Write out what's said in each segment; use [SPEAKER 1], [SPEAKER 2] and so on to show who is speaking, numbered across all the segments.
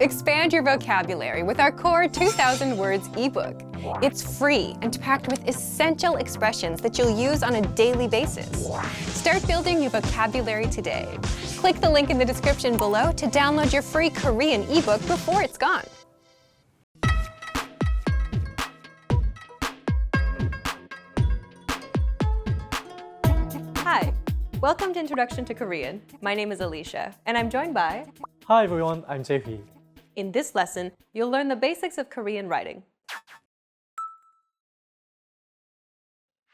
[SPEAKER 1] Expand your vocabulary with our Core 2000 Words ebook. It's free and packed with essential expressions that you'll use on a daily basis. Start building your vocabulary today. Click the link in the description below to download your free Korean ebook before it's gone. Hi, welcome to Introduction to Korean. My name is Alicia, and I'm joined by...
[SPEAKER 2] Hi everyone, I'm Jae-hee.
[SPEAKER 1] In this lesson, you'll learn the basics of Korean writing.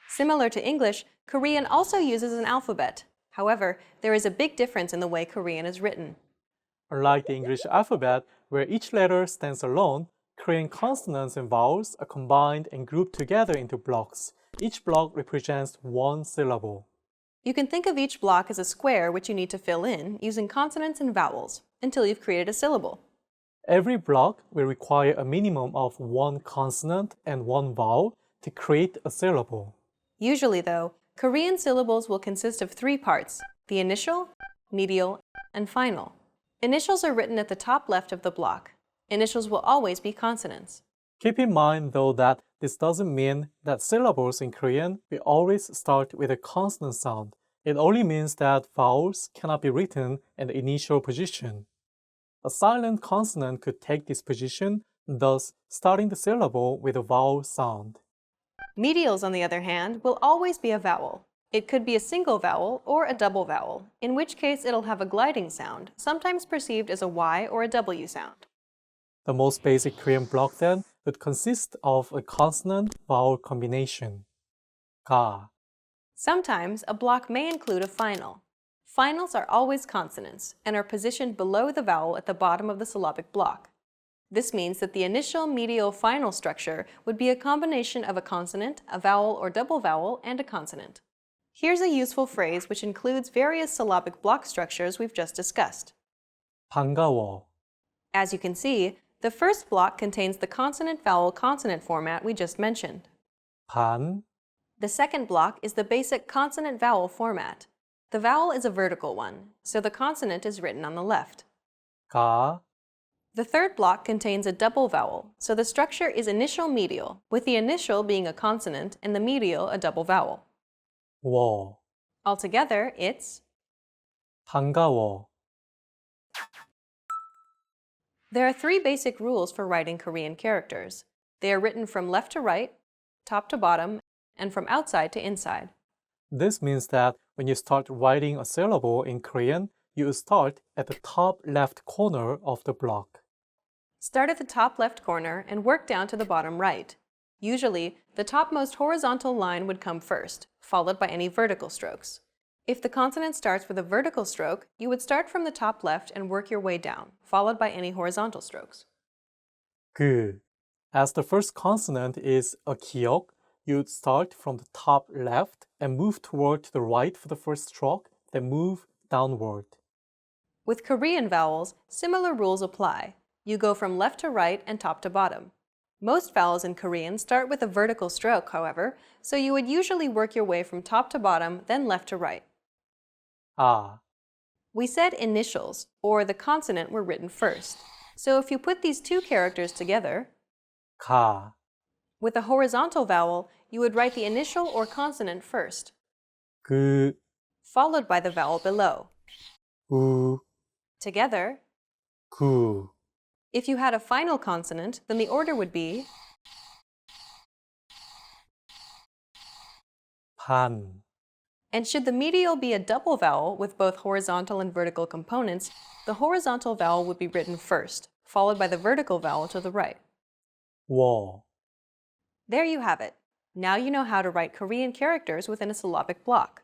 [SPEAKER 1] Similar to English, Korean also uses an alphabet. However, there is a big difference in the way Korean is written.
[SPEAKER 2] Unlike the English alphabet, where each letter stands alone, Korean consonants and vowels are combined and grouped together into blocks. Each block represents one syllable.
[SPEAKER 1] You can think of each block as a square which you need to fill in using consonants and vowels until you've created a syllable.
[SPEAKER 2] Every block will require a minimum of one consonant and one vowel to create a syllable.
[SPEAKER 1] Usually, though, Korean syllables will consist of three parts: the initial, medial, and final. Initials are written at the top left of the block. Initials will always be consonants.
[SPEAKER 2] Keep in mind, though, that this doesn't mean that syllables in Korean will always start with a consonant sound. It only means that vowels cannot be written in the initial position. A silent consonant could take this position, thus starting the syllable with a vowel sound.
[SPEAKER 1] Medials, on the other hand, will always be a vowel. It could be a single vowel or a double vowel, in which case it'll have a gliding sound, sometimes perceived as a Y or a W sound.
[SPEAKER 2] The most basic Korean block, then, would consist of a consonant-vowel combination. Ga.
[SPEAKER 1] Sometimes a block may include a final. Finals are always consonants and are positioned below the vowel at the bottom of the syllabic block. This means that the initial, medial, final structure would be a combination of a consonant, a vowel or double vowel, and a consonant. Here's a useful phrase which includes various syllabic block structures we've just discussed.
[SPEAKER 2] 반가워.
[SPEAKER 1] As you can see, the first block contains the consonant-vowel-consonant format we just mentioned.
[SPEAKER 2] 반.
[SPEAKER 1] The second block is the basic consonant-vowel format. The vowel is a vertical one, so the consonant is written on the left.
[SPEAKER 2] 가.
[SPEAKER 1] The third block contains a double vowel, so the structure is initial-medial, with the initial being a consonant and the medial a double vowel.
[SPEAKER 2] 워.
[SPEAKER 1] Altogether, it's
[SPEAKER 2] 반가워.
[SPEAKER 1] There are three basic rules for writing Korean characters. They are written from left to right, top to bottom, and from outside to inside.
[SPEAKER 2] This means that when you start writing a syllable in Korean, you start at the top left corner of the block.
[SPEAKER 1] Start at the top left corner and work down to the bottom right. Usually, the topmost horizontal line would come first, followed by any vertical strokes. If the consonant starts with a vertical stroke, you would start from the top left and work your way down, followed by any horizontal strokes.
[SPEAKER 2] 그. As the first consonant is a 기역, you'd start from the top left and move toward the right for the first stroke, then move downward.
[SPEAKER 1] With Korean vowels, similar rules apply. You go from left to right and top to bottom. Most vowels in Korean start with a vertical stroke, however, so you would usually work your way from top to bottom, then left to right.
[SPEAKER 2] 아.
[SPEAKER 1] We said initials, or the consonant, were written first. So if you put these two characters together,
[SPEAKER 2] 가.
[SPEAKER 1] with a horizontal vowel, you would write the initial or consonant first,
[SPEAKER 2] 그.
[SPEAKER 1] followed by the vowel below.
[SPEAKER 2] 우.
[SPEAKER 1] Together,
[SPEAKER 2] 구.
[SPEAKER 1] if you had a final consonant, then the order would be
[SPEAKER 2] 반.
[SPEAKER 1] And should the medial be a double vowel with both horizontal and vertical components, the horizontal vowel would be written first, followed by the vertical vowel to the right.
[SPEAKER 2] 워.
[SPEAKER 1] There you have it. Now you know how to write Korean characters within a syllabic block.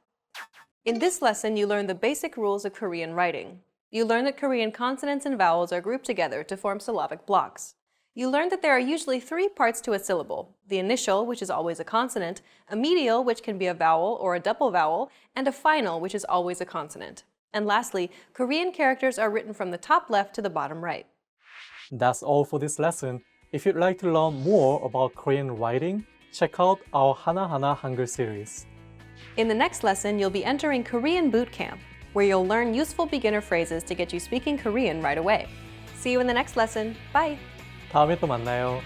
[SPEAKER 1] In this lesson, you learned the basic rules of Korean writing. You learned that Korean consonants and vowels are grouped together to form syllabic blocks. You learned that there are usually three parts to a syllable: the initial, which is always a consonant, a medial, which can be a vowel or a double vowel, and a final, which is always a consonant. And lastly, Korean characters are written from the top left to the bottom right.
[SPEAKER 2] That's all for this lesson. If you'd like to learn more about Korean writing, check out our Hana Hangul series.
[SPEAKER 1] In the next lesson, you'll be entering Korean Boot Camp, where you'll learn useful beginner phrases to get you speaking Korean right away. See See you in the next lesson. Bye!
[SPEAKER 2] 다음에 또 만나요.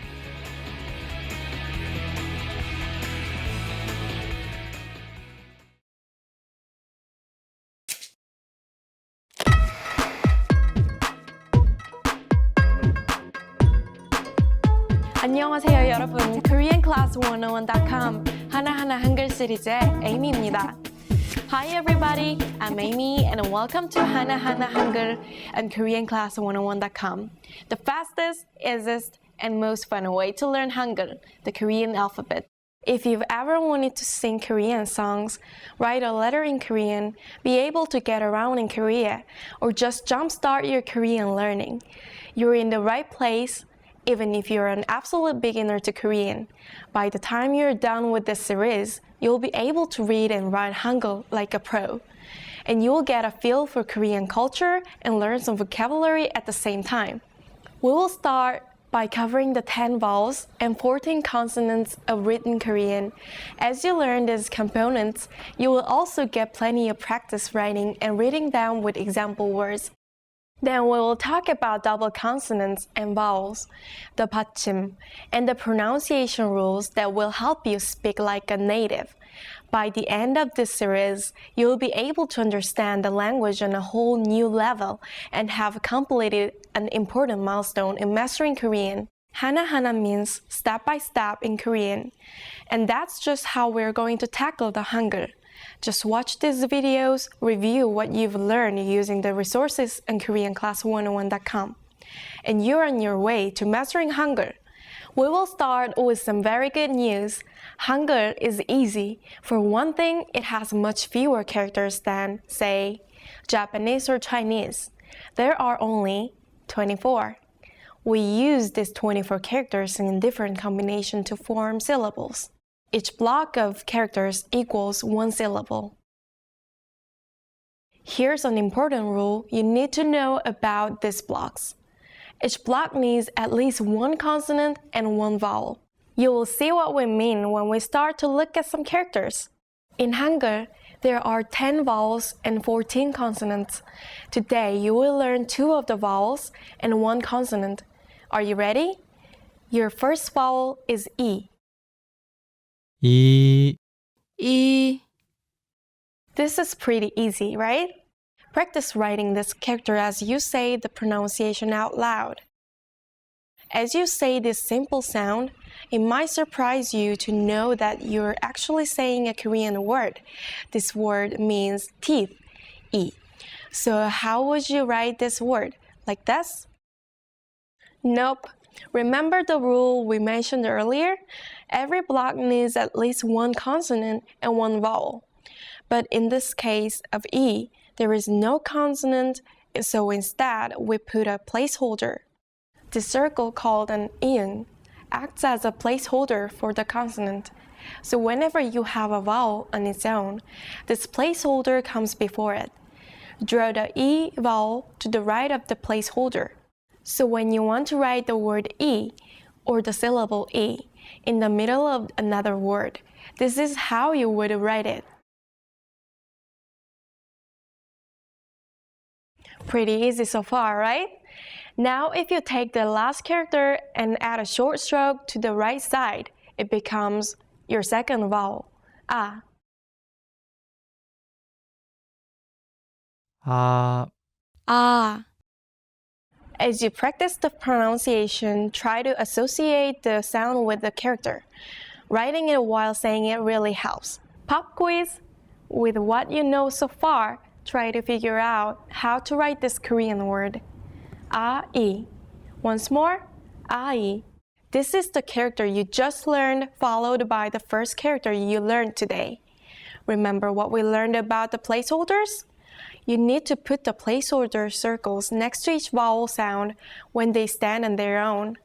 [SPEAKER 3] 안녕하세요 여러분. KoreanClass101.com 하나하나 한글 시리즈의 Amy입니다. Hi everybody, I'm Amy and welcome to 하나하나 한글 and KoreanClass101.com, the fastest, easiest, and most fun way to learn Hangul, the Korean alphabet. If you've ever wanted to sing Korean songs, write a letter in Korean, be able to get around in Korea, or just jumpstart your Korean learning, you're in the right place. Even if you're an absolute beginner to Korean, by the time you're done with this series, you'll be able to read and write Hangul like a pro. And you'll get a feel for Korean culture and learn some vocabulary at the same time. We will start by covering the 10 vowels and 14 consonants of written Korean. As you learn these components, you will also get plenty of practice writing and reading them with example words. Then we will talk about double consonants and vowels, the 받침, and the pronunciation rules that will help you speak like a native. By the end of this series, you will be able to understand the language on a whole new level and have completed an important milestone in mastering Korean. 하나하나 means step by step in Korean. And that's just how we're going to tackle the Hangul. Just watch these videos, review what you've learned using the resources on KoreanClass101.com. And you're on your way to mastering Hangul. We will start with some very good news. Hangul is easy. For one thing, it has much fewer characters than, say, Japanese or Chinese. There are only 24. We use these 24 characters in different combinations to form syllables. Each block of characters equals one syllable. Here's an important rule you need to know about these blocks. Each block needs at least one consonant and one vowel. You will see what we mean when we start to look at some characters. In Hangul, there are 10 vowels and 14 consonants. Today, you will learn 2 of the vowels and 1 consonant. Are you ready? Your first vowel is E.
[SPEAKER 2] 이,
[SPEAKER 3] This is pretty easy, right? Practice writing this character as you say the pronunciation out loud. As you say this simple sound, it might surprise you to know that you're actually saying a Korean word. This word means teeth, 이. So how would you write this word? Like this? Nope. Remember the rule we mentioned earlier? Every block needs at least one consonant and one vowel. But in this case of E, there is no consonant, so instead we put a placeholder. The circle called an iung acts as a placeholder for the consonant. So whenever you have a vowel on its own, this placeholder comes before it. Draw the E vowel to the right of the placeholder. So when you want to write the word E, or the syllable E, in the middle of another word, this is how you would write it. Pretty easy so far, right? Now if you take the last character and add a short stroke to the right side, it becomes your second vowel, A.
[SPEAKER 2] 아,
[SPEAKER 3] As you practice the pronunciation, try to associate the sound with the character. Writing it while saying it really helps. Pop quiz! With what you know so far, try to figure out how to write this Korean word. A-I. Once more, A-I. This is the character you just learned, followed by the first character you learned today. Remember what we learned about the placeholders? You need to put the placeholder circles next to each vowel sound when they stand on their own.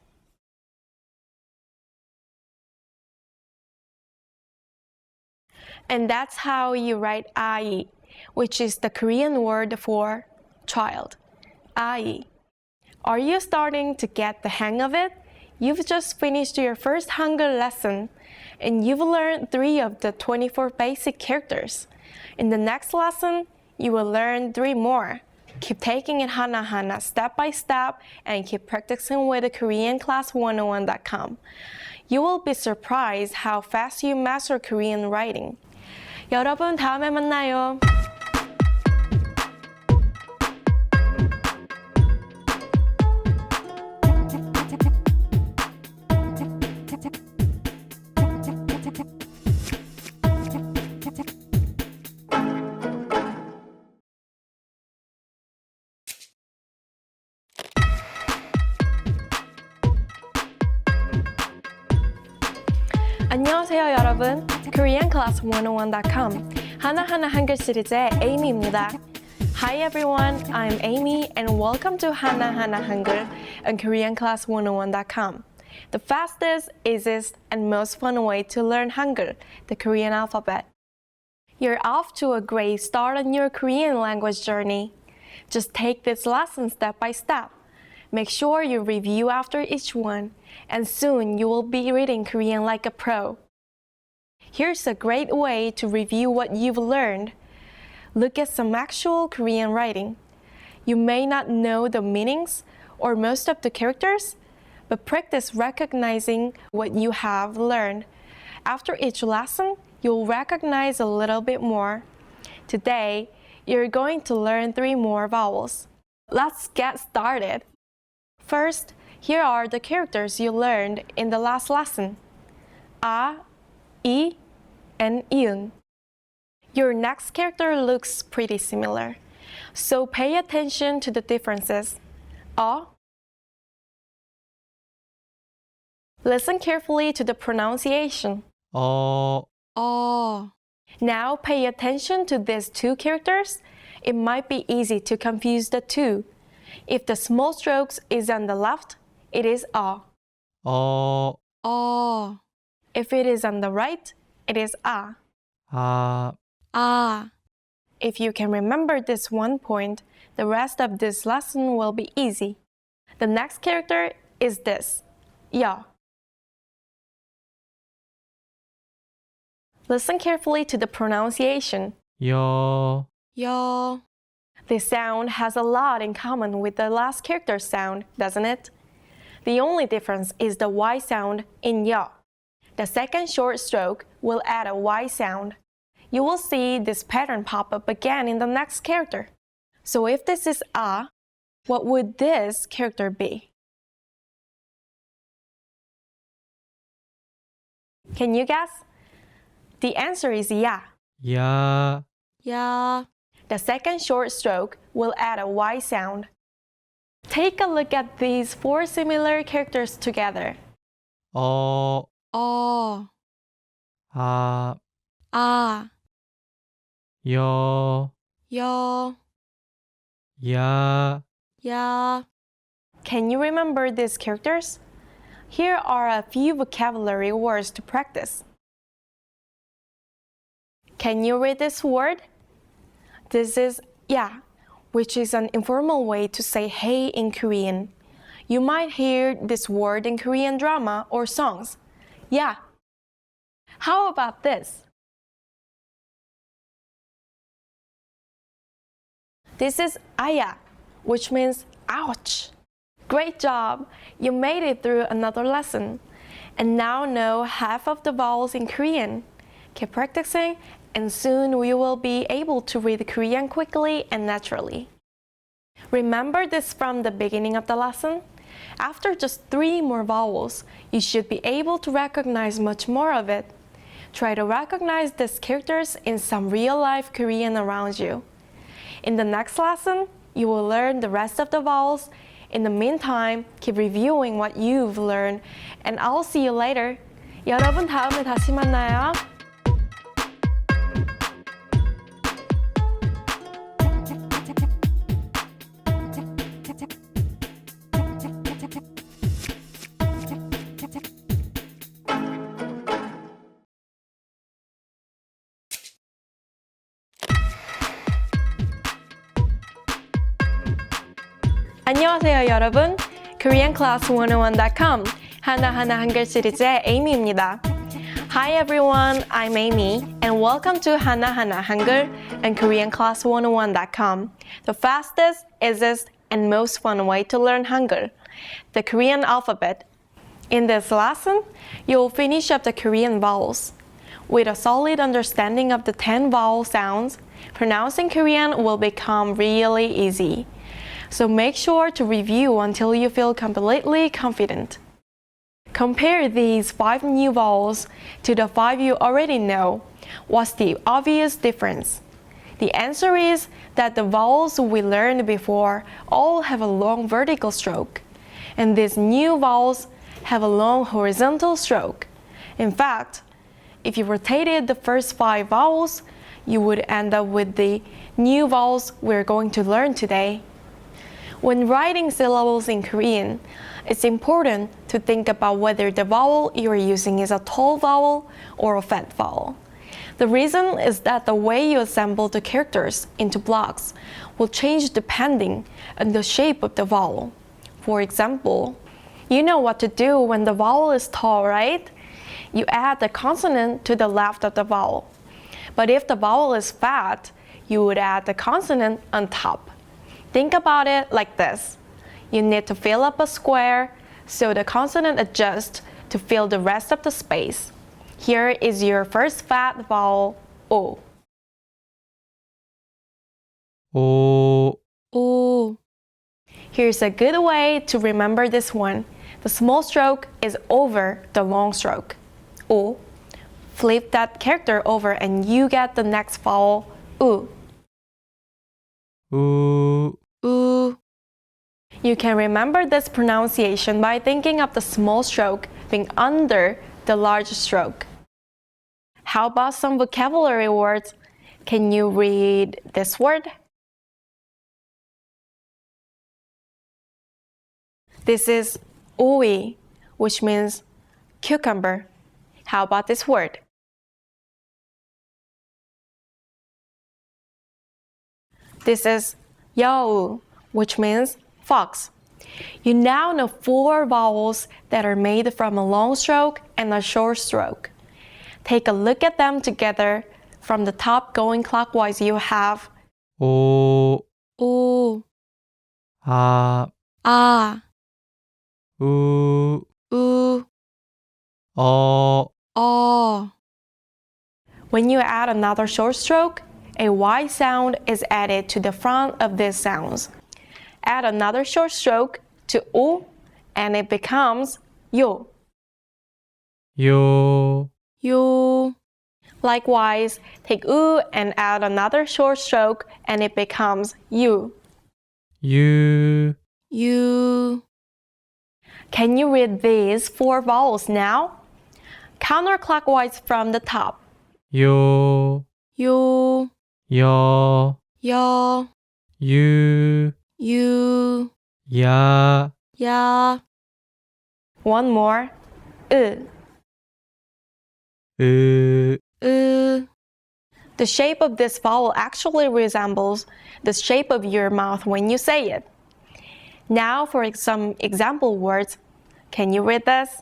[SPEAKER 3] And that's how you write I, which is the Korean word for child. I. Are you starting to get the hang of it? You've just finished your first Hangul lesson, and you've learned 3 of the 24 basic characters. In the next lesson, you will learn 3 more. Keep taking it 하나하나 step by step and keep practicing with KoreanClass101.com. You will be surprised how fast you master Korean writing. 여러분, 다음에 만나요. 안녕하세요 여러분, KoreanClass101.com 하나하나 한글 시리즈의 Amy입니다. Hi everyone, I'm Amy and welcome to 하나하나 한글 on KoreanClass101.com, the fastest, easiest, and most fun way to learn Hangul, the Korean alphabet. You're off to a great start on your Korean language journey. Just take this lesson step by step. Make sure you review after each one, and soon you will be reading Korean like a pro. Here's a great way to review what you've learned. Look at some actual Korean writing. You may not know the meanings or most of the characters, but practice recognizing what you have learned. After each lesson, you'll recognize a little bit more. Today, you're going to learn 3 more vowels. Let's get started. First, here are the characters you learned in the last lesson. A, I, and iun. Your next character looks pretty similar, so pay attention to the differences. A. Listen carefully to the pronunciation.
[SPEAKER 2] 어,
[SPEAKER 3] Now pay attention to these 2 characters. It might be easy to confuse the 2. If the small strokes is on the left, it is A.
[SPEAKER 2] 어,
[SPEAKER 3] If it is on the right, it is A. If you can remember this one point, the rest of this lesson will be easy. The next character is this, Ya. Listen carefully to the pronunciation.
[SPEAKER 2] 여,
[SPEAKER 3] This sound has a lot in common with the last character sound, doesn't it? The only difference is the Y sound in ya. The second short stroke will add a Y sound. You will see this pattern pop up again in the next character. So if this is A, what would this character be? Can you guess? The answer is ya.
[SPEAKER 2] 야,
[SPEAKER 3] The second short stroke will add a Y sound. Take a look at these 4 similar characters together.
[SPEAKER 2] 아, 여, 야,
[SPEAKER 3] Can you remember these characters? Here are a few vocabulary words to practice. Can you read this word? This is ya, which is an informal way to say hey in Korean. You might hear this word in Korean drama or songs. Yeah. How about this? This is aya, which means ouch. Great job! You made it through another lesson and now know half of the vowels in Korean. Keep practicing and soon we will be able to read Korean quickly and naturally. Remember this from the beginning of the lesson? After just 3 more vowels, you should be able to recognize much more of it. Try to recognize these characters in some real-life Korean around you. In the next lesson, you will learn the rest of the vowels. In the meantime, keep reviewing what you've learned, and I'll see you later. 여러분, 다음에 다시 만나요. 안녕하세요 여러분, KoreanClass101.com 하나하나 한글 시리즈의 Amy입니다. Hi everyone, I'm Amy, and welcome to Hana Hana Hangul and KoreanClass101.com, the fastest, easiest, and most fun way to learn Hangul, the Korean alphabet. In this lesson, you'll finish up the Korean vowels. With a solid understanding of the 10 vowel sounds, pronouncing Korean will become really easy. So make sure to review until you feel completely confident. Compare these 5 new vowels to the 5 you already know. What's the obvious difference? The answer is that the vowels we learned before all have a long vertical stroke, and these new vowels have a long horizontal stroke. In fact, if you rotated the first 5 vowels, you would end up with the new vowels we're going to learn today. When writing syllables in Korean, it's important to think about whether the vowel you're using is a tall vowel or a fat vowel. The reason is that the way you assemble the characters into blocks will change depending on the shape of the vowel. For example, you know what to do when the vowel is tall, right? You add the consonant to the left of the vowel. But if the vowel is fat, you would add the consonant on top. Think about it like this. You need to fill up a square, so the consonant adjusts to fill the rest of the space. Here is your first fat vowel, O.
[SPEAKER 2] 오,
[SPEAKER 3] O. Here's a good way to remember this one. The small stroke is over the long stroke. O. Flip that character over and you get the next vowel, U.
[SPEAKER 2] 우,
[SPEAKER 3] U. You can remember this pronunciation by thinking of the small stroke being under the large stroke. How about some vocabulary words? Can you read this word? This is 오이, which means cucumber. How about this word? This is 여우, which means fox. You now know 4 vowels that are made from a long stroke and a short stroke. Take a look at them together. From the top going clockwise, you have
[SPEAKER 2] 오,
[SPEAKER 3] 우,
[SPEAKER 2] 아,
[SPEAKER 3] 아,
[SPEAKER 2] 우,
[SPEAKER 3] 우,
[SPEAKER 2] 어.
[SPEAKER 3] When you add another short stroke, a Y sound is added to the front of these sounds. Add another short stroke to U and it becomes 요.
[SPEAKER 2] 요,
[SPEAKER 3] 요. Likewise, take U and add another short stroke and it becomes 유.
[SPEAKER 2] 유,
[SPEAKER 3] 유. Can you read these 4 vowels now? Counterclockwise from the top.
[SPEAKER 2] 요,
[SPEAKER 3] 요,
[SPEAKER 2] 여,
[SPEAKER 3] 여,
[SPEAKER 2] 유,
[SPEAKER 3] 유,
[SPEAKER 2] 야,
[SPEAKER 3] 야. One more. 으,
[SPEAKER 2] 으,
[SPEAKER 3] 으. The shape of this vowel actually resembles the shape of your mouth when you say it. Now for some example words. Can you read this?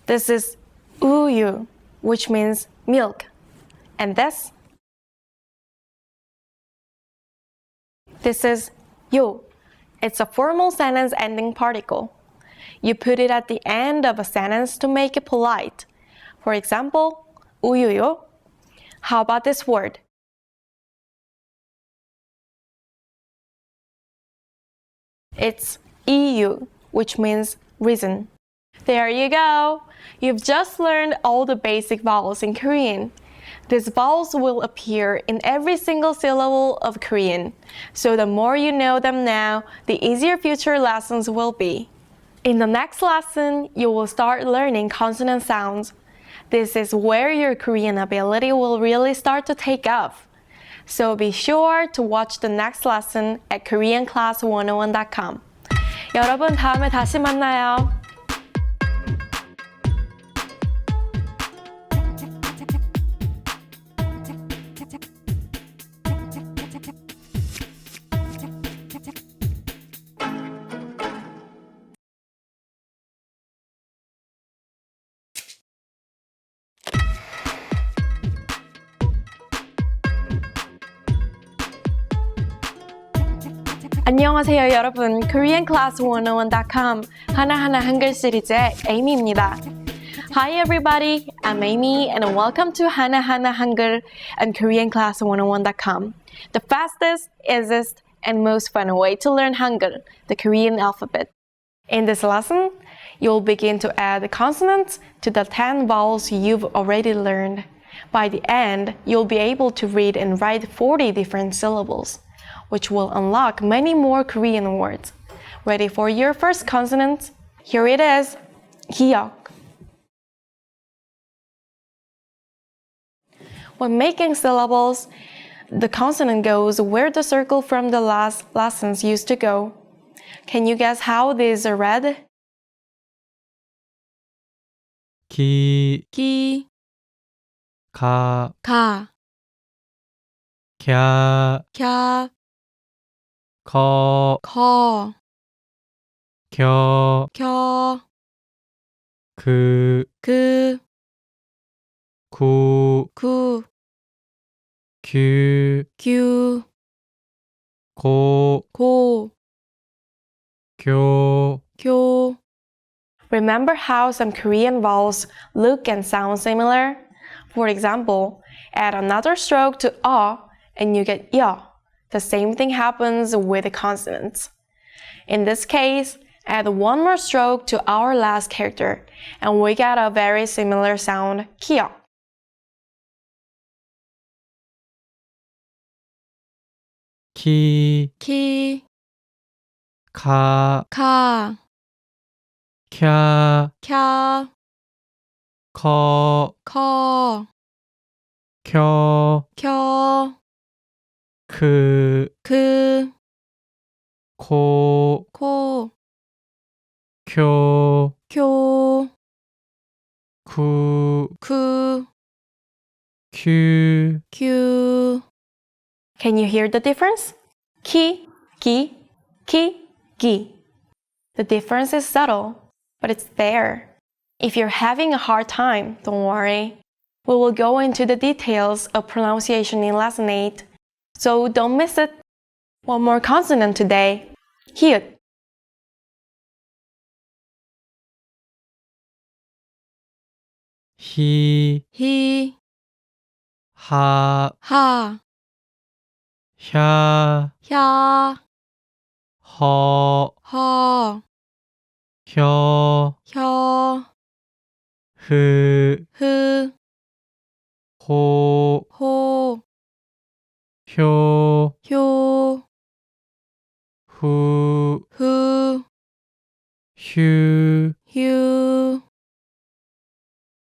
[SPEAKER 3] This is 우유, which means milk. And this? This is 요. It's a formal sentence ending particle. You put it at the end of a sentence to make it polite. For example, 우유요. How about this word? It's 이유, which means reason. There you go! You've just learned all the basic vowels in Korean. These vowels will appear in every single syllable of Korean, so the more you know them now, the easier future lessons will be. In the next lesson, you will start learning consonant sounds. This is where your Korean ability will really start to take off. So be sure to watch the next lesson at KoreanClass101.com. 여러분, 다음에 다시 만나요. 안녕하세요 여러분. KoreanClass101.com 하나하나 한글 시리즈의 에이미입니다. Hi everybody, I'm Amy and welcome to 하나하나 한글 and KoreanClass101.com, the fastest, easiest, and most fun way to learn Hangul, the Korean alphabet. In this lesson, you'll begin to add consonants to the 10 vowels you've already learned. By the end, you'll be able to read and write 40 different syllables, which will unlock many more Korean words. Ready for your first consonant? Here it is, 기억. When making syllables, the consonant goes where the circle from the last lessons used to go. Can you guess how these are read?
[SPEAKER 2] 기,
[SPEAKER 3] 기,
[SPEAKER 2] 가,
[SPEAKER 3] 가,
[SPEAKER 2] 갸,
[SPEAKER 3] 캬,
[SPEAKER 2] 거,
[SPEAKER 3] 커,
[SPEAKER 2] 겨,
[SPEAKER 3] 켜,
[SPEAKER 2] 그,
[SPEAKER 3] 그,
[SPEAKER 2] 구,
[SPEAKER 3] 구,
[SPEAKER 2] 규,
[SPEAKER 3] 규,
[SPEAKER 2] 고,
[SPEAKER 3] 고,
[SPEAKER 2] 교.
[SPEAKER 3] 교. Remember how some Korean vowels look and sound similar? For example, add another stroke to a and you get ya. The same thing happens with the consonants. In this case, add one more stroke to our last character and we get a very similar sound, 기억.
[SPEAKER 2] 키,
[SPEAKER 3] 키,
[SPEAKER 2] 가,
[SPEAKER 3] 카,
[SPEAKER 2] 캬,
[SPEAKER 3] 캬,
[SPEAKER 2] 커,
[SPEAKER 3] 커,
[SPEAKER 2] 켜,
[SPEAKER 3] 켜,
[SPEAKER 2] 그,
[SPEAKER 3] 그,
[SPEAKER 2] 코,
[SPEAKER 3] 코,
[SPEAKER 2] 쿄,
[SPEAKER 3] 교,
[SPEAKER 2] 구,
[SPEAKER 3] 구,
[SPEAKER 2] 규.
[SPEAKER 3] 큐. Can you hear the difference? 키, 기, 키, 기. The difference is subtle, but it's there. If you're having a hard time, don't worry. We will go into the details of pronunciation in lesson 8, so don't miss it. One more consonant today, 히읗.
[SPEAKER 2] 히,
[SPEAKER 3] 히,
[SPEAKER 2] 하,
[SPEAKER 3] 하,
[SPEAKER 2] 혀,
[SPEAKER 3] 혀,
[SPEAKER 2] 허,
[SPEAKER 3] 허,
[SPEAKER 2] 혀,
[SPEAKER 3] 혀,
[SPEAKER 2] 흐,
[SPEAKER 3] 흐,
[SPEAKER 2] 호,
[SPEAKER 3] 호,
[SPEAKER 2] 효,
[SPEAKER 3] 효,
[SPEAKER 2] 후,
[SPEAKER 3] 후,
[SPEAKER 2] 휴.
[SPEAKER 3] 휴.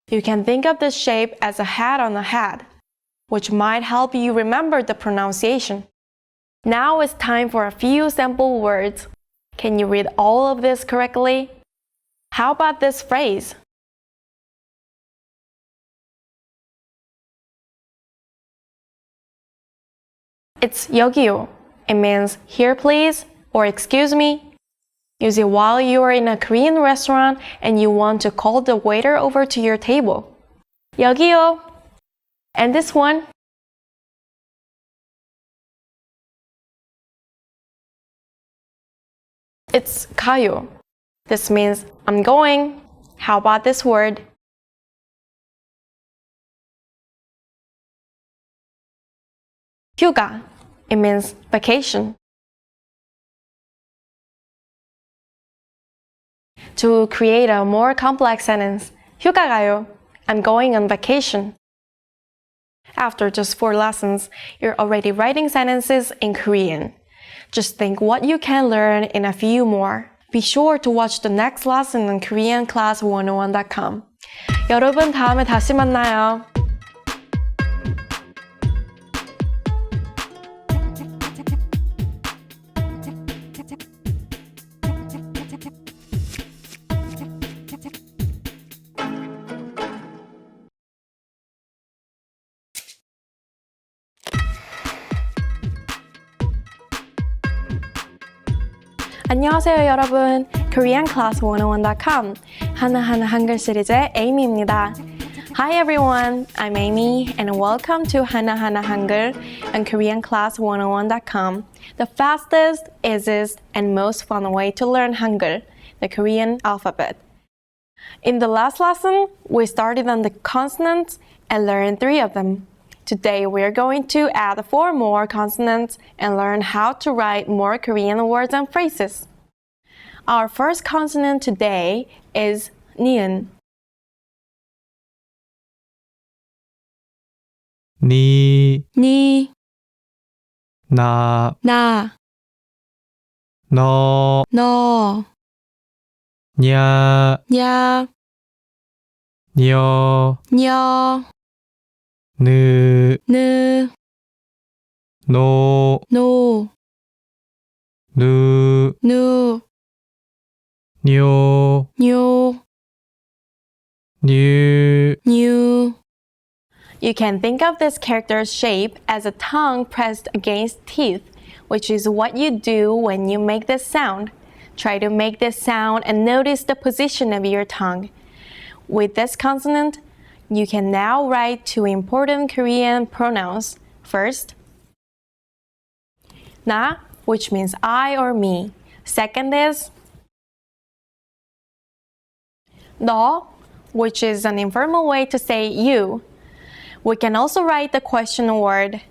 [SPEAKER 3] You can think of this shape as a hat on a hat, which might help you remember the pronunciation. Now it's time for a few sample words. Can you read all of this correctly? How about this phrase? It's 여기요. It means here please or excuse me. Use it while you are in a Korean restaurant and you want to call the waiter over to your table. 여기요. And this one. It's 가요. This means I'm going. How about this word? 휴가. It means vacation. To create a more complex sentence, 휴가 가요. I'm going on vacation. After just 4 lessons, you're already writing sentences in Korean. Just think what you can learn in a few more. Be sure to watch the next lesson on KoreanClass101.com. 여러분, 다음에 다시 만나요. 안녕하세요 여러분, KoreanClass101.com 하나하나 한글 시리즈의 에이미입니다. Hi everyone, I'm Amy and welcome to Hana Hana Hangul on KoreanClass101.com, the fastest, easiest, and most fun way to learn Hangul, the Korean alphabet. In the last lesson, we started on the consonants and learned 3 of them. Today, we are going to add 4 more consonants and learn how to write more Korean words and phrases. Our first consonant today is ni은.
[SPEAKER 2] 니,
[SPEAKER 3] 나,
[SPEAKER 2] 나, 너,
[SPEAKER 3] 너,
[SPEAKER 2] 냐,
[SPEAKER 3] 냐,
[SPEAKER 2] 녀,
[SPEAKER 3] 녀,
[SPEAKER 2] 느,
[SPEAKER 3] 느,
[SPEAKER 2] 노,
[SPEAKER 3] 노,
[SPEAKER 2] 누,
[SPEAKER 3] 누,
[SPEAKER 2] 뇨,
[SPEAKER 3] 뉴,
[SPEAKER 2] 뉴.
[SPEAKER 3] 뉴. You can think of this character's shape as a tongue pressed against teeth, which is what you do when you make this sound. Try to make this sound and notice the position of your tongue. With this consonant, you can now write 2 important Korean pronouns. First, 나, which means I or me. Second is 너, which is an informal way to say you. We can also write the question word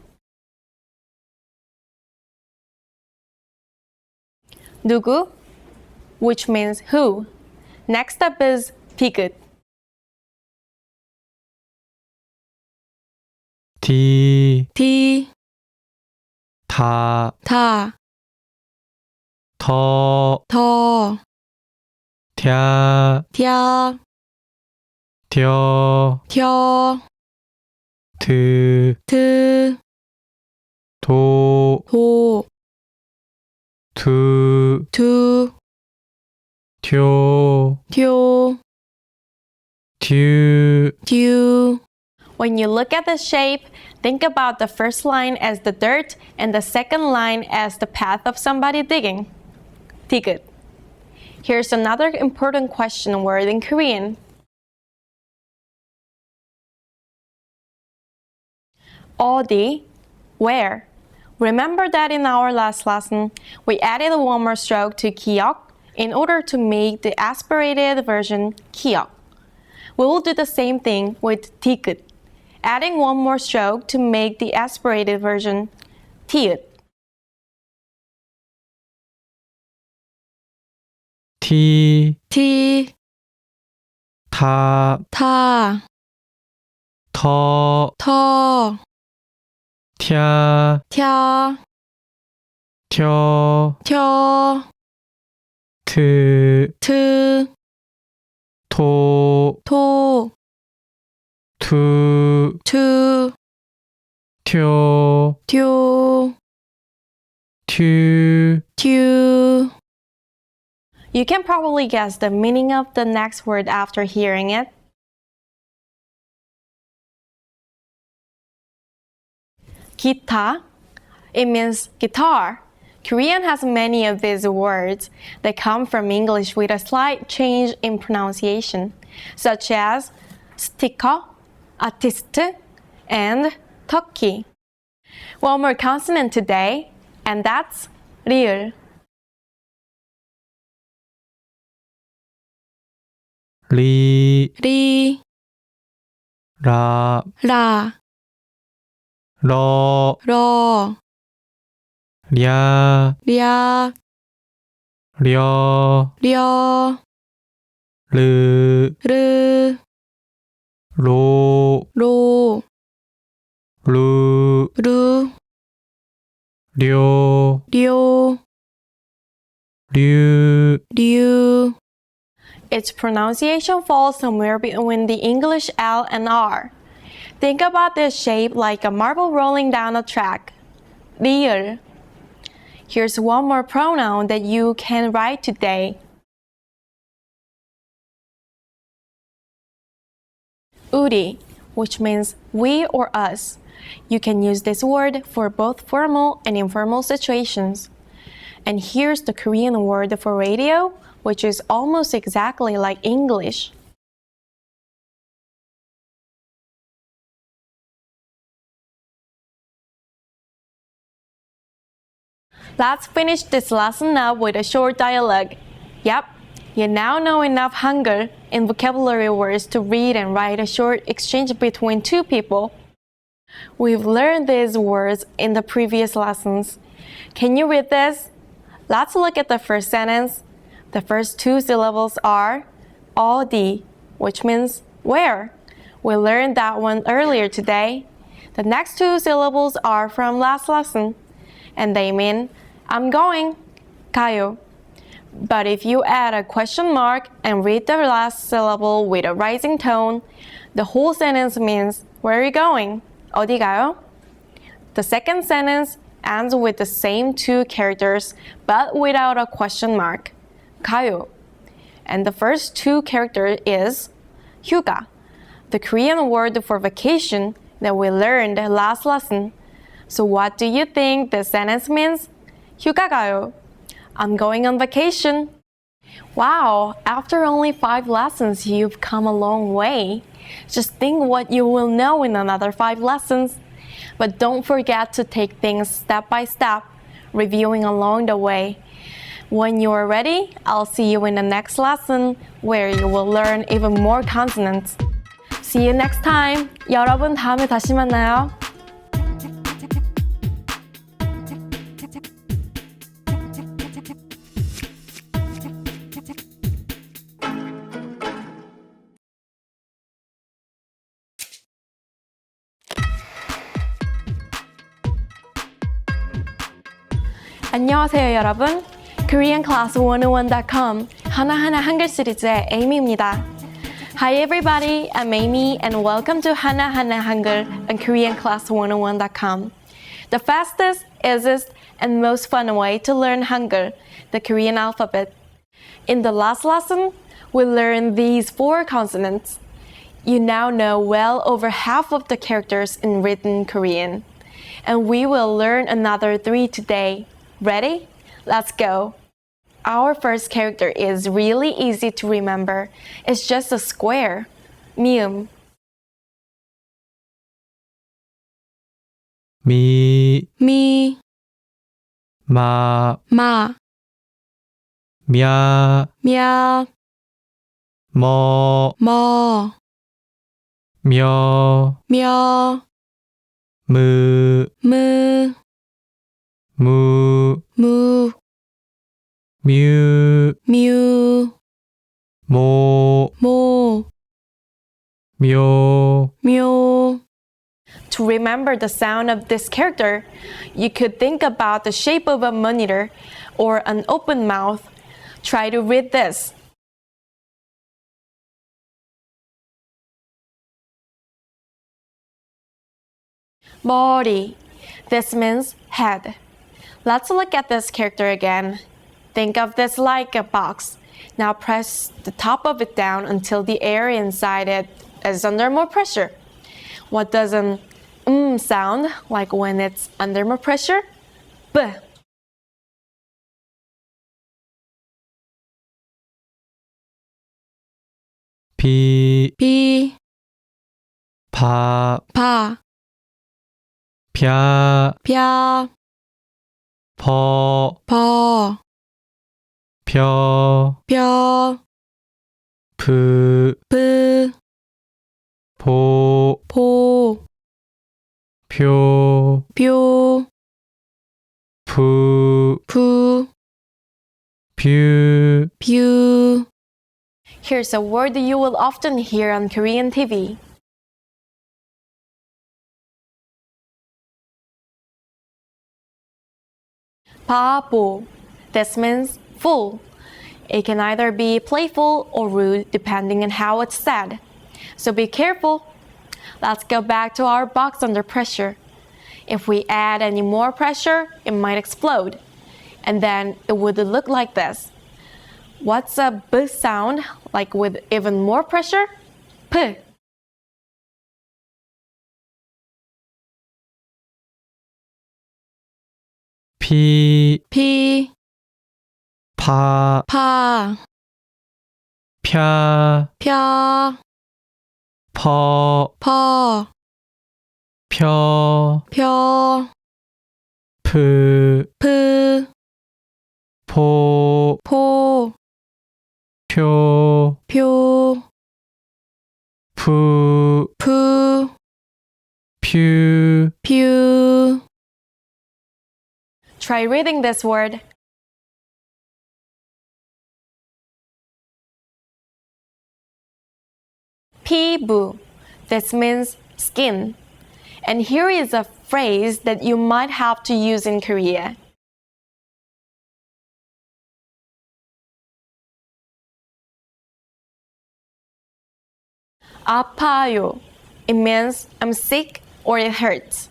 [SPEAKER 3] 누구, which means who. Next up is 디귿.
[SPEAKER 2] 디,
[SPEAKER 3] 디,
[SPEAKER 2] 다,
[SPEAKER 3] 다,
[SPEAKER 2] 더,
[SPEAKER 3] 더,
[SPEAKER 2] 랴,
[SPEAKER 3] 랴,
[SPEAKER 2] 뎌,
[SPEAKER 3] 텨,
[SPEAKER 2] 드,
[SPEAKER 3] 드,
[SPEAKER 2] 도,
[SPEAKER 3] 도,
[SPEAKER 2] 두,
[SPEAKER 3] 두,
[SPEAKER 2] 튜,
[SPEAKER 3] 튜,
[SPEAKER 2] 듀.
[SPEAKER 3] 듀. When you look at the shape, think about the first line as the dirt and the second line as the path of somebody digging. 디귿. Here's another important question word in Korean. 어디, where. Remember that in our last lesson, we added 1 more stroke to 기억 in order to make the aspirated version 기억. We will do the same thing with 디귿, adding 1 more stroke to make the aspirated version 티읕.
[SPEAKER 2] 티,
[SPEAKER 3] 티,
[SPEAKER 2] 타,
[SPEAKER 3] 타,
[SPEAKER 2] 터,
[SPEAKER 3] 터,
[SPEAKER 2] 튀,
[SPEAKER 3] 튀,
[SPEAKER 2] 텨,
[SPEAKER 3] 텨,
[SPEAKER 2] 트,
[SPEAKER 3] 트,
[SPEAKER 2] 토,
[SPEAKER 3] 토,
[SPEAKER 2] 투,
[SPEAKER 3] 투,
[SPEAKER 2] 튀,
[SPEAKER 3] 튜,
[SPEAKER 2] 튜.
[SPEAKER 3] 튜. You can probably guess the meaning of the next word after hearing it. 기타. It means guitar. Korean has many of these words that come from English with a slight change in pronunciation, such as sticker, artist, and turkey. 1 more consonant today, and that's 리을.
[SPEAKER 2] 리,
[SPEAKER 3] 리,
[SPEAKER 2] 라,
[SPEAKER 3] 라,
[SPEAKER 2] 러,
[SPEAKER 3] 러,
[SPEAKER 2] 랴,
[SPEAKER 3] 랴,
[SPEAKER 2] 려,
[SPEAKER 3] 려,
[SPEAKER 2] 르,
[SPEAKER 3] 르,
[SPEAKER 2] 로,
[SPEAKER 3] 로,
[SPEAKER 2] 루,
[SPEAKER 3] 루,
[SPEAKER 2] 료,
[SPEAKER 3] 료,
[SPEAKER 2] 류.
[SPEAKER 3] 류. Its pronunciation falls somewhere between the English L and R. Think about this shape like a marble rolling down a track. 리을. Here's 1 more pronoun that you can write today. 우리, which means we or us. You can use this word for both formal and informal situations. And here's the Korean word for radio, which is almost exactly like English. Let's finish this lesson up with a short dialogue. Yep, you now know enough Hangul and vocabulary words to read and write a short exchange between two people. We've learned these words in the previous lessons. Can you read this? Let's look at the first sentence. The first two syllables are 어디, which means where. We learned that one earlier today. The next two syllables are from last lesson, and they mean I'm going, 가요. But if you add a question mark and read the last syllable with a rising tone, the whole sentence means where are you going? 어디 가요? The second sentence ends with the same two characters but without a question mark, 가요. And the first two characters is 휴가, the Korean word for vacation that we learned last lesson. So what do you think this sentence means? 휴가 가요. I'm going on vacation. Wow, after only 5 lessons, you've come a long way. Just think what you will know in another 5 lessons. But don't forget to take things step by step, reviewing along the way. When you are ready, I'll see you in the next lesson where you will learn even more consonants. See you next time. 여러분 다음에 다시 만나요. 안녕하세요 여러분. KoreanClass101.com 하나하나 한글 시리즈의 에이미입니다. Hi everybody, I'm Amy and welcome to 하나하나 한글 on KoreanClass101.com. The fastest, easiest, and most fun way to learn Hangul, the Korean alphabet. In the last lesson, we learned these 4 consonants. You now know well over half of the characters in written Korean. And we will learn another 3 today. Ready? Let's go! Our first character is really easy to remember. It's just a square. 미음.
[SPEAKER 2] 미,
[SPEAKER 3] 미,
[SPEAKER 2] 마,
[SPEAKER 3] 마,
[SPEAKER 2] 냐,
[SPEAKER 3] 며,
[SPEAKER 2] 머,
[SPEAKER 3] 머,
[SPEAKER 2] 며,
[SPEAKER 3] 며,
[SPEAKER 2] 무,
[SPEAKER 3] 무,
[SPEAKER 2] 무,
[SPEAKER 3] 무,
[SPEAKER 2] 뮤,
[SPEAKER 3] 뮤,
[SPEAKER 2] 모,
[SPEAKER 3] 모,
[SPEAKER 2] 묘,
[SPEAKER 3] 묘. To remember the sound of this character, you could think about the shape of a monitor or an open mouth. Try to read this. 머리. This means head. Let's look at this character again. Think of this like a box. Now press the top of it down until the air inside it is under more pressure. What does an sound like when it's under more pressure? B.
[SPEAKER 2] 비,
[SPEAKER 3] 비,
[SPEAKER 2] 파,
[SPEAKER 3] 파,
[SPEAKER 2] 펴,
[SPEAKER 3] 펴,
[SPEAKER 2] 퍼,
[SPEAKER 3] 퍼,
[SPEAKER 2] 펴,
[SPEAKER 3] 펴,
[SPEAKER 2] 프,
[SPEAKER 3] 프,
[SPEAKER 2] 포,
[SPEAKER 3] 포,
[SPEAKER 2] 표,
[SPEAKER 3] 표,
[SPEAKER 2] 푸,
[SPEAKER 3] 푸,
[SPEAKER 2] 뷰,
[SPEAKER 3] 뷰. Here's a word you will often hear on Korean TV. 바보. This means fool. It can either be playful or rude depending on how it's said. So be careful. Let's go back to our box under pressure. If we add any more pressure, it might explode. And then it would look like this. What's a B sound like with even more pressure? P.
[SPEAKER 2] 피,
[SPEAKER 3] P.
[SPEAKER 2] 파,
[SPEAKER 3] 파.
[SPEAKER 2] 펴,
[SPEAKER 3] 펴.
[SPEAKER 2] 퍼,
[SPEAKER 3] 퍼.
[SPEAKER 2] 펴,
[SPEAKER 3] 펴.
[SPEAKER 2] 푸, 프,
[SPEAKER 3] 프,
[SPEAKER 2] 포,
[SPEAKER 3] 포,
[SPEAKER 2] 표,
[SPEAKER 3] 표,
[SPEAKER 2] 푸,
[SPEAKER 3] 푸,
[SPEAKER 2] 퓨.
[SPEAKER 3] 퓨. Try reading this word. 피부. This means skin. And here is a phrase that you might have to use in Korea. 아파요. It means I'm sick or it hurts.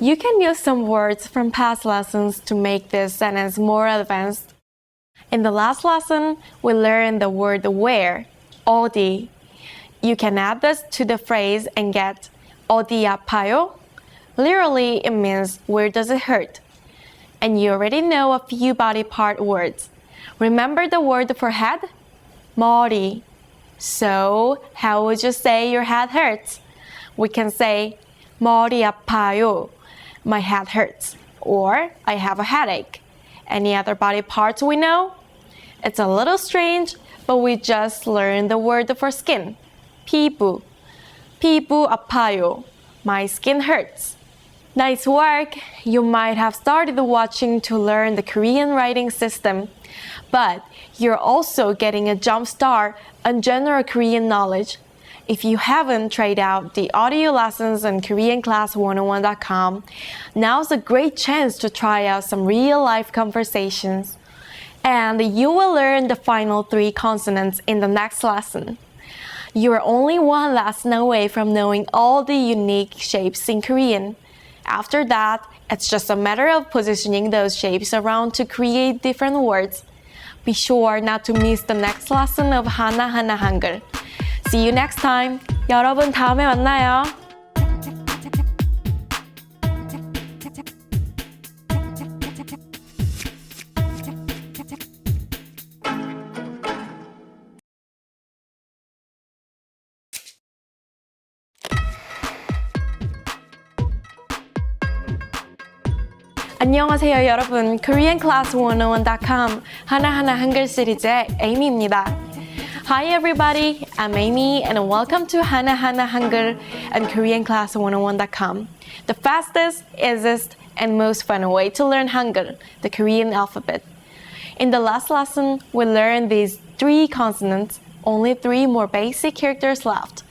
[SPEAKER 3] You can use some words from past lessons to make this sentence more advanced. In the last lesson, we learned the word where, 어디. You can add this to the phrase and get 어디 아파요? Literally, it means where does it hurt? And you already know a few body part words. Remember the word for head? 머리. So, how would you say your head hurts? We can say 머리 아파요. My head hurts. Or I have a headache. Any other body parts we know? It's a little strange, but we just learned the word for skin. 피부. 피부 아파요. My skin hurts. Nice work! You might have started watching to learn the Korean writing system, but you're also getting a jump start on general Korean knowledge. If you haven't tried out the audio lessons on KoreanClass101.com, now's a great chance to try out some real-life conversations. And you will learn the final 3 consonants in the next lesson. You are only one lesson away from knowing all the unique shapes in Korean. After that, it's just a matter of positioning those shapes around to create different words. Be sure not to miss the next lesson of 하나하나 한글. See you next time. 여러분 다음에 만나요. 안녕하세요 여러분. KoreanClass101.com 하나하나 한글 시리즈의 에이미입니다. Hi everybody, I'm Amy and welcome to 하나하나 한글 on KoreanClass101.com, the fastest, easiest, and most fun way to learn Hangul, the Korean alphabet. In the last lesson, we learned these 3 consonants, only 3 more basic characters left,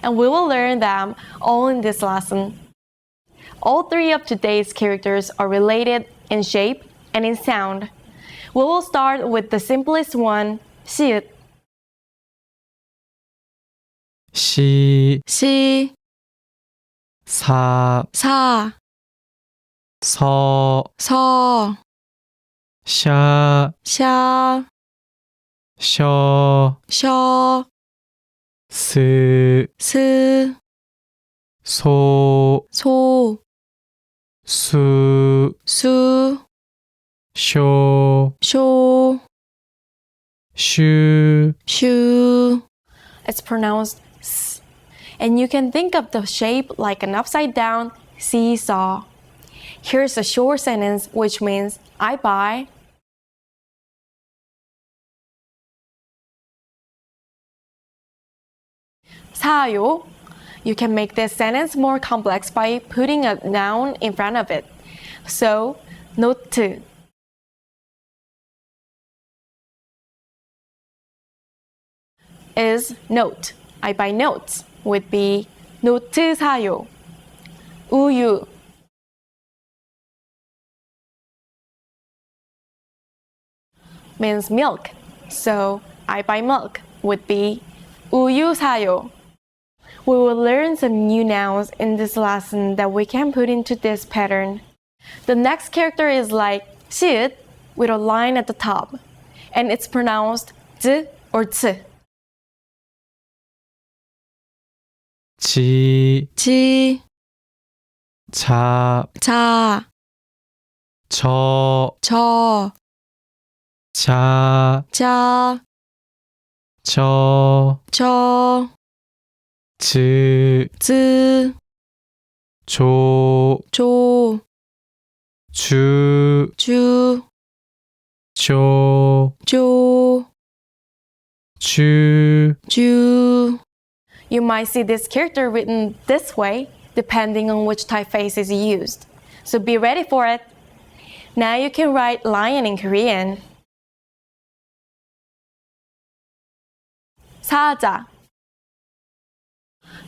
[SPEAKER 3] and we will learn them all in this lesson. All 3 of today's characters are related in shape and in sound. We will start with the simplest one, 시읒.
[SPEAKER 2] 시,
[SPEAKER 3] 시,
[SPEAKER 2] 사,
[SPEAKER 3] 사,
[SPEAKER 2] 서,
[SPEAKER 3] 서,
[SPEAKER 2] 샤,
[SPEAKER 3] 샤,
[SPEAKER 2] 셔,
[SPEAKER 3] 셔,
[SPEAKER 2] 스,
[SPEAKER 3] 스,
[SPEAKER 2] 소,
[SPEAKER 3] 소,
[SPEAKER 2] 수,
[SPEAKER 3] 수,
[SPEAKER 2] 쇼,
[SPEAKER 3] 쇼,
[SPEAKER 2] 슈.
[SPEAKER 3] 슈. It's pronounced s. And you can think of the shape like an upside down seesaw. Here's a short sentence which means I buy 사요. You can make this sentence more complex by putting a noun in front of it. So, 노트. Is note. I buy notes would be 노트 사요. 우유. Means milk. So, I buy milk would be 우유 사요. We will learn some new nouns in this lesson that we can put into this pattern. The next character is like 시읒 with a line at the top, and it's pronounced 즈 or 츠.
[SPEAKER 2] 지,
[SPEAKER 3] 지,
[SPEAKER 2] 자,
[SPEAKER 3] 자,
[SPEAKER 2] 저,
[SPEAKER 3] 저,
[SPEAKER 2] 자,
[SPEAKER 3] 자,
[SPEAKER 2] 저,
[SPEAKER 3] 저,
[SPEAKER 2] 즈,
[SPEAKER 3] 즈,
[SPEAKER 2] 조,
[SPEAKER 3] 조,
[SPEAKER 2] 주,
[SPEAKER 3] 주,
[SPEAKER 2] 조,
[SPEAKER 3] 조,
[SPEAKER 2] 주,
[SPEAKER 3] 주. You might see this character written this way depending on which typeface is used. So be ready for it. Now you can write lion in Korean. 사자.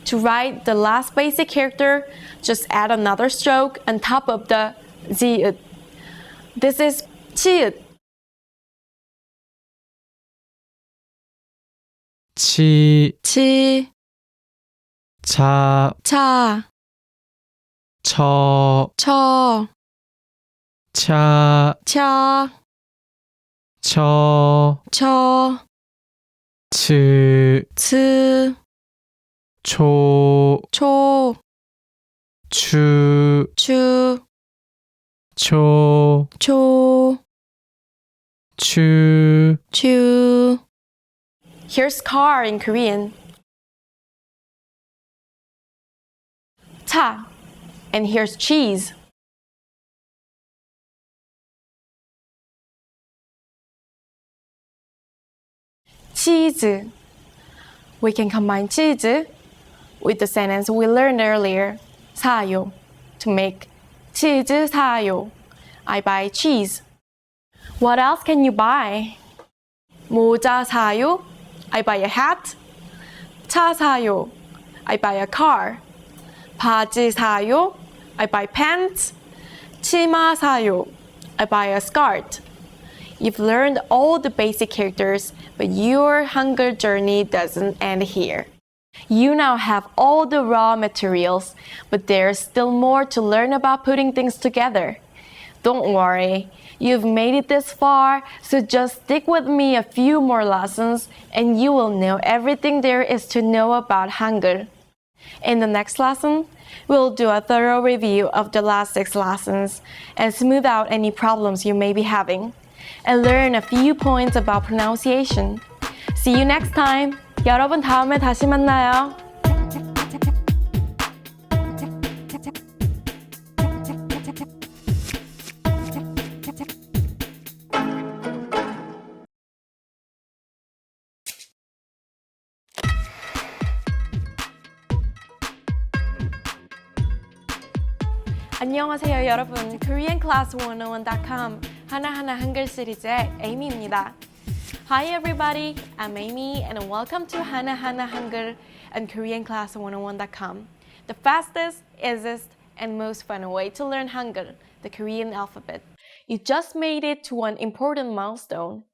[SPEAKER 3] To write the last basic character, just add another stroke on top of the 지읒. This is 치읒.
[SPEAKER 2] 치,
[SPEAKER 3] 치,
[SPEAKER 2] 차,
[SPEAKER 3] 차,
[SPEAKER 2] 처,
[SPEAKER 3] 처,
[SPEAKER 2] 차,
[SPEAKER 3] 차,
[SPEAKER 2] 처,
[SPEAKER 3] 처,
[SPEAKER 2] 츠,
[SPEAKER 3] 츠,
[SPEAKER 2] 초,
[SPEAKER 3] 초,
[SPEAKER 2] 추,
[SPEAKER 3] 추,
[SPEAKER 2] 초,
[SPEAKER 3] 초,
[SPEAKER 2] 추,
[SPEAKER 3] 추. Here's car in Korean. 차. And here's cheese. 치즈. We can combine 치즈 with the sentence we learned earlier, 사요, to make 치즈 사요. I buy cheese. What else can you buy? 모자 사요. I buy a hat. 차 사요. I buy a car. 바지 사요. I buy pants. 치마 사요. I buy a skirt. You've learned all the basic characters, but your Hangul journey doesn't end here. You now have all the raw materials, but there's still more to learn about putting things together. Don't worry, you've made it this far, so just stick with me a few more lessons and you will know everything there is to know about Hangul. In the next lesson, we'll do a thorough review of the last 6 lessons and smooth out any problems you may be having, and learn a few points about pronunciation. See you next time! 여러분 다음에 다시 만나요. 안녕하세요 여러분. KoreanClass101.com 하나하나 한글 시리즈의 에이미입니다. Hi everybody, I'm Amy and welcome to 하나하나 한글 and KoreanClass101.com, the fastest, easiest, and most fun way to learn Hangul, the Korean alphabet. You just made it to an important milestone.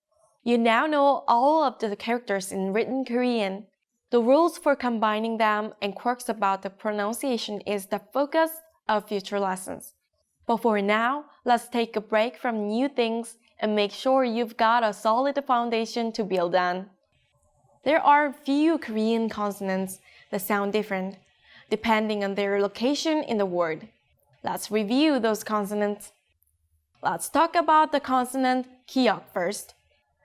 [SPEAKER 3] You now know all of the characters in written Korean. The rules for combining them and quirks about the pronunciation is the focus of future lessons. But for now, let's take a break from new things and make sure you've got a solid foundation to build on. There are few Korean consonants that sound different, depending on their location in the word. Let's review those consonants. Let's talk about the consonant 기역 first.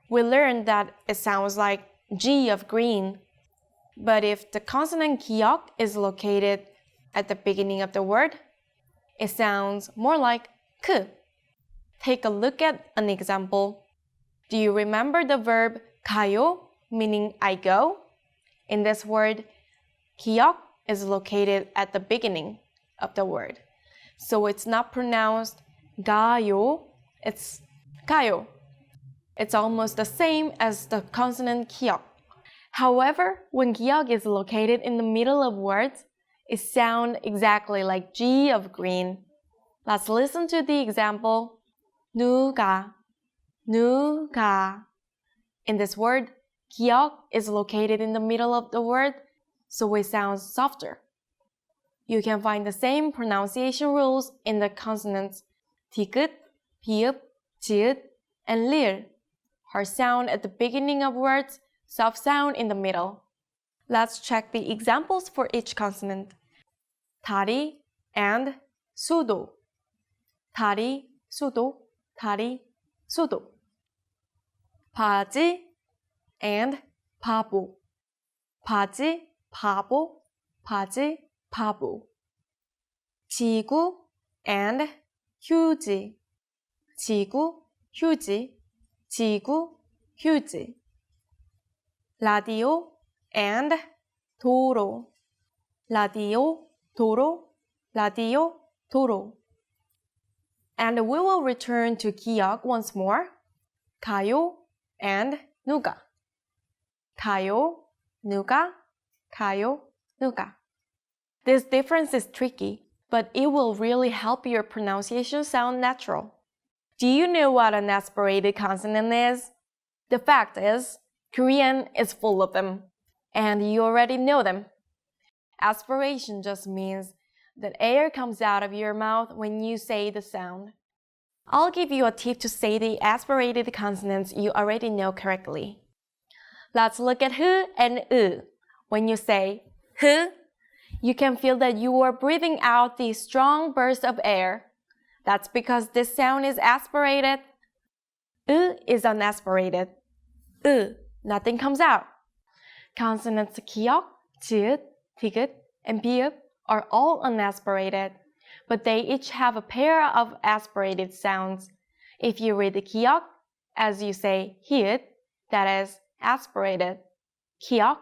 [SPEAKER 3] We learned that it sounds like G of green. But if the consonant 기역 is located at the beginning of the word, it sounds more like K. Take a look at an example. Do you remember the verb 가요, meaning I go? In this word, 기역 is located at the beginning of the word. So it's not pronounced 가요, it's 가요. It's almost the same as the consonant 기역. However, when 기역 is located in the middle of words, it sounds exactly like G of green. Let's listen to the example. 누가, 누가. In this word, 기역 is located in the middle of the word, so it sounds softer. You can find the same pronunciation rules in the consonants 디귿, 비읍, 지읒, and 리을. Hard sound at the beginning of words, soft sound in the middle. Let's check the examples for each consonant. 다리 and 수도. 다리, 수도, 다리, 수도. 바지 and 바보. 바지, 바보, 바지, 바보. 지구 and 휴지, 지구, 휴지, 지구, 휴지. 라디오 and 도로, 라디오, 도로, 라디오, 도로. And we will return to 기억 once more. 가요 and 누가. 가요, 누가, 가요, 누가. This difference is tricky, but it will really help your pronunciation sound natural. Do you know what an aspirated consonant is? The fact is, Korean is full of them, and you already know them. Aspiration just means that air comes out of your mouth when you say the sound. I'll give you a tip to say the aspirated consonants you already know correctly. Let's look at h and u. When you say h, you can feel that you are breathing out the strong burst of air. That's because this sound is aspirated. U is unaspirated. Nothing comes out. Consonants 기역, 지읒, 디귿, and 비읍 are all unaspirated, but they each have a pair of aspirated sounds. If you read the 기역 as you say 히읗, that is aspirated, 기역,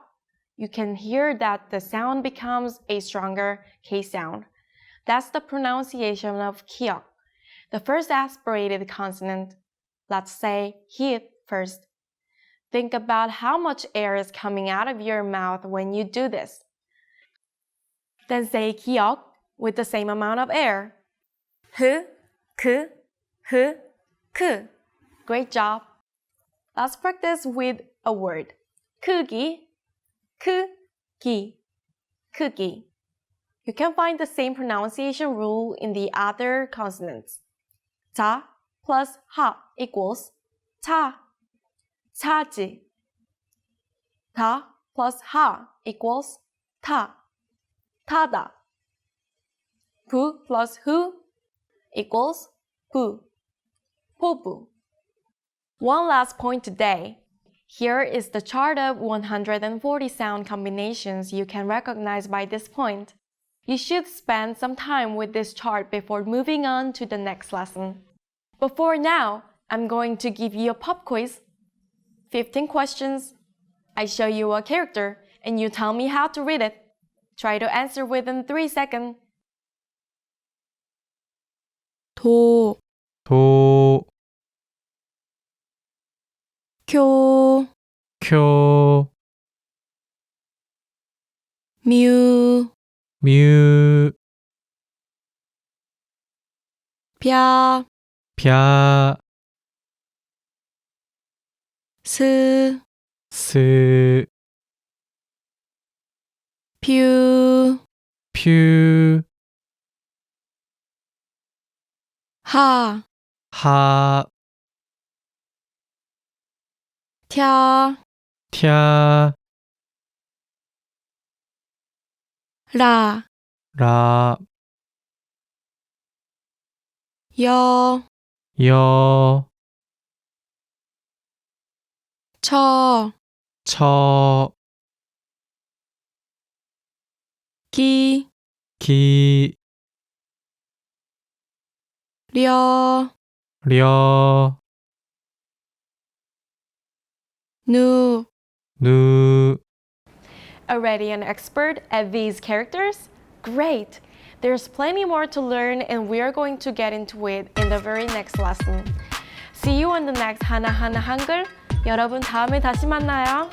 [SPEAKER 3] you can hear that the sound becomes a stronger K sound. That's the pronunciation of 기역, the first aspirated consonant. Let's say 히읗 first. Think about how much air is coming out of your mouth when you do this. Then say 기역 with the same amount of air. 흐, 크, 흐, 크. Great job. Let's practice with a word. 크기, 크기, 크기. You can find the same pronunciation rule in the other consonants. 자 plus 하 equals 차, 차지. 다 plus 하 equals 타, 타다. 부 plus 후 equals 부, 포부. One last point today. Here is the chart of 140 sound combinations you can recognize by this point. You should spend some time with this chart before moving on to the next lesson. But for now, I'm going to give you a pop quiz. 15 questions. I show you a character and you tell me how to read it. Try to answer within 3 seconds. 도,
[SPEAKER 2] 도,
[SPEAKER 3] 쿄,
[SPEAKER 2] 쿄,
[SPEAKER 3] 뮤,
[SPEAKER 2] 뮤,
[SPEAKER 3] 벼,
[SPEAKER 2] 벼,
[SPEAKER 3] 스,
[SPEAKER 2] 스,
[SPEAKER 3] 퓨,
[SPEAKER 2] 퓨,
[SPEAKER 3] 하,
[SPEAKER 2] 하,
[SPEAKER 3] 튀,
[SPEAKER 2] 튀,
[SPEAKER 3] 라,
[SPEAKER 2] 라,
[SPEAKER 3] 여,
[SPEAKER 2] 여,
[SPEAKER 3] 처,
[SPEAKER 2] 처,
[SPEAKER 3] 기,
[SPEAKER 2] 기,
[SPEAKER 3] 려,
[SPEAKER 2] 려,
[SPEAKER 3] 누.
[SPEAKER 2] 누.
[SPEAKER 3] Already an expert at these characters? Great! There's plenty more to learn and we are going to get into it in the very next lesson. See you on the next 하나하나 한글. 여러분 다음에 다시 만나요.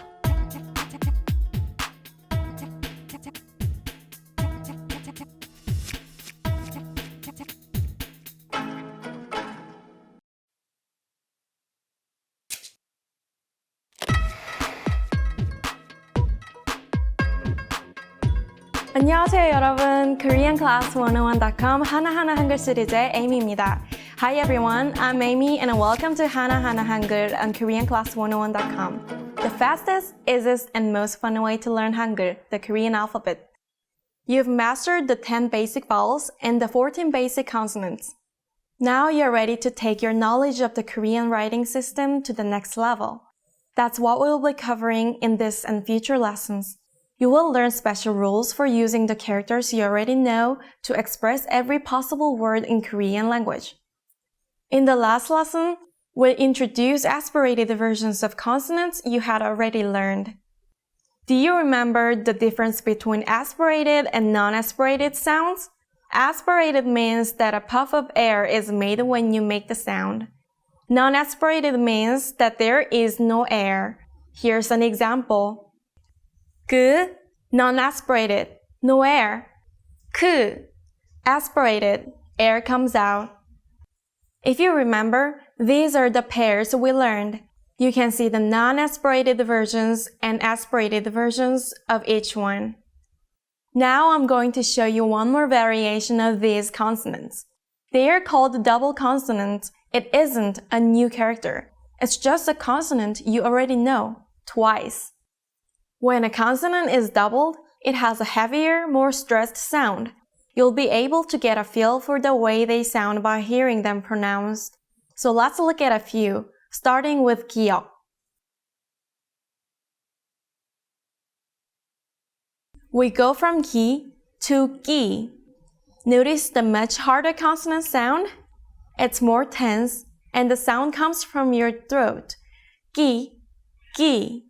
[SPEAKER 3] 안녕하세요 여러분. KoreanClass101.com 하나하나 한글 시리즈의 Amy입니다. Hi everyone, I'm Amy and welcome to 하나하나 한글 on KoreanClass101.com. The fastest, easiest, and most fun way to learn Hangul, the Korean alphabet. You've mastered the 10 basic vowels and the 14 basic consonants. Now you're ready to take your knowledge of the Korean writing system to the next level. That's what we'll be covering in this and future lessons. You will learn special rules for using the characters you already know to express every possible word in Korean language. In the last lesson, we introduced aspirated versions of consonants you had already learned. Do you remember the difference between aspirated and non-aspirated sounds? Aspirated means that a puff of air is made when you make the sound. Non-aspirated means that there is no air. Here's an example. 그, non-aspirated, no air. 그, aspirated, air comes out. If you remember, these are the pairs we learned. You can see the non-aspirated versions and aspirated versions of each one. Now I'm going to show you one more variation of these consonants. They are called double consonants. It isn't a new character. It's just a consonant you already know, twice. When a consonant is doubled, it has a heavier, more stressed sound. You'll be able to get a feel for the way they sound by hearing them pronounced. So let's look at a few, starting with 기역. We go from 기 to 기. Notice the much harder consonant sound? It's more tense, and the sound comes from your throat. 기, 기.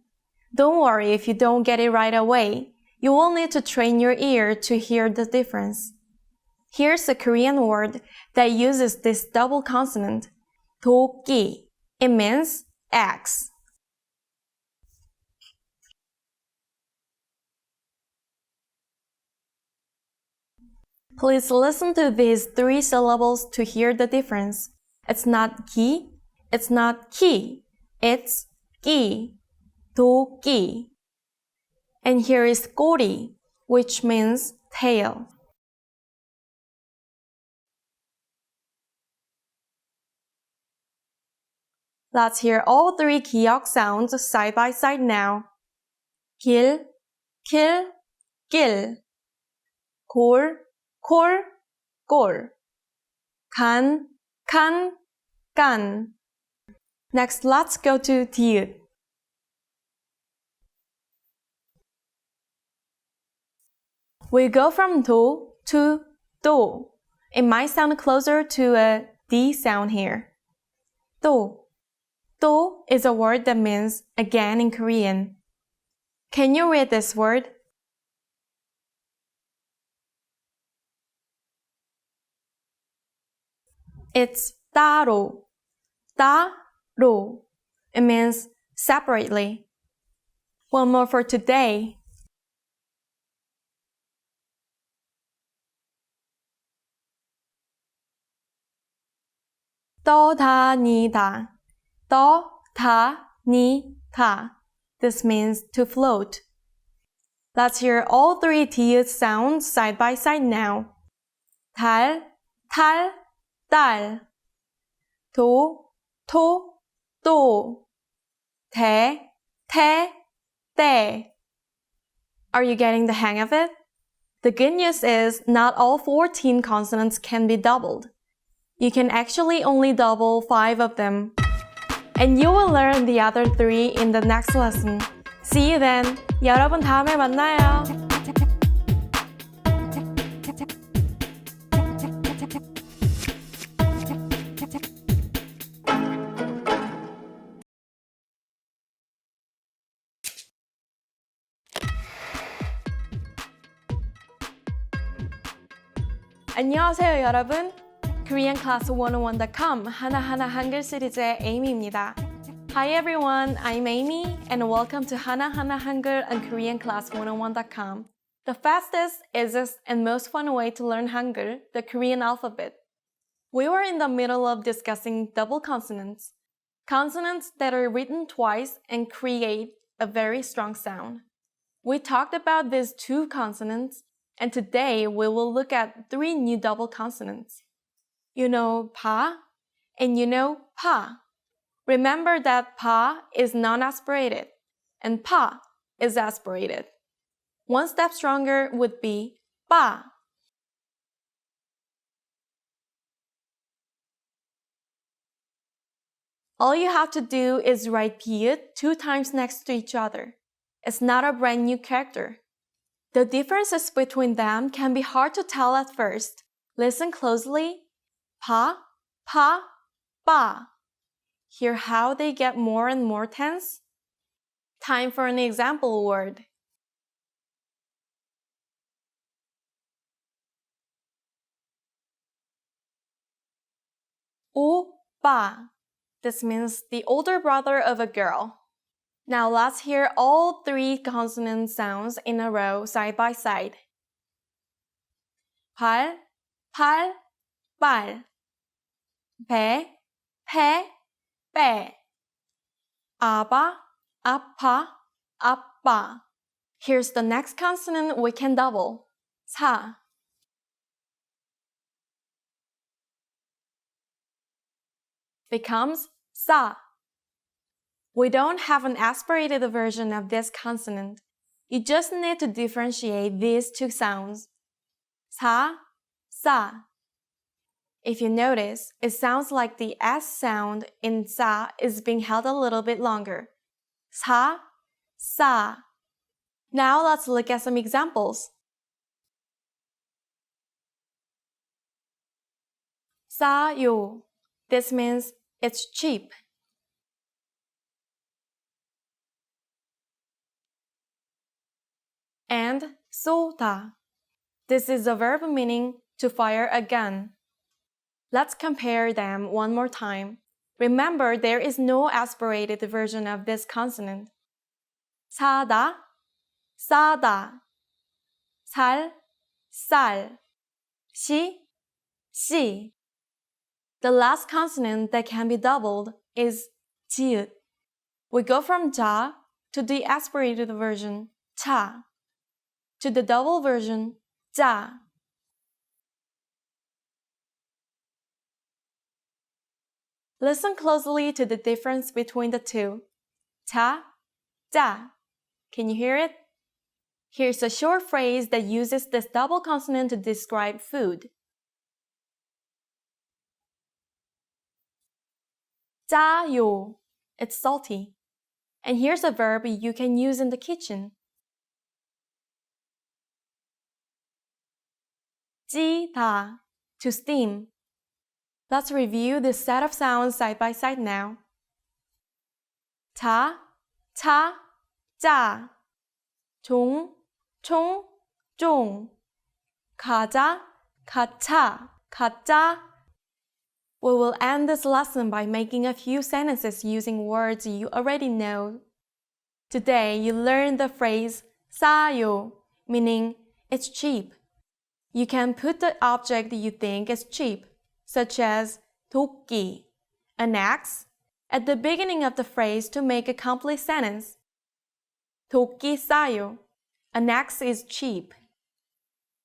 [SPEAKER 3] Don't worry if you don't get it right away. You will need to train your ear to hear the difference. Here's a Korean word that uses this double consonant. 도끼. It means axe. Please listen to these 3 syllables to hear the difference. It's not 기, it's not 키, it's 끼. 도끼. And here is 꼬리, which means tail. Let's hear all 3 기역 sounds side by side now. 길, 킬, 길. 골, 콜, 골. 간, 칸, 간. Next, let's go to 디귿. We go from do to do. It might sound closer to a D sound here. Do. Do is a word that means again in Korean. Can you read this word? It's 따로. 따로. It means separately. One more for today. 떠다니다. 떠다니다. This means to float. Let's hear all 3 디귿 sounds side by side now. 달, 탈, 딸. 도, 토, 도. 대, 태, 대. Are you getting the hang of it? The good news is not all 14 consonants can be doubled. You can actually only double 5 of them. And you will learn the other 3 in the next lesson. See you then. 여러분 다음에 만나요. 안녕하세요 여러분. KoreanClass101.com 하나하나 한글 시리즈의 에이미입니다. Hi everyone, I'm Amy and welcome to 하나하나 한글 on KoreanClass101.com. The fastest, easiest, and most fun way to learn Hangul, the Korean alphabet. We were in the middle of discussing double consonants. Consonants that are written twice and create a very strong sound. We talked about these 2 consonants, and today we will look at 3 new double consonants. You know pa, and you know pa. Remember that pa is non-aspirated, and pa is aspirated. One step stronger would be pa. All you have to do is write piut 2 times next to each other. It's not a brand new character. The differences between them can be hard to tell at first. Listen closely. Pa, pa, ba. Hear how they get more and more tense? Time for an example word. 오빠. This means the older brother of a girl. Now let's hear all three consonant sounds in a row side by side. 발, 팔, 발. 배, 배, 배. 아바, 아파, 아빠. Here's the next consonant we can double. 사. Becomes sa. We don't have an aspirated version of this consonant. You just need to differentiate these two sounds. Sa, sa. If you notice, it sounds like the S sound in sa is being held a little bit longer. Sa, sa. Now let's look at some examples. 싸요. This means it's cheap. And 쏘다. This is a verb meaning to fire a gun. Let's compare them one more time. Remember, there is no aspirated version of this consonant. 사다, 싸다. 살, 쌀. 시, 씨. The last consonant that can be doubled is 지읒. We go from 자 to the aspirated version, 차, to the double version, 짜. Listen closely to the difference between the two. 차, 짜. Can you hear it? Here's a short phrase that uses this double consonant to describe food. 짜요. It's salty. And here's a verb you can use in the kitchen. 찌다, to steam. Let's review this set of sounds side by side now. 자, 차, 짜. 종, 총, 종. 가자, 가차, 가짜. We will end this lesson by making a few sentences using words you already know. Today, you learned the phrase 싸요, meaning it's cheap. You can put the object you think is cheap, such as 도끼, an axe, at the beginning of the phrase to make a complete sentence. 도끼 싸요, an axe is cheap.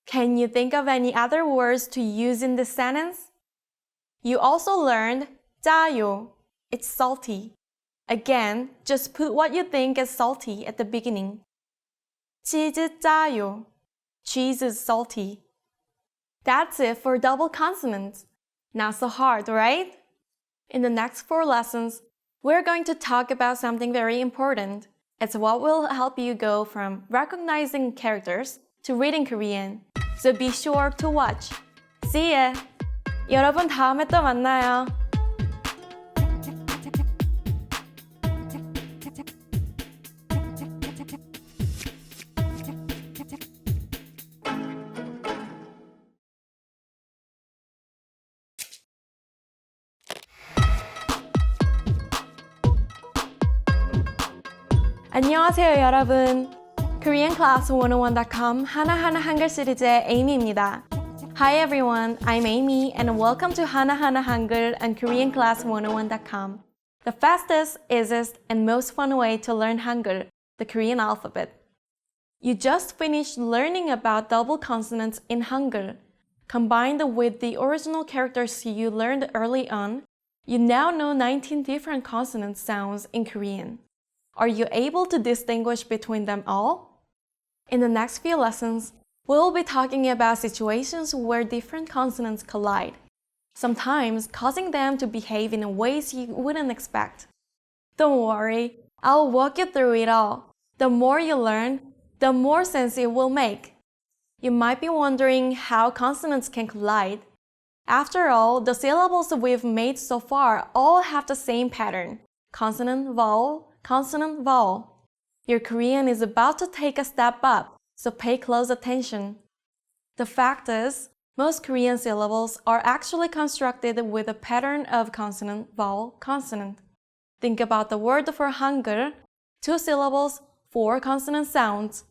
[SPEAKER 3] Can you think of any other words to use in this sentence? You also learned 짜요, it's salty. Again, just put what you think is salty at the beginning. 치즈 짜요, cheese is salty. That's it for double consonants. Not so hard, right? In the next 4 lessons, we're going to talk about something very important. It's what will help you go from recognizing characters to reading Korean. So be sure to watch. See ya! 여러분 다음에 또 만나요. 안녕하세요 여러분. KoreanClass101.com 하나하나 한글 시리즈의 에이미입니다. Hi everyone, I'm Amy and welcome to 하나하나 한글 on KoreanClass101.com, the fastest, easiest, and most fun way to learn Hangul, the Korean alphabet. You just finished learning about double consonants in Hangul. Combined with the original characters you learned early on, you now know 19 different consonant sounds in Korean. Are you able to distinguish between them all? In the next few lessons, we'll be talking about situations where different consonants collide, sometimes causing them to behave in ways you wouldn't expect. Don't worry, I'll walk you through it all. The more you learn, the more sense it will make. You might be wondering how consonants can collide. After all, the syllables we've made so far all have the same pattern: consonant, vowel, consonant, vowel. Your Korean is about to take a step up, so pay close attention. The fact is, most Korean syllables are actually constructed with a pattern of consonant, vowel, consonant. Think about the word for Hangul, 2 syllables, 4 consonant sounds.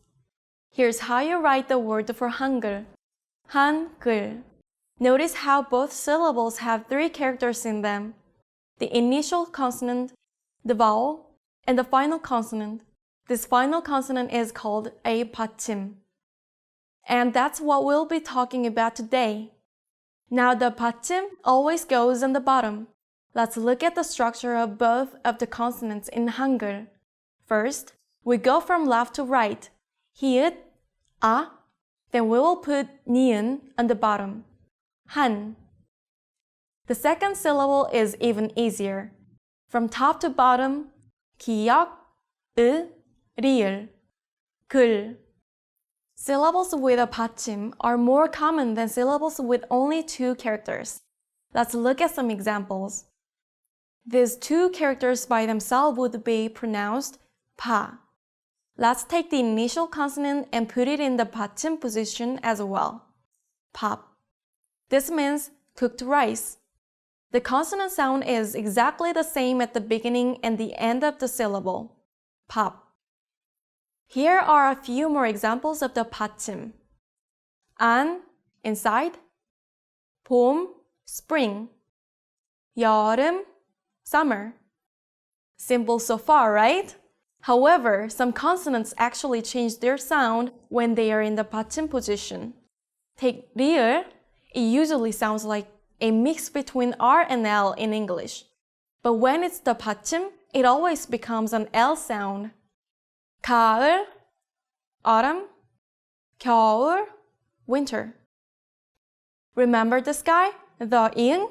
[SPEAKER 3] Here's how you write the word for Hangul. Hangul. Notice how both syllables have 3 characters in them: the initial consonant, the vowel, and the final consonant. This final consonant is called a 받침. And that's what we'll be talking about today. Now the 받침 always goes on the bottom. Let's look at the structure of both of the consonants in Hangul. First, we go from left to right. 히읗, 아. Then we will put 니은 on the bottom. 한. The second syllable is even easier. From top to bottom, 기역, 으, 리을, 글. Syllables with a 받침 are more common than syllables with only 2 characters. Let's look at some examples. These 2 characters by themselves would be pronounced 파. Let's take the initial consonant and put it in the 받침 position as well. 밥. This means cooked rice. The consonant sound is exactly the same at the beginning and the end of the syllable. 밥. Here are a few more examples of the 받침. 안, inside. 봄, spring. 여름, summer. Simple so far, right? However, some consonants actually change their sound when they are in the 받침 position. Take 리을. It usually sounds like a mix between R and L in English. But when it's the 받침, it always becomes an L sound. 가을, autumn. 겨울, winter. Remember this guy? The ing?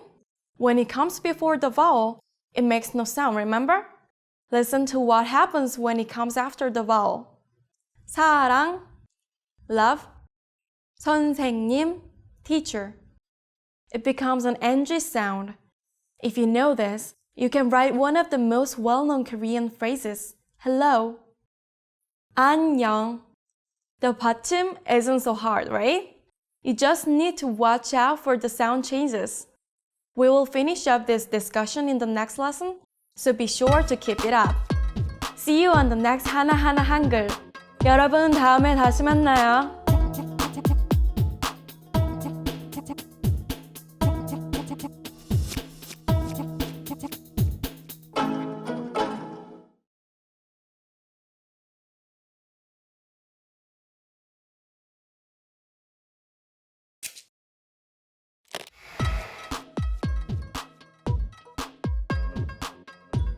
[SPEAKER 3] When it comes before the vowel, it makes no sound, remember? Listen to what happens when it comes after the vowel. 사랑, love. 선생님, teacher. It becomes an NG sound. If you know this, you can write one of the most well-known Korean phrases, hello. 안녕. The 받침 isn't so hard, right? You just need to watch out for the sound changes. We will finish up this discussion in the next lesson, so be sure to keep it up. See you on the next 하나하나 한글. 여러분, 다음에 다시 만나요.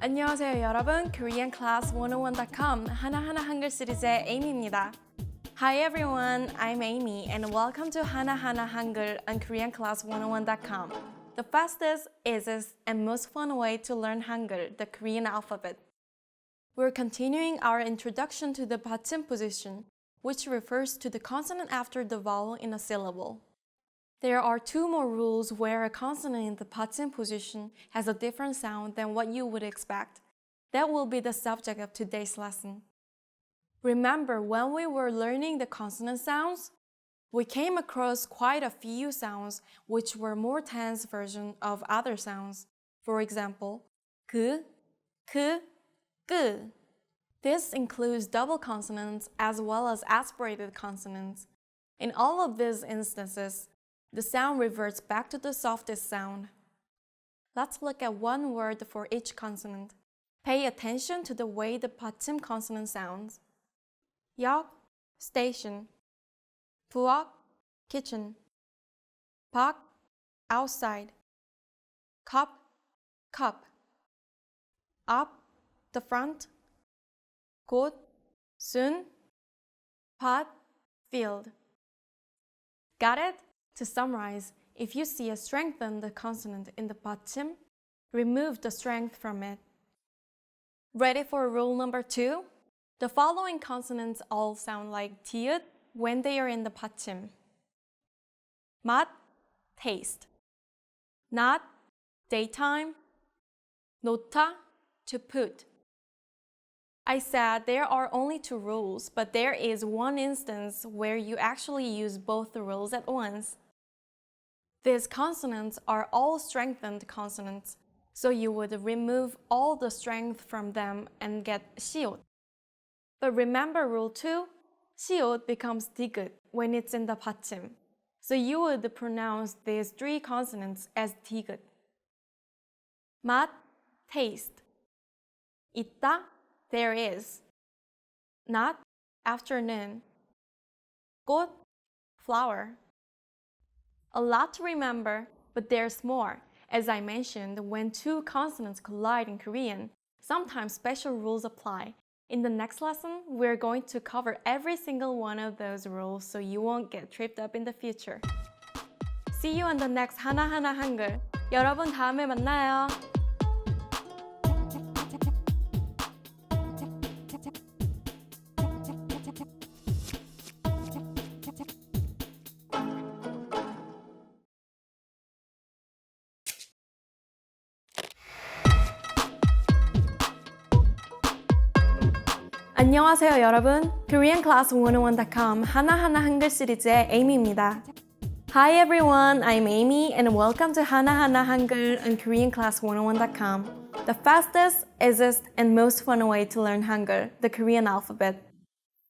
[SPEAKER 3] 안녕하세요 여러분, KoreanClass101.com 하나하나 한글 시리즈의 Amy입니다. Hi everyone, I'm Amy and welcome to 하나하나 한글 on KoreanClass101.com, the fastest, easiest, and most fun way to learn Hangul, the Korean alphabet. We're continuing our introduction to the 받침 position, which refers to the consonant after the vowel in a syllable. There are 2 more rules where a consonant in the 받침 position has a different sound than what you would expect. That will be the subject of today's lesson. Remember, when we were learning the consonant sounds, we came across quite a few sounds which were more tense versions of other sounds. For example, 그, 크, 끄. This includes double consonants as well as aspirated consonants. In all of these instances, the sound reverts back to the softest sound. Let's look at one word for each consonant. Pay attention to the way the 받침 consonant sounds. 역, station. 부엌, kitchen. 밖, outside. 컵, cup. 앞, the front. 곳, 순. 밭, field. Got it? To summarize, if you see a strengthened consonant in the 받침, remove the strength from it. Ready for rule number 2? The following consonants all sound like tiut when they are in the 받침. 맛, taste. not, daytime. 놓다, to put. I said there are only 2 rules, but there is one instance where you actually use both the rules at once. These consonants are all strengthened consonants, so you would remove all the strength from them and get 시옷. But remember rule 2, 시옷 becomes 디귿 when it's in the 받침. So you would pronounce these 3 consonants as 디귿. 맛, taste. 있다, there is. not, afternoon. 꽃, flower. A lot to remember, but there's more. As I mentioned, when 2 consonants collide in Korean, sometimes special rules apply. In the next lesson, we're going to cover every single one of those rules so you won't get tripped up in the future. See you on the next 하나하나 한글. 여러분 다음에 만나요. 안녕하세요 여러분. KoreanClass101.com 하나하나 한글 시리즈의 에이미입니다. Hi everyone, I'm Amy and welcome to 하나하나 한글 on KoreanClass101.com, the fastest, easiest, and most fun way to learn Hangul, the Korean alphabet.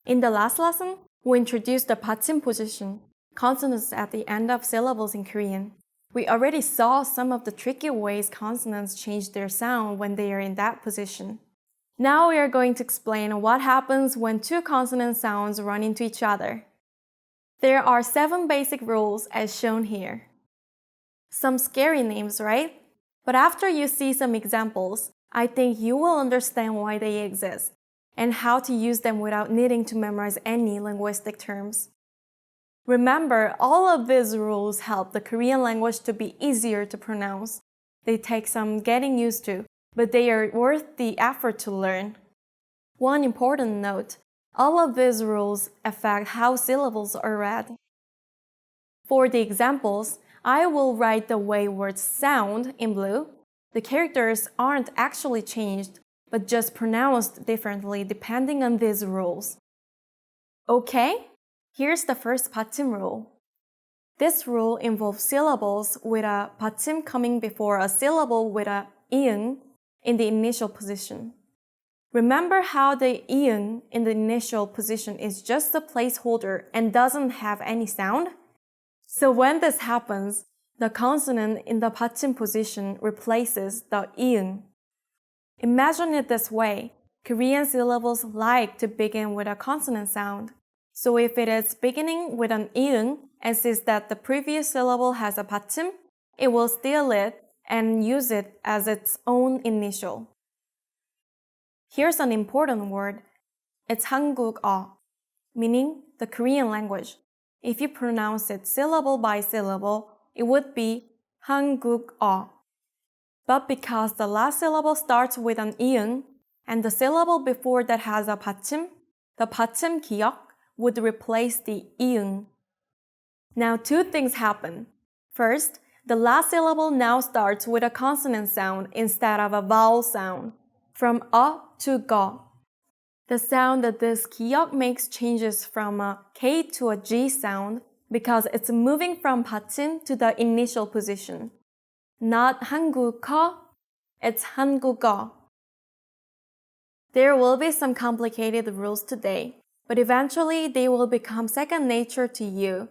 [SPEAKER 3] In the last lesson, we introduced the 받침 position, consonants at the end of syllables in Korean. We already saw some of the tricky ways consonants change their sound when they are in that position. Now we are going to explain what happens when 2 consonant sounds run into each other. There are 7 basic rules as shown here. Some scary names, right? But after you see some examples, I think you will understand why they exist and how to use them without needing to memorize any linguistic terms. Remember, all of these rules help the Korean language to be easier to pronounce. They take some getting used to, but they are worth the effort to learn. One important note, all of these rules affect how syllables are read. For the examples, I will write the way words sound in blue. The characters aren't actually changed, but just pronounced differently depending on these rules. Okay, here's the first 받침 rule. This rule involves syllables with a 받침 coming before a syllable with a iung in the initial position. Remember how the iung in the initial position is just a placeholder and doesn't have any sound? So when this happens, the consonant in the 받침 position replaces the iung. Imagine it this way. Korean syllables like to begin with a consonant sound. So if it is beginning with an iung and sees that the previous syllable has a 받침, it will steal it and use it as its own initial. Here's an important word. It's 한국어, meaning the Korean language. If you pronounce it syllable by syllable, it would be 한국어. But because the last syllable starts with an iung, and the syllable before that has a 받침, the 받침 기역 would replace the iung. Now 2 things happen. First, the last syllable now starts with a consonant sound instead of a vowel sound, from a to ga. The sound that this 기역 makes changes from a K to a G sound because it's moving from 받침 to the initial position. Not 한국어, it's 한국어. There will be some complicated rules today, but eventually they will become second nature to you.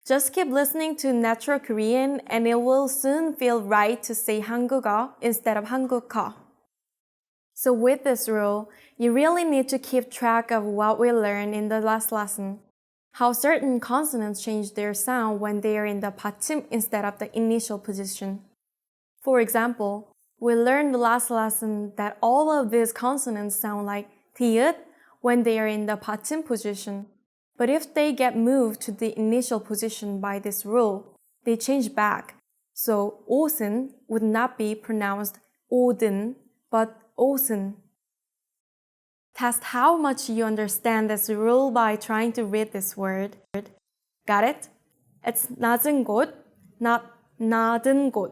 [SPEAKER 3] Just keep listening to natural Korean and it will soon feel right to say 한국어 instead of 한국어. So with this rule, you really need to keep track of what we learned in the last lesson. How certain consonants change their sound when they are in the 받침 instead of the initial position. For example, we learned the last lesson that all of these consonants sound like 디귿 when they are in the 받침 position. But if they get moved to the initial position by this rule, they change back. So 옷은 would not be pronounced 오든, but 옷은. Test how much you understand this rule by trying to read this word. Got it? It's 낮은 곳, not 낮은 곳.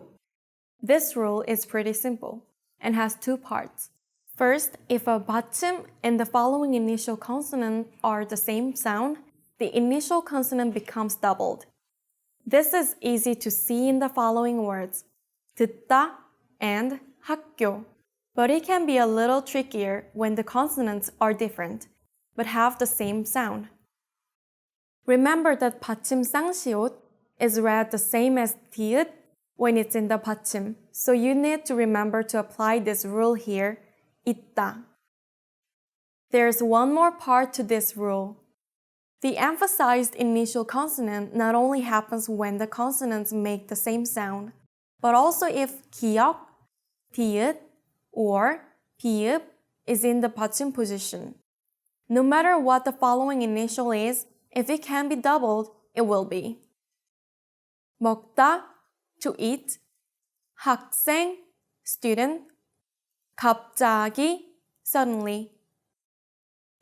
[SPEAKER 3] This rule is pretty simple and has two parts. First, if a 받침 and the following initial consonant are the same sound, the initial consonant becomes doubled. This is easy to see in the following words, 듣다 and 학교. But it can be a little trickier when the consonants are different, but have the same sound. Remember that 받침 쌍시옷 is read the same as 디귿 when it's in the 받침, so you need to remember to apply this rule here, 있다. There's one more part to this rule. The emphasized initial consonant not only happens when the consonants make the same sound, but also if 기역, 디귿, or 비읍 is in the 받침 position. No matter what the following initial is, if it can be doubled, it will be. 먹다, to eat, 학생, student, 갑자기, suddenly.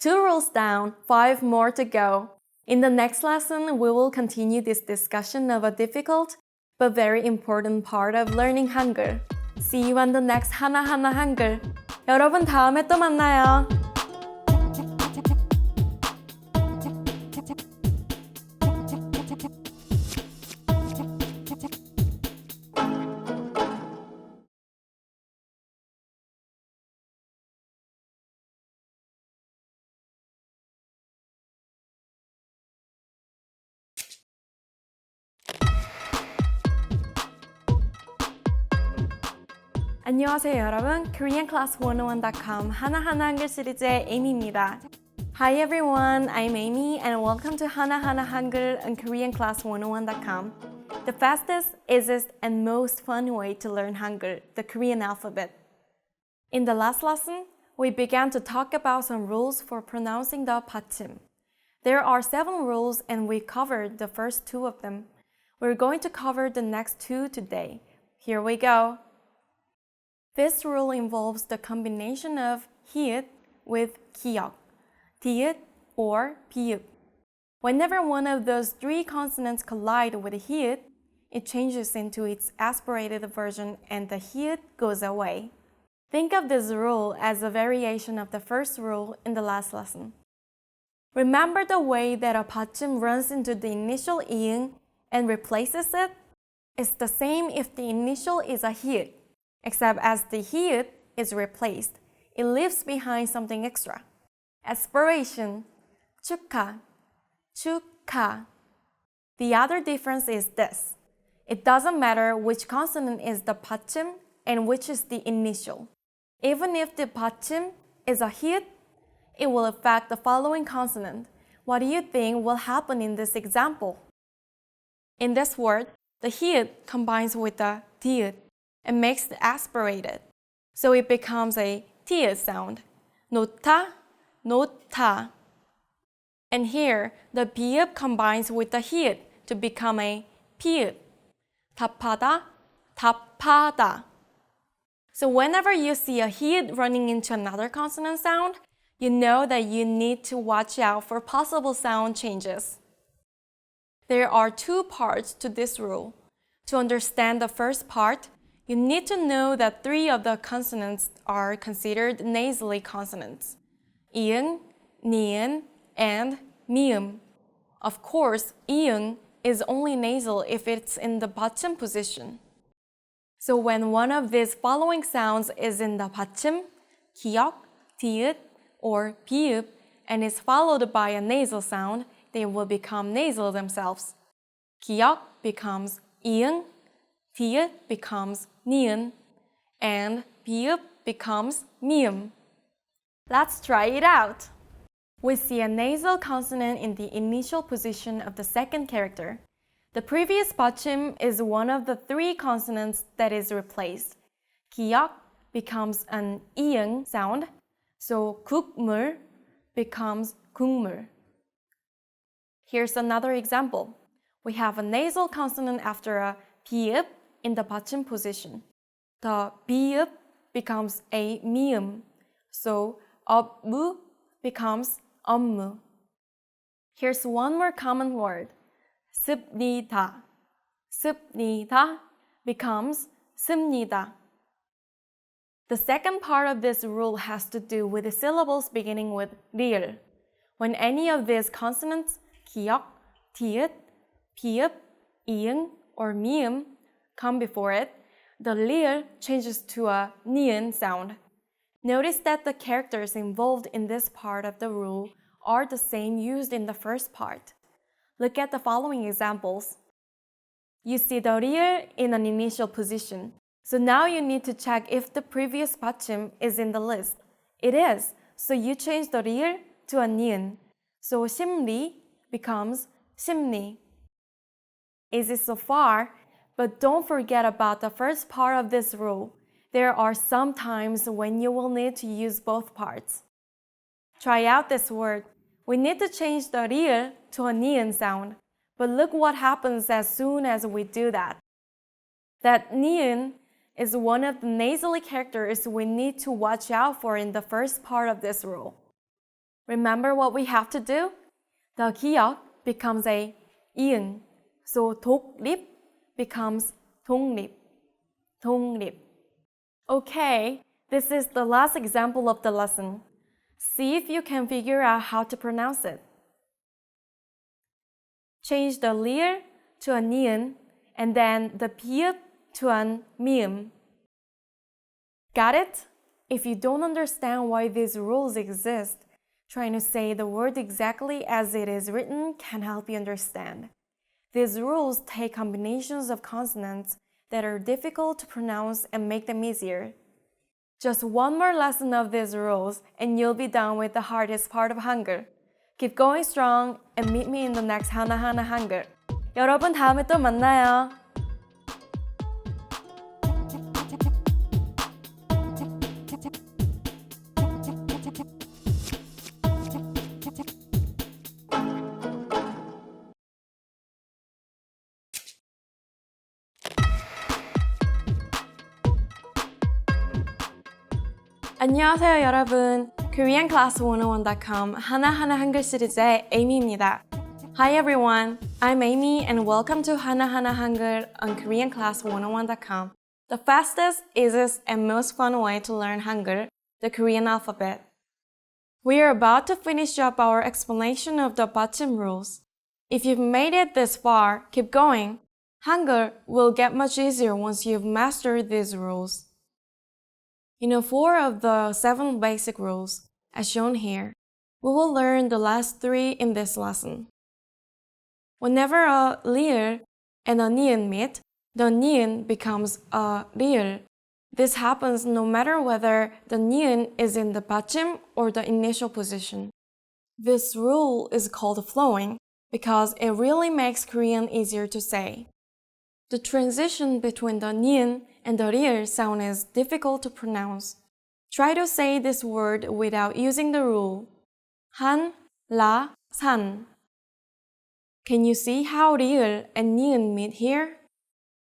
[SPEAKER 3] 2 rules down, 5 more to go. In the next lesson, we will continue this discussion of a difficult but very important part of learning Hangul. See you on the next 하나하나 한글. 여러분 다음에 또 만나요. 안녕하세요 여러분, KoreanClass101.com 하나하나 한글 시리즈의 Amy입니다. Hi everyone, I'm Amy and welcome to 하나하나 한글 on KoreanClass101.com, the fastest, easiest, and most fun way to learn Hangul, the Korean alphabet. In the last lesson, we began to talk about some rules for pronouncing the 받침. There are 7 rules and we covered the first 2 of them. We're going to cover the next 2 today. Here we go. This rule involves the combination of 히읗 with 기역, 디귿 or 비읍. Whenever one of those 3 consonants collide with 히읗, it changes into its aspirated version and the 히읗 goes away. Think of this rule as a variation of the first rule in the last lesson. Remember the way that a 받침 runs into the initial 이응 and replaces it? It's the same if the initial is a 히읗. Except as the 히읗 is replaced, it leaves behind something extra. Aspiration, 축하, 축하. The other difference is this. It doesn't matter which consonant is the 받침 and which is the initial. Even if the 받침 is a 히읗, it will affect the following consonant. What do you think will happen in this example? In this word, the 히읗 combines with the 디귿 and makes it aspirated. So it becomes a 티읕 sound. 놓다, 놓다. And here, the 비읍 combines with the 히읗 to become a 피읕. 답하다, 답하다. So whenever you see a 히읗 running into another consonant sound, you know that you need to watch out for possible sound changes. There are 2 parts to this rule. To understand the first part, you need to know that 3 of the consonants are considered nasally consonants: 이응, 니은, and 미음. Of course, 이응 is only nasal if it's in the 받침 position. So when one of these following sounds is in the 받침, 기역, 디귿, or 비읍, and is followed by a nasal sound, they will become nasal themselves. 기역 becomes 이응, 디귿 becomes 니은, and 비읍 becomes 미음. Let's try it out. We see a nasal consonant in the initial position of the second character. The previous 받침 is one of the 3 consonants that is replaced. 기역 becomes an 이응 sound, so 국물 becomes 국물. Here's another example. We have a nasal consonant after a 비읍 in the 받침 position. The 비읍 becomes a 미음, so 업무 becomes 업무. Here's one more common word. 습니다. 습니다 becomes 습니다. The second part of this rule has to do with the syllables beginning with 리을. When any of these consonants, 기역, 디귿, 비읍, 이응, or 미음, come before it, the 리을 changes to a 니은 sound. Notice that the characters involved in this part of the rule are the same used in the first part. Look at the following examples. You see the 리을 in an initial position. So now you need to check if the previous 받침 is in the list. It is, so you change the 리을 to a 니은. So 심리 becomes 심리. Easy so far, but don't forget about the first part of this rule. There are some times when you will need to use both parts. Try out this word. We need to change the 리을 to a 니은 sound. But look what happens as soon as we do that. That 니은 is one of the nasally characters we need to watch out for in the first part of this rule. Remember what we have to do? The 기역 becomes a 이응. So 독립 becomes 독립. 독립. Okay, this is the last example of the lesson. See if you can figure out how to pronounce it. Change the 리을 to a 니은 and then the 비읍 to an 미음. Got it? If you don't understand why these rules exist, trying to say the word exactly as it is written can help you understand. These rules take combinations of consonants that are difficult to pronounce and make them easier. Just one more lesson of these rules and you'll be done with the hardest part of Hangul. Keep going strong and meet me in the next 하나하나 한글. 여러분 다음에 또 만나요. 안녕하세요 여러분. KoreanClass101.com 하나하나 한글 시리즈의 에이미입니다. Hi everyone, I'm Amy and welcome to 하나하나 한글 on KoreanClass101.com, the fastest, easiest, and most fun way to learn Hangul, the Korean alphabet. We are about to finish up our explanation of the 받침 rules. If you've made it this far, keep going. Hangul will get much easier once you've mastered these rules. You know 4 of the 7 basic rules, as shown here. We will learn the last 3 in this lesson. Whenever a 리을 and a 니은 meet, the 니은 becomes a 리을. This happens no matter whether the 니은 is in the 받침 or the initial position. This rule is called flowing because it really makes Korean easier to say. The transition between the 니은 and the 리을 sound is difficult to pronounce. Try to say this word without using the rule. 한, 라, 산. Can you see how 리을 and 니은 meet here?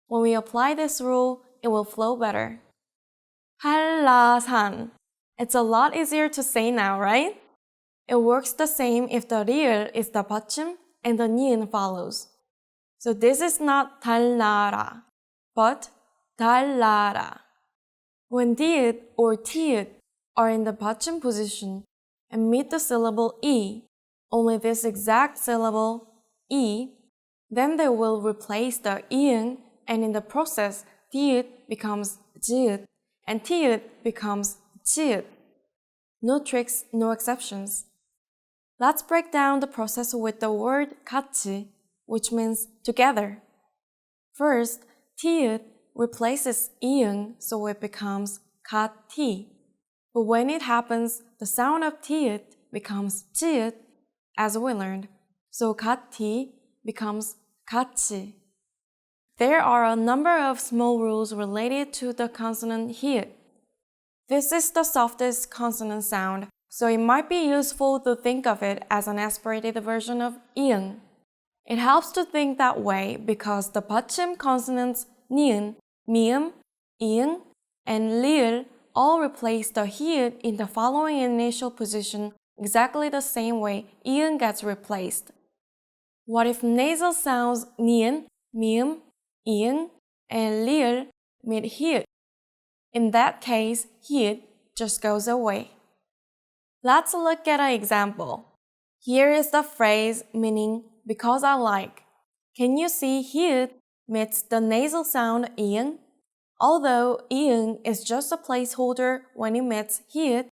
[SPEAKER 3] When we apply this rule, it will flow better. 한라산. It's a lot easier to say now, right? It works the same if the 리을 is the 받침 and the 니은 follows. So this is not 달나라, but 달라라. When 디귿 or 티읕 are in the 받침 position and meet the syllable e, only this exact syllable, e, then they will replace the 이응, and in the process, 디귿 becomes 지읒 and 티읕 becomes 치읒. No tricks, no exceptions. Let's break down the process with the word 같이, which means together. First, 티읕 replaces 이응, so it becomes 같이. But when it happens, the sound of 티읕 becomes 치읒, as we learned. So 같이 becomes 같이. There are a number of small rules related to the consonant 히읗. This is the softest consonant sound, so it might be useful to think of it as an aspirated version of 이응. It helps to think that way because the 받침 consonants 니은, 미음, 이응, and 리을 all replace the 히읗 in the following initial position exactly the same way ian gets replaced. What if nasal sounds ni은, 미음, 이응, and 리을 meet 히읗? In that case, 히읗 just goes away. Let's look at an example. Here is the phrase meaning because I like. Can you see 히읗 meets the nasal sound 이응? Although 이응 is just a placeholder when it meets 히읗,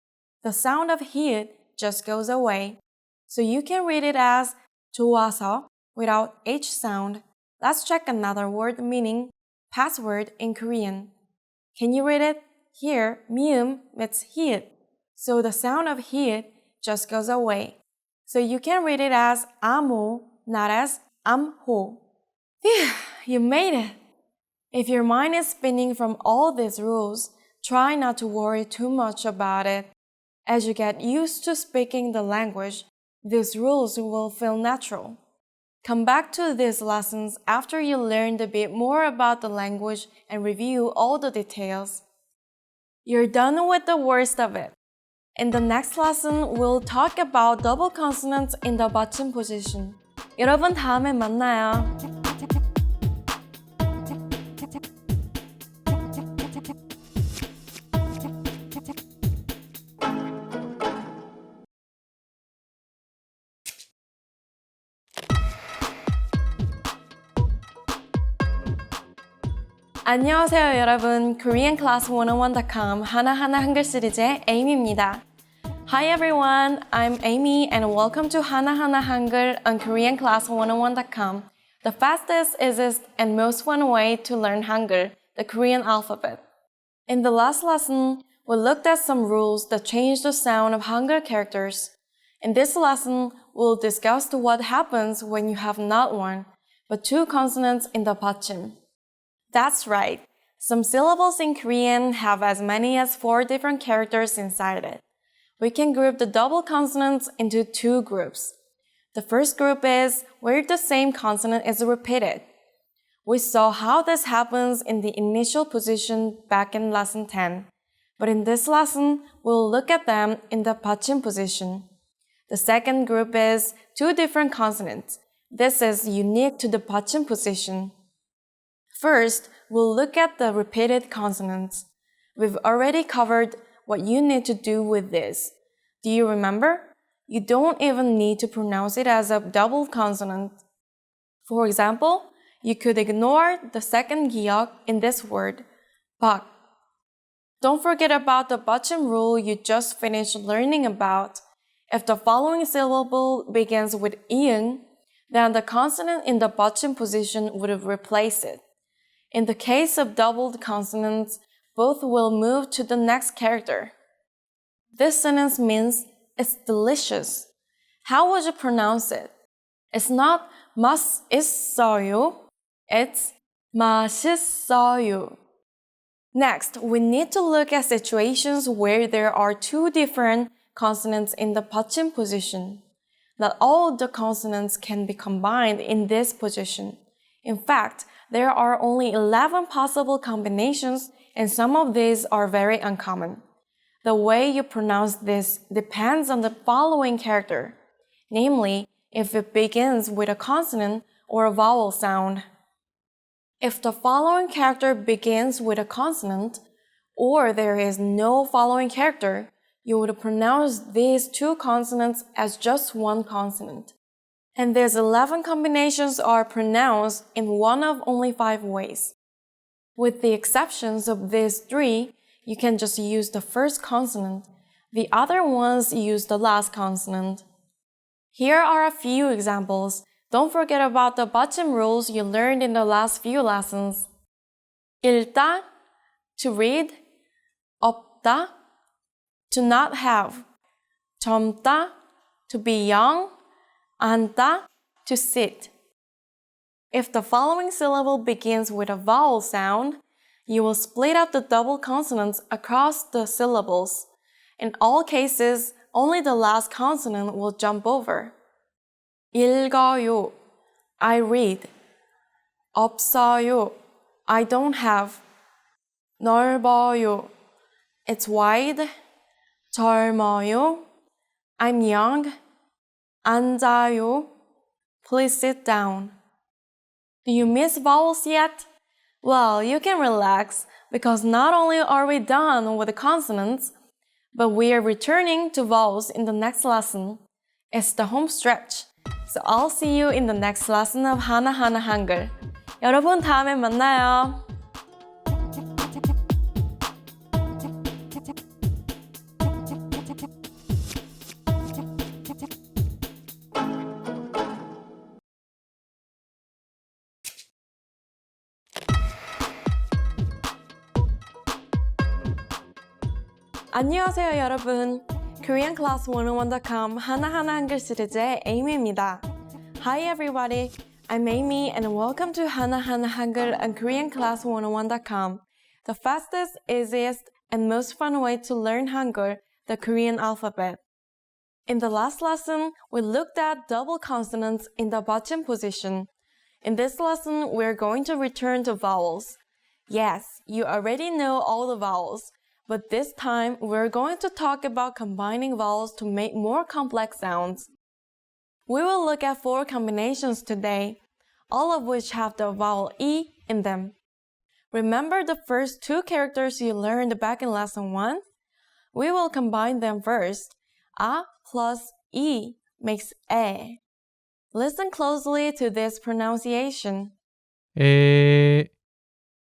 [SPEAKER 3] the sound of 히읗 just goes away. So you can read it as 좋아서 without H sound. Let's check another word meaning password in Korean. Can you read it? Here, 미음 meets 히읗. So the sound of 히읗 just goes away. So you can read it as 아모, not as 암호. Phew, you made it! If your mind is spinning from all these rules, try not to worry too much about it. As you get used to speaking the language, these rules will feel natural. Come back to these lessons after you learned a bit more about the language and review all the details. You're done with the worst of it. In the next lesson, we'll talk about double consonants in the 받침 position. 여러분 다음에 만나요. 안녕하세요 여러분. KoreanClass101.com 하나하나 한글 시리즈의 Amy입니다. Hi everyone, I'm Amy and welcome to 하나하나 한글 on KoreanClass101.com, the fastest, easiest, and most fun way to learn Hangul, the Korean alphabet. In the last lesson, we looked at some rules that change the sound of Hangul characters. In this lesson, we'll discuss what happens when you have not one, but two consonants in the 받침. That's right. Some syllables in Korean have as many as 4 different characters inside it. We can group the double consonants into 2 groups. The first group is where the same consonant is repeated. We saw how this happens in the initial position back in lesson 10. But in this lesson, we'll look at them in the 받침 position. The second group is 2 different consonants. This is unique to the 받침 position. First, we'll look at the repeated consonants. We've already covered what you need to do with this. Do you remember? You don't even need to pronounce it as a double consonant. For example, you could ignore the second 기역 in this word, 박. Don't forget about the 받침 rule you just finished learning about. If the following syllable begins with 이응, then the consonant in the 받침 position would replace it. In the case of doubled consonants, both will move to the next character. This sentence means it's delicious. How would you pronounce it? It's not 맛있어요, it's 맛있어요. Next, we need to look at situations where there are 2 different consonants in the 받침 position. Not all the consonants can be combined in this position. In fact, there are only 11 possible combinations, and some of these are very uncommon. The way you pronounce this depends on the following character, namely, if it begins with a consonant or a vowel sound. If the following character begins with a consonant, or there is no following character, you would pronounce these 2 consonants as just one consonant. And these 11 combinations are pronounced in one of only 5 ways. With the exceptions of these 3, you can just use the first consonant. The other ones use the last consonant. Here are a few examples. Don't forget about the 받침 rules you learned in the last few lessons. 읽다, to read. 없다, to not have. 젊다, to be young. 앉다, to sit. If the following syllable begins with a vowel sound, you will split up the double consonants across the syllables. In all cases, only the last consonant will jump over. 읽어요, I read. 없어요, I don't have. 넓어요, it's wide. 젊어요, I'm young. 앉아요. Please sit down. Do you miss vowels yet? Well, you can relax because not only are we done with the consonants, but we are returning to vowels in the next lesson. It's the home stretch. So I'll see you in the next lesson of 하나하나 한글. 여러분 다음에 만나요. 안녕하세요 여러분. KoreanClass101.com 하나하나 한글 시리즈의 Amy입니다. Hi everybody, I'm Amy and welcome to 하나하나 한글 on KoreanClass101.com, the fastest, easiest, and most fun way to learn Hangul, the Korean alphabet. In the last lesson, we looked at double consonants in the bottom position. In this lesson, we're going to return to vowels. Yes, you already know all the vowels. But this time, we're going to talk about combining vowels to make more complex sounds. We will look at 4 combinations today, all of which have the vowel E in them. Remember the first 2 characters you learned back in lesson 1? We will combine them first. A plus E makes E. Listen closely to this pronunciation.
[SPEAKER 2] 에,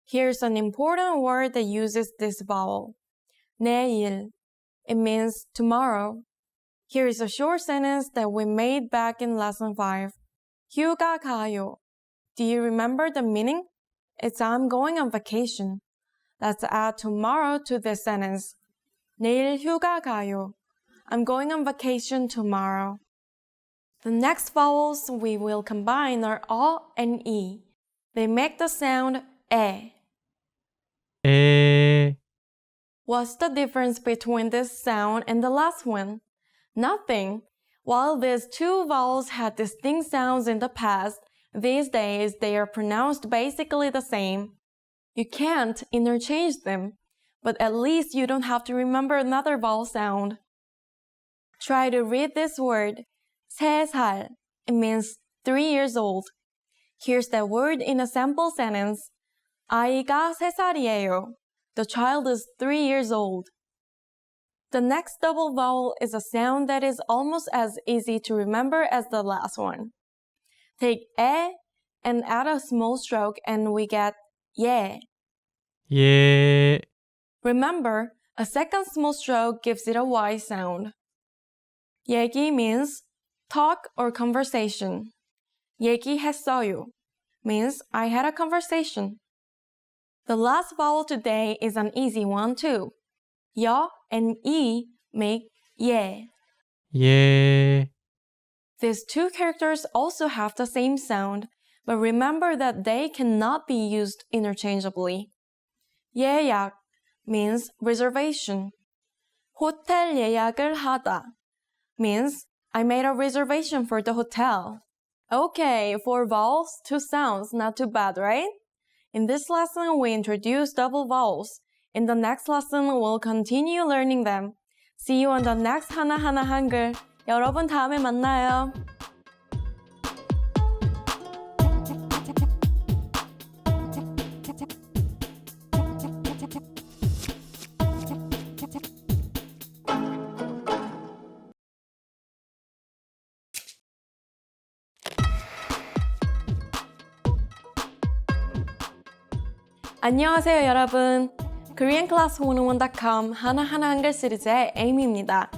[SPEAKER 3] Here's an important word that uses this vowel. 내일. It means tomorrow. Here is a short sentence that we made back in lesson 5. 휴가 가요. Do you remember the meaning? It's I'm going on vacation. Let's add tomorrow to this sentence. 내일 휴가 가요. I'm going on vacation tomorrow. The next vowels we will combine are A and E. They make the sound E.
[SPEAKER 2] 에,
[SPEAKER 3] What's the difference between this sound and the last one? Nothing. While these 2 vowels had distinct sounds in the past, these days they are pronounced basically the same. You can't interchange them, but at least you don't have to remember another vowel sound. Try to read this word, 3살. It means 3 years old. Here's that word in a sample sentence. 아이가 3살이에요. The child is 3 years old. The next double vowel is a sound that is almost as easy to remember as the last one. Take 에 and add a small stroke and we get 예.
[SPEAKER 2] 예,
[SPEAKER 3] Remember, a second small stroke gives it a Y sound. 얘기 means talk or conversation. 얘기했어요 means I had a conversation. The last vowel today is an easy one too. 여 and E make 예.
[SPEAKER 2] 예,
[SPEAKER 3] These 2 characters also have the same sound, but remember that they cannot be used interchangeably. 예약 means reservation. 호텔 예약을 하다 means I made a reservation for the hotel. Okay, 4 vowels, 2 sounds, not too bad, right? In this lesson, we introduced double vowels. In the next lesson, we'll continue learning them. See you on the next 하나하나 한글. 여러분 다음에 만나요. 안녕하세요 여러분. KoreanClass101.com 하나하나 한글 시리즈의 Amy입니다.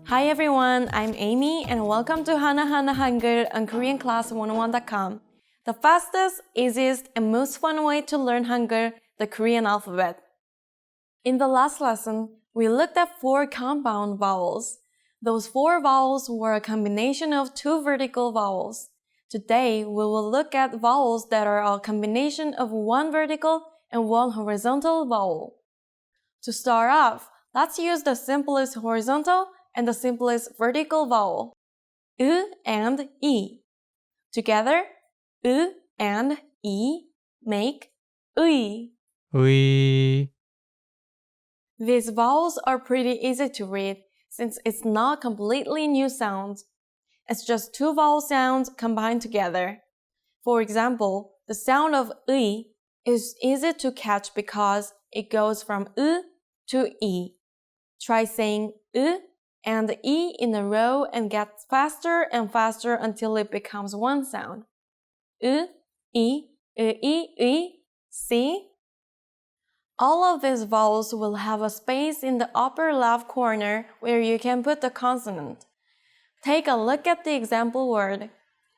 [SPEAKER 3] Hi everyone, I'm Amy and welcome to 하나하나 한글 on KoreanClass101.com, the fastest, easiest, and most fun way to learn Hangul, the Korean alphabet. In the last lesson, we looked at 4 compound vowels. Those 4 vowels were a combination of 2 vertical vowels. Today, we will look at vowels that are a combination of 1 vertical and 1 horizontal vowel. To start off, let's use the simplest horizontal and the simplest vertical vowel, 으 and 이. Together, 으 and 이 make 의.
[SPEAKER 2] 의,
[SPEAKER 3] These vowels are pretty easy to read, since it's not completely new sounds. It's just two vowel sounds combined together. For example, the sound of 의 is easy to catch because it goes from to e. Try saying and e in a row and get faster and faster until it becomes one sound. E, see? All of these vowels will have a space in the upper left corner where you can put the consonant. Take a look at the example word.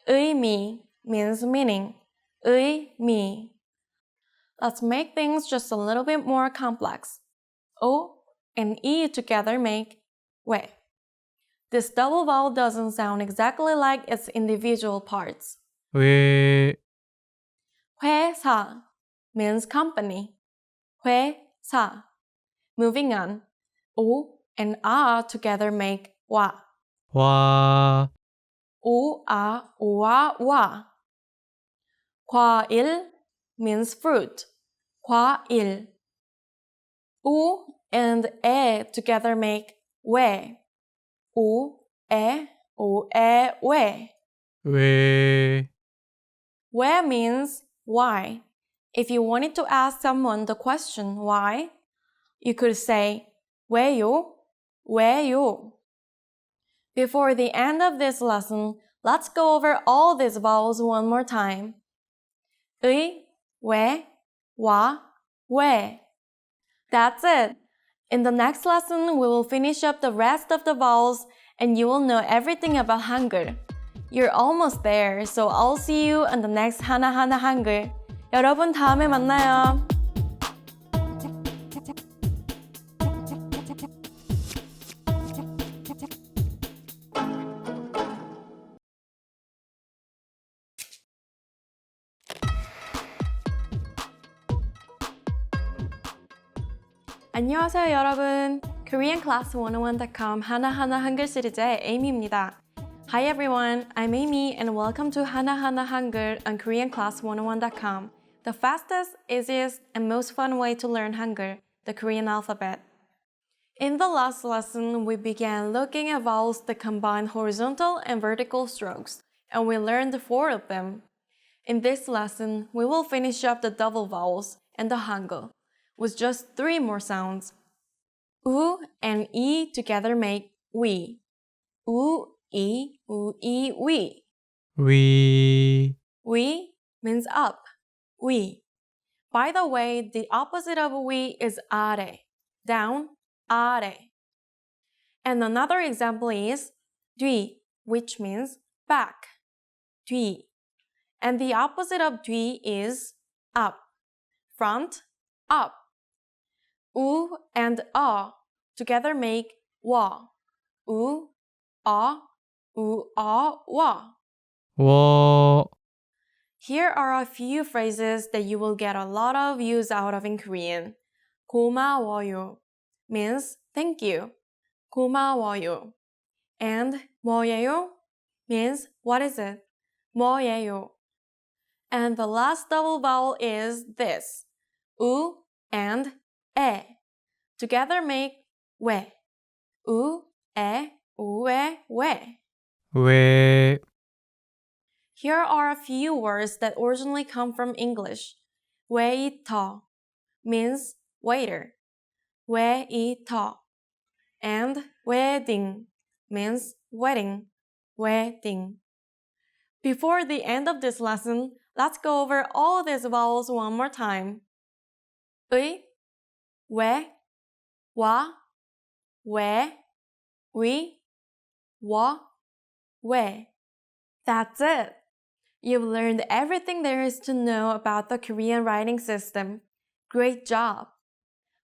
[SPEAKER 3] 의미 means meaning. 의미. Let's make things just a little bit more complex. O and E together make 왜. This double vowel doesn't sound exactly like its individual parts.
[SPEAKER 2] 왜,
[SPEAKER 3] 회사 means company. 회사. Moving on. O and A together make 와.
[SPEAKER 2] 와,
[SPEAKER 3] 와. 과일 means fruit. 과일. 우 and 에 together make 왜. 왜.
[SPEAKER 2] 왜,
[SPEAKER 3] Where means why. If you wanted to ask someone the question why, you could say 왜요? Before the end of this lesson, let's go over all these vowels one more time. 의, 왜, 와, 왜. That's it. In the next lesson, we will finish up the rest of the vowels and you will know everything about Hangul. You're almost there, so I'll see you on the next 하나하나 한글. 여러분 다음에 만나요. 안녕하세요 여러분. KoreanClass101.com 하나하나 한글 시리즈의 에이미입니다. Hi everyone, I'm Amy and welcome to 하나하나 한글 on KoreanClass101.com, the fastest, easiest, and most fun way to learn Hangul, the Korean alphabet. In the last lesson, we began looking at vowels that combine horizontal and vertical strokes, and we learned 4 of them. In this lesson, we will finish up the double vowels and the Hangul, with just 3 more sounds. U and E together make we. U, E, we.
[SPEAKER 2] 위,
[SPEAKER 3] We means up. We. By the way, the opposite of we is 아래. Down, 아래. And another example is 뒤, which means back. 뒤. And the opposite of 뒤 is up. Front, up. U and A together make 와. U, A, 와.
[SPEAKER 2] 워,
[SPEAKER 3] Here are a few phrases that you will get a lot of use out of in Korean. 고마워요 means thank you. 고마워요. And 뭐예요 means what is it? 뭐예요. And the last double vowel is this. U and 에. Together make 왜. 우, 에, 왜.
[SPEAKER 2] 왜,
[SPEAKER 3] Here are a few words that originally come from English. waiter means waiter. waiter. And wedding means wedding. wedding. Before the end of this lesson, let's go over all these vowels one more time. 의, 왜, 와, 왜, 위, 워, 왜. That's it. You've learned everything there is to know about the Korean writing system. Great job!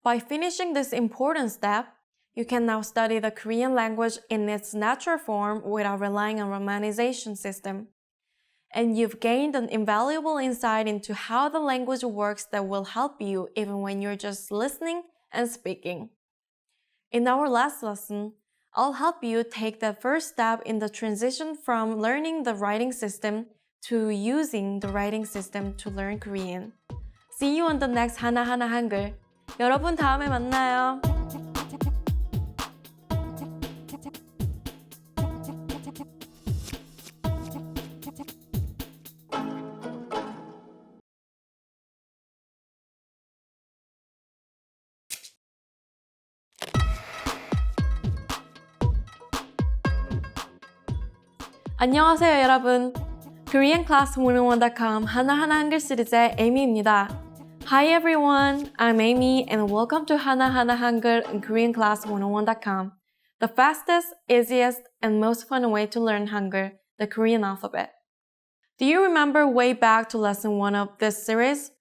[SPEAKER 3] By finishing this important step, you can now study the Korean language in its natural form without relying on romanization system. And you've gained an invaluable insight into how the language works that will help you even when you're just listening and speaking. In our last lesson, I'll help you take the first step in the transition from learning the writing system to using the writing system to learn Korean. See you on the next 하나하나 한글. 여러분 다음에 만나요. 안녕하세요 여러분. KoreanClass101.com 하나하나 한글 시리즈의 에이미입니다. Hi everyone, I'm Amy and welcome to 하나하나 한글 on KoreanClass101.com, the fastest, easiest, and most fun way to learn Hangul, the Korean alphabet. Do you remember way back to lesson 1 of this series?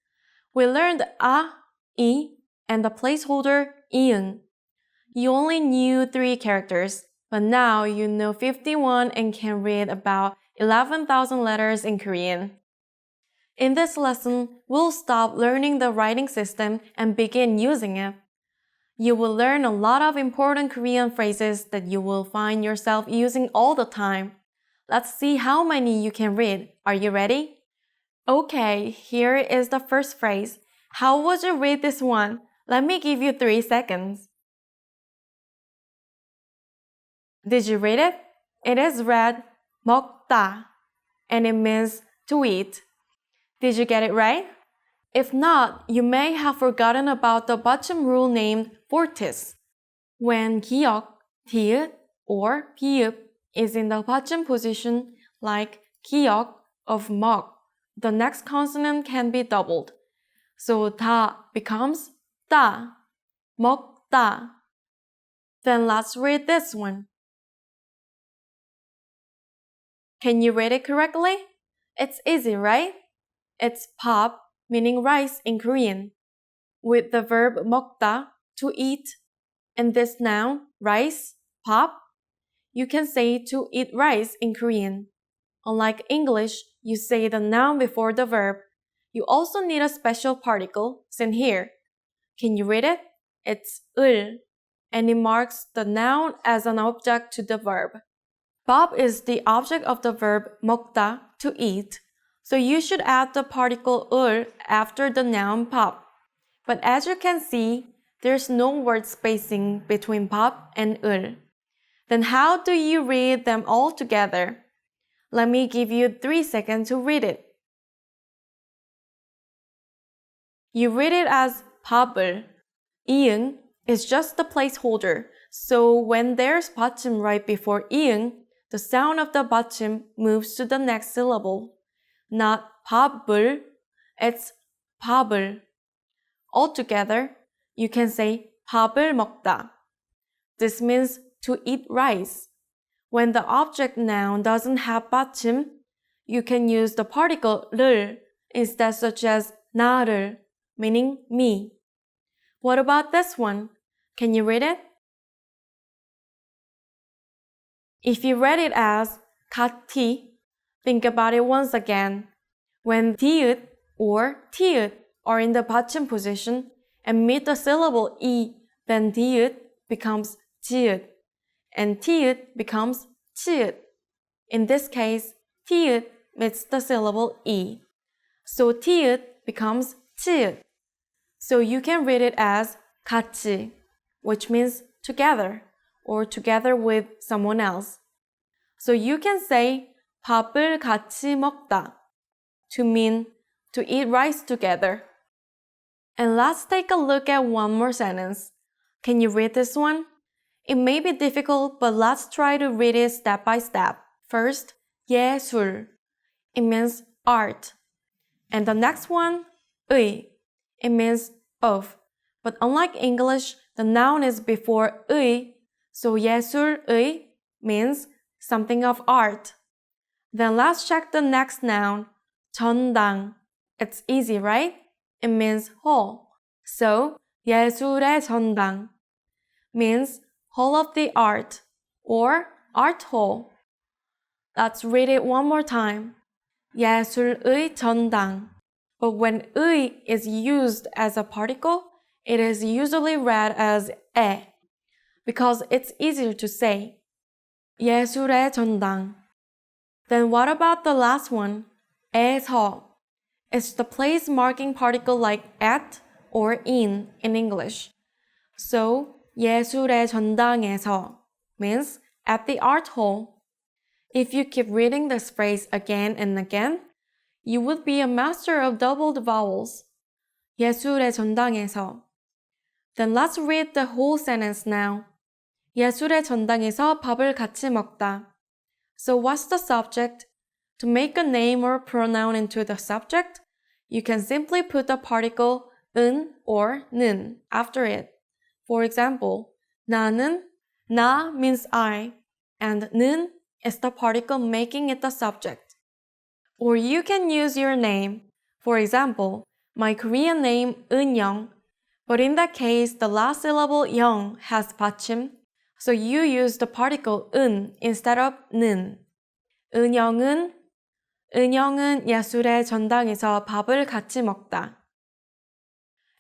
[SPEAKER 3] We learned a, I, and the placeholder iung. You only knew 3 characters, but now you know 51 and can read about 11,000 letters in Korean. In this lesson, we'll stop learning the writing system and begin using it. You will learn a lot of important Korean phrases that you will find yourself using all the time. Let's see how many you can read. Are you ready? Okay, here is the first phrase. How would you read this one? Let me give you 3 seconds. Did you read it? It is read 먹다, and it means to eat. Did you get it right? If not, you may have forgotten about the bottom rule named fortis. When 기역, 디귿, or 비읍 is in the bottom position, like 기역 of 먹, the next consonant can be doubled. So 다 becomes 따, 먹다. Then let's read this one. Can you read it correctly? It's easy, right? It's 밥, meaning rice in Korean, with the verb 먹다, to eat, and this noun, rice, 밥, you can say to eat rice in Korean. Unlike English, you say the noun before the verb. You also need a special particle, seen here. Can you read it? It's 을, and it marks the noun as an object to the verb. 밥 is the object of the verb 먹다, to eat, so you should add the particle 을 after the noun 밥. But as you can see, there's no word spacing between 밥 and 을. Then how do you read them all together? Let me give you 3 seconds to read it. You read it as 밥을. 이응 is just the placeholder, so when there's bottom right before 이응, the sound of the bottom moves to the next syllable. Not 밥을, it's 밥을. Altogether, you can say 밥을 먹다. This means to eat rice. When the object noun doesn't have bottom, you can use the particle 를 instead, such as 나를, meaning me. What about this one? Can you read it? If you read it as 같이, think about it once again. When 디귿 or 티읕 are in the bottom position and meet the syllable 이, then 디귿 becomes 지읒, and 티읕 becomes 치읒. In this case, 티읕 meets the syllable 이, so 티읕 becomes 치읒. So you can read it as 같이, which means together, or together with someone else. So you can say 밥을 같이 먹다, to mean to eat rice together. And let's take a look at one more sentence. Can you read this one? It may be difficult, but let's try to read it step by step. First, 예술. It means art. And the next one, 의. It means of. But unlike English, the noun is before 의, so 예술의 means something of art. Then let's check the next noun, 전당. It's easy, right? It means hall. So, 예술의 전당 means hall of the art or art hall. Let's read it one more time. 예술의 전당. But when 의 is used as a particle, it is usually read as 에, because it's easier to say. 예술의 전당. Then what about the last one? 에서. It's the place marking particle like at or in English. So, 예술의 전당에서 means at the art hall. If you keep reading this phrase again and again, you would be a master of doubled vowels. 예술의 전당에서. Then let's read the whole sentence now. 예술의 전당에서 밥을 같이 먹다. So what's the subject? To make a name or pronoun into the subject, you can simply put the particle 은 or 는 after it. For example, 나는, 나 means I, and 는 is the particle making it the subject. Or you can use your name. For example, my Korean name 은영, but in that case, the last syllable 영 has 받침, so you use the particle 은 instead of 는. 은영은 예술의 전당에서 밥을 같이 먹다.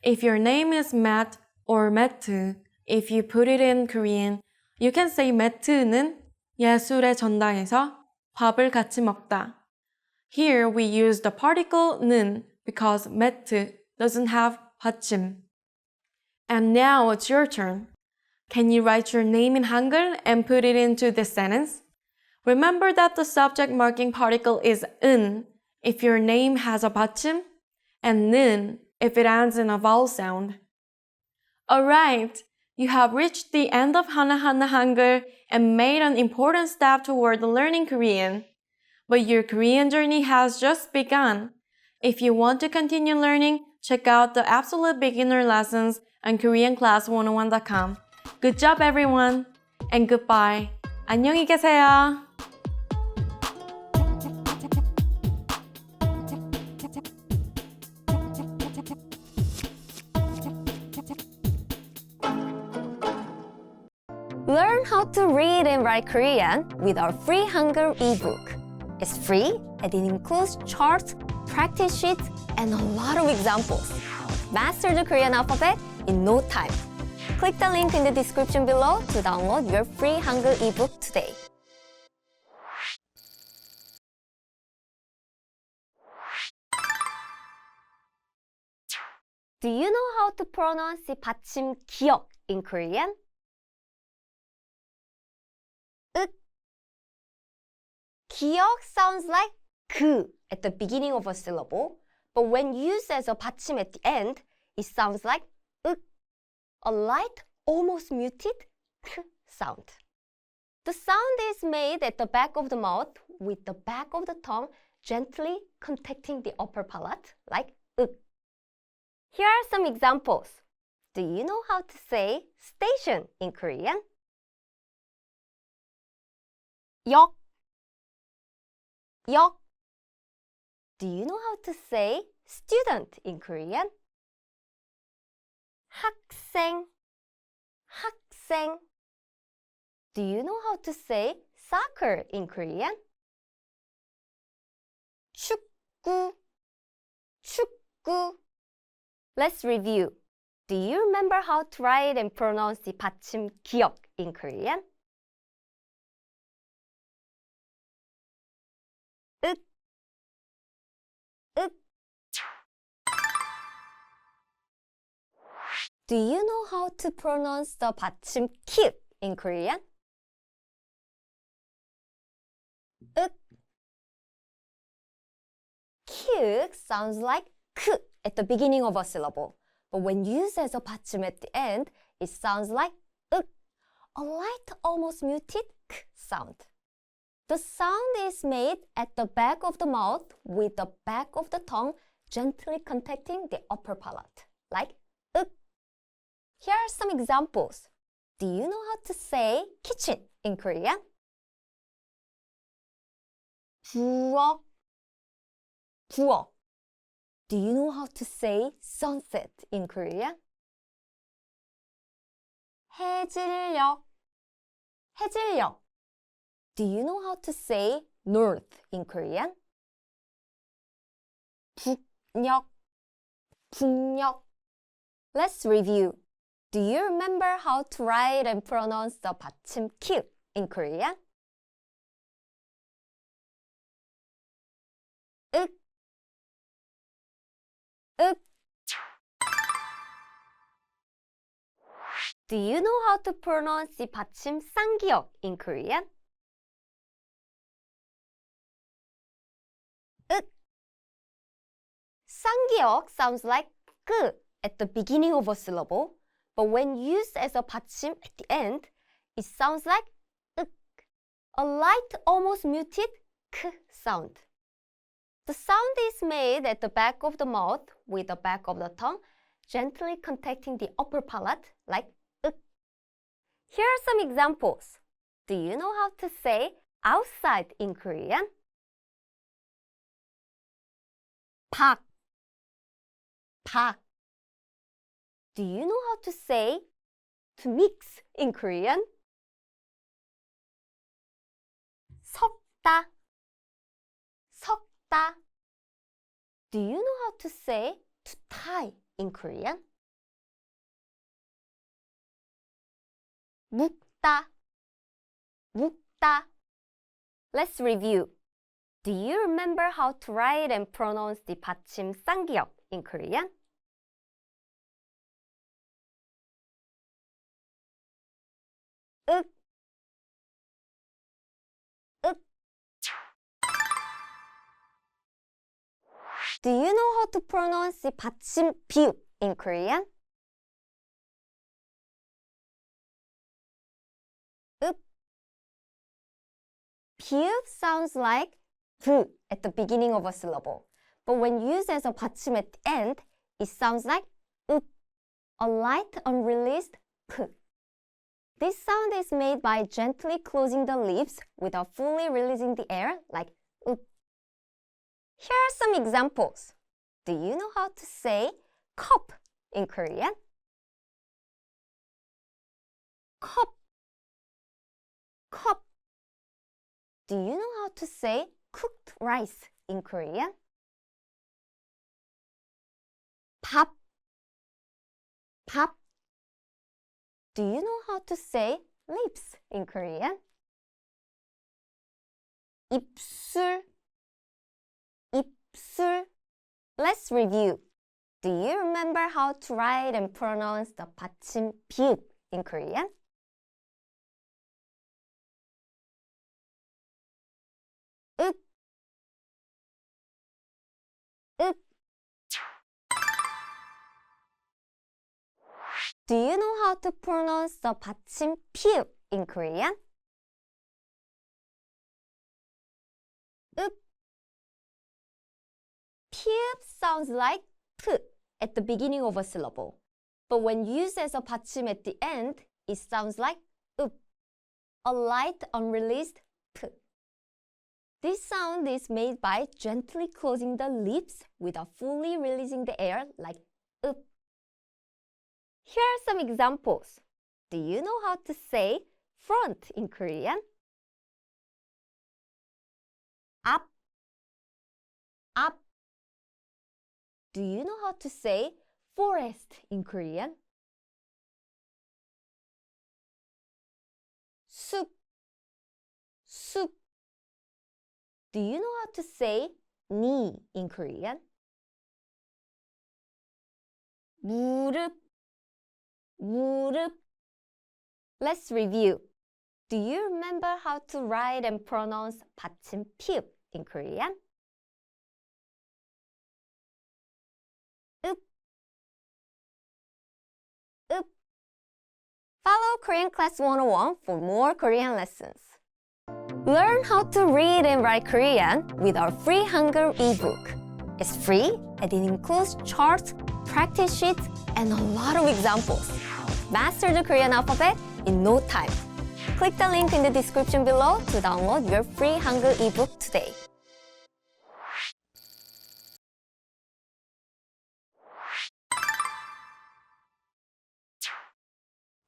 [SPEAKER 3] If your name is Matt or Mattu, if you put it in Korean, you can say 매트는 예술의 전당에서 밥을 같이 먹다. Here we use the particle 는 because 매트 doesn't have 받침. And now it's your turn. Can you write your name in Hangul and put it into this sentence? Remember that the subject marking particle is 은 if your name has a 받침 and 는 if it ends in a vowel sound. Alright, you have reached the end of Hana Hangul and made an important step toward learning Korean. But your Korean journey has just begun. If you want to continue learning, check out the absolute beginner lessons on KoreanClass101.com. Good job, everyone, and goodbye. 안녕히 계세요.
[SPEAKER 4] Learn how to read and write Korean with our free Hangul ebook. It's free and it includes charts, practice sheets, and a lot of examples. Master the Korean alphabet in no time. Click the link in the description below to download your free Hangul ebook today. Do you know how to pronounce the 받침 기역 in Korean? 기역 sounds like 그 at the beginning of a syllable, but when used as a 받침 at the end, it sounds like 윽, a light, almost muted k sound. The sound is made at the back of the mouth with the back of the tongue gently contacting the upper palate, like 윽. Here are some examples. Do you know how to say station in Korean? 역. 역. Do you know how to say student in Korean? 학생. 학생. Do you know how to say soccer in Korean? 축구. 축구. Let's review. Do you remember how to write and pronounce the 받침 기역 in Korean? 윽. 윽. Do you know how to pronounce the 받침 kiuk in Korean? 윽. kiuk sounds like k at the beginning of a syllable, but when used as a 받침 at the end, it sounds like 윽, a light, almost muted k sound. The sound is made at the back of the mouth with the back of the tongue gently contacting the upper palate, like 윽. Here are some examples. Do you know how to say kitchen in Korean? 부엌. 부엌. Do you know how to say sunset in Korean? 해질녘. 해질녘. Do you know how to say north in Korean? 북녘. 북녘. Let's review. Do you remember how to write and pronounce the 받침 kiuk in Korean? 윽. 윽. Do you know how to pronounce the 받침 쌍기역 in Korean? 윽. 쌍기역 sounds like 끄 at the beginning of a syllable, but when used as a 받침 at the end, it sounds like 윽, A light, almost muted k sound. The sound is made at the back of the mouth with the back of the tongue gently contacting the upper palate like uk. Here are some examples. Do you know how to say outside in Korean? 밖, 밖. Do you know how to say to mix in Korean? 섞다, 섞다. Do you know how to say to tie in Korean? 묶다, 묶다. Let's review. Do you remember how to write and pronounce the 받침 쌍기역 in Korean? 윽, 윽. Do you know how to pronounce the 받침 비읍 in Korean? 읍. 비읍 sounds like 브 at the beginning of a syllable, but when used as a 받침 at the end, it sounds like 읍, a light unreleased p. This sound is made by gently closing the lips without fully releasing the air like 읍. Here are some examples. Do you know how to say cup in Korean? cup, cup. Do you know how to say cooked rice in Korean? 밥, 밥. Do you know how to say lips in Korean? 입술, 입술. Let's review. Do you remember how to write and pronounce the 받침 비읍 in Korean? 읍, 읍. Do you know how to pronounce the 받침 피읍 in Korean? 읍. 피읍 sounds like p at the beginning of a syllable, but when used as a 받침 at the end, it sounds like 읍, a light unreleased p. This sound is made by gently closing the lips without fully releasing the air like 읍. Here are some examples. Do you know how to say front in Korean? 앞, 앞. Do you know how to say forest in Korean? 숲, 숲. Do you know how to say knee in Korean? 무릎, 무릎. Let's review. Do you remember how to write and pronounce 받침 피읍 in Korean? 읍, 읍. Follow Korean Class 101 for more Korean lessons. Learn how to read and write Korean with our free Hangul ebook. It's free and it includes charts, practice sheets, and a lot of examples. Master the Korean alphabet in no time. Click the link in the description below to download your free Hangul ebook today.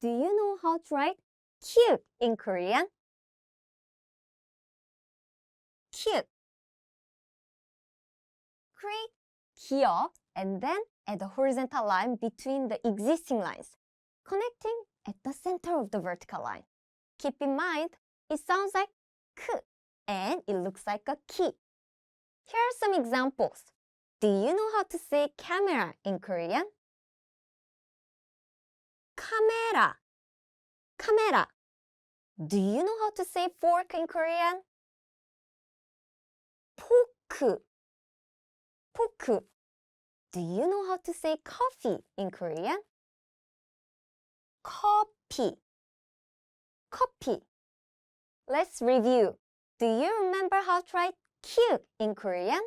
[SPEAKER 4] Do you know how to write cute in Korean? Cute. Create 기역 and then add a horizontal line between the existing lines, connecting at the center of the vertical line. Keep in mind, it sounds like k and it looks like a key. Here are some examples. Do you know how to say camera in Korean? 카메라, 카메라. Do you know how to say fork in Korean? 포크, 포크. Do you know how to say coffee in Korean? 커피, 커피. Let's review. Do you remember how to write cute in Korean?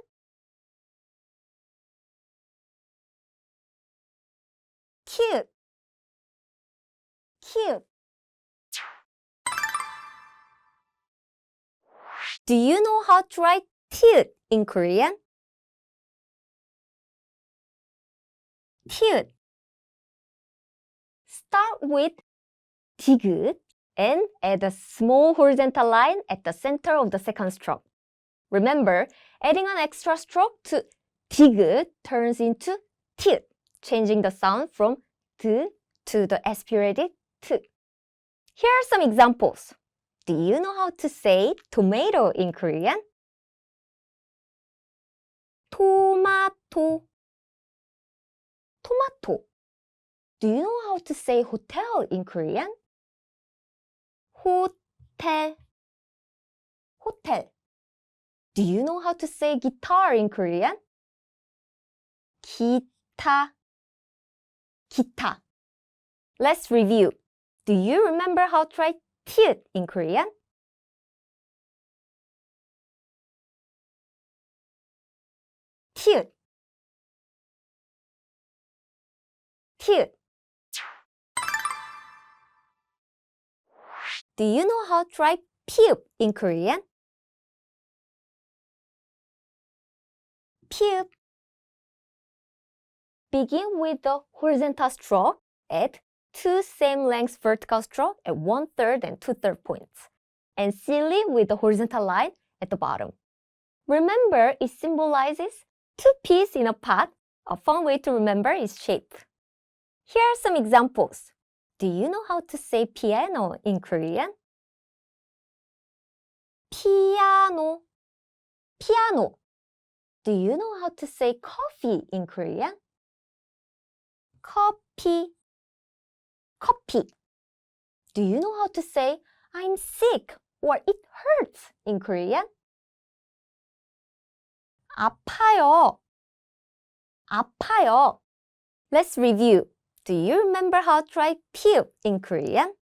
[SPEAKER 4] Cute. Cute. Do you know how to write cute in Korean? Cute. Start with 디귿 and add a small horizontal line at the center of the second stroke. Remember, adding an extra stroke to 디귿 turns into tit, changing the sound from 드 to the aspirated 트. Here are some examples. Do you know how to say tomato in Korean? 토마토. 토마토. Do you know how to say hotel in Korean? 호텔. 호텔. Do you know how to say guitar in Korean? 기타. 기타. Let's review. Do you remember how to write tiut in Korean? Tiut. Tiut. Do you know how to write piup in Korean? Piup. Begin with the horizontal stroke at 2 same length vertical stroke at 1/3 and 2/3 points, and seal it with the horizontal line at the bottom. Remember, it symbolizes 2 peas in a pot. A fun way to remember its shape. Here are some examples. Do you know how to say piano in Korean? Piano. Piano. Do you know how to say coffee in Korean? Coffee. Coffee. Do you know how to say I'm sick or it hurts in Korean? 아파요. 아파요. Let's review. Do you remember how to write piup in Korean?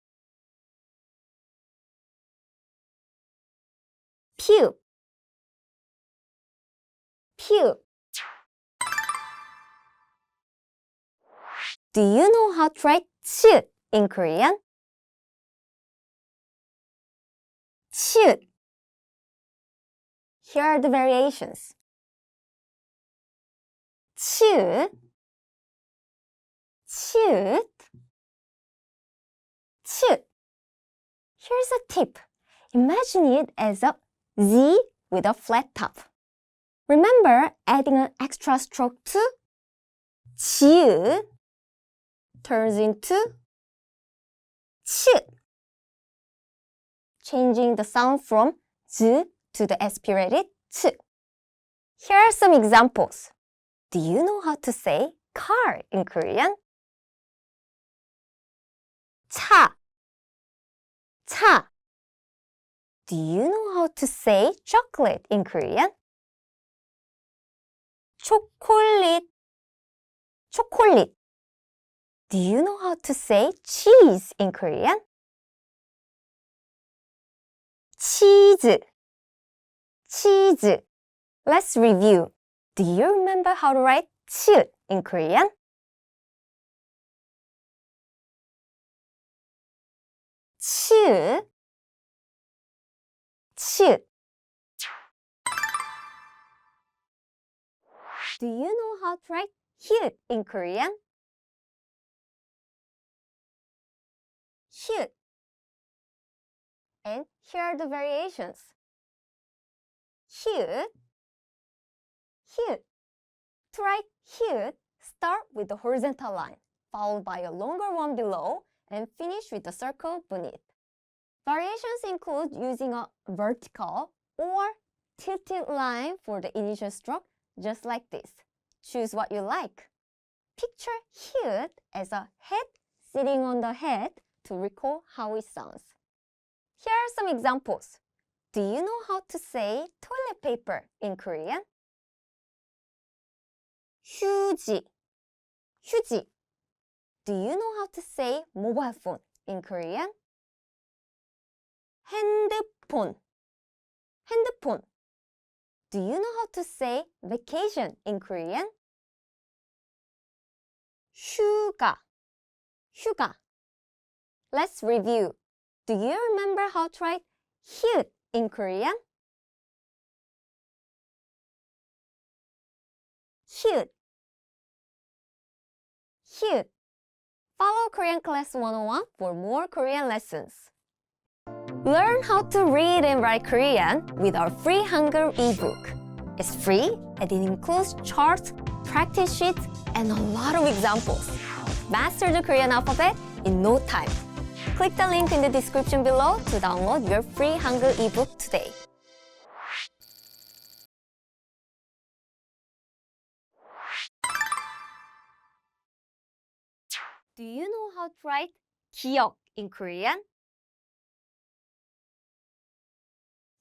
[SPEAKER 4] Piup. Piup. Do you know how to write 치읓 in Korean? 치읓. Here are the variations. 치읓. 치읓. 치읓. Here's a tip. Imagine it as a Z with a flat top. Remember, adding an extra stroke to 지읒 turns into 치읓, changing the sound from Z to the aspirated 츠. Here are some examples. Do you know how to say car in Korean? 차. 차. Do you know how to say chocolate in Korean? 초콜릿. 초콜릿. Do you know how to say cheese in Korean? 치즈. 치즈. Let's review. Do you remember how to write 치읓 in Korean? 치읓. 치읓. Do you know how to write hyut in Korean? Hyut. And here are the variations. Hyut. Hyut. To write hyut, start with the horizontal line, followed by a longer one below, and finish with the circle beneath. Variations include using a vertical or tilted line for the initial stroke, just like this. Choose what you like. Picture hyut as a head sitting on the head to recall how it sounds. Here are some examples. Do you know how to say toilet paper in Korean? 휴지. 휴지. Do you know how to say mobile phone in Korean? 핸드폰. 핸드폰. Do you know how to say vacation in Korean? 휴가. 휴가. Let's review. Do you remember how to write hyut in Korean? Hyut. Hyut. Follow Korean Class 101 for more Korean lessons. Learn how to read and write Korean with our free Hangul ebook. It's free and it includes charts, practice sheets, and a lot of examples. Master the Korean alphabet in no time. Click the link in the description below to download your free Hangul ebook today. Do you know how to write 기억 in Korean?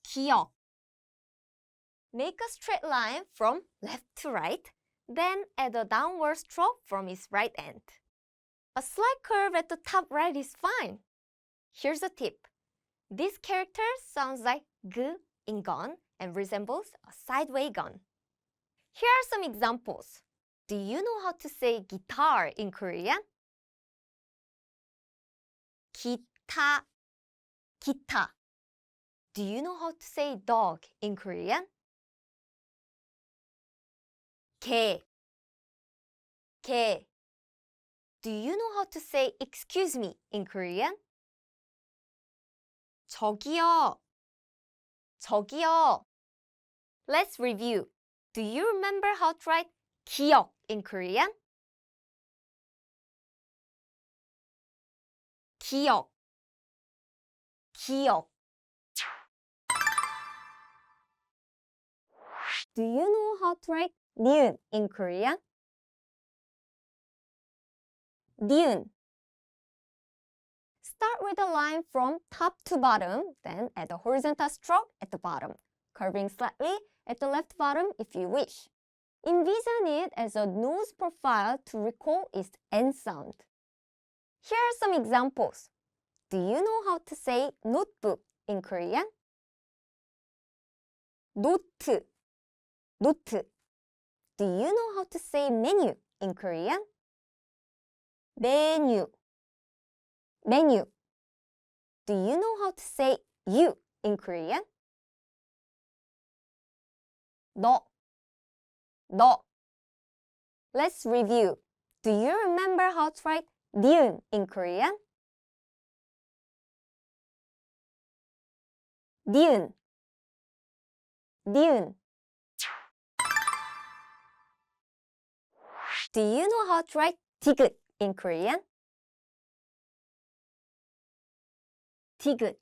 [SPEAKER 4] 기억. Make a straight line from left to right, then add a downward stroke from its right end. A slight curve at the top right is fine. Here's a tip. This character sounds like g in gun and resembles a sideways gun. Here are some examples. Do you know how to say guitar in Korean? 기타, 기타. Do you know how to say dog in Korean? 개, 개. Do you know how to say excuse me in Korean? 저기요, 저기요. Let's review. Do you remember how to write 기억 in Korean? 기억, 기억. Do you know how to write 니은 in Korean? 니은. Start with a line from top to bottom, then add a horizontal stroke at the bottom, curving slightly at the left bottom if you wish. Envision it as a nose profile to recall its N sound. Here are some examples. Do you know how to say notebook in Korean? 노트, 노트. Do you know how to say menu in Korean? 메뉴, 메뉴. Do you know how to say you in Korean? 너, 너. Let's review. Do you remember how to write 니은 in Korean? 니은, 니은. Do you know how to write 디귿 in Korean? 디귿.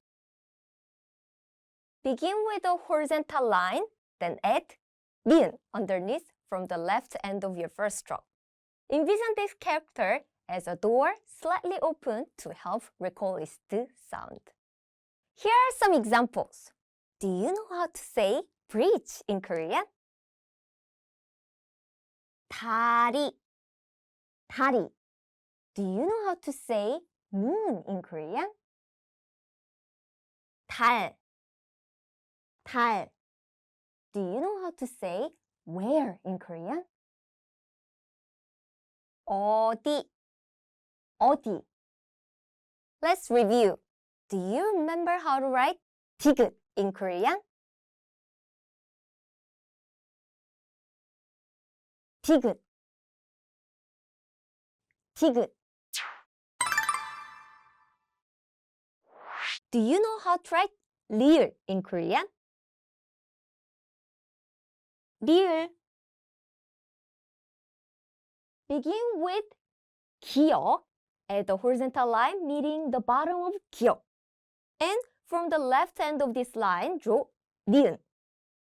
[SPEAKER 4] Begin with a horizontal line, then add 니은 underneath from the left end of your first stroke. Envision this character as a door slightly open to help recall its D sound. Here are some examples. Do you know how to say bridge in Korean? 다리, 다리. Do you know how to say moon in Korean? 달, 달. Do you know how to say where in Korean? 어디, 어디. Let's review. Do you remember how to write 디귿 in Korean? 디귿, 디귿. Do you know how to write 리을 in Korean? 리을. Begin with 기억 at the horizontal line meeting the bottom of 기억. And from the left end of this line, draw 니은.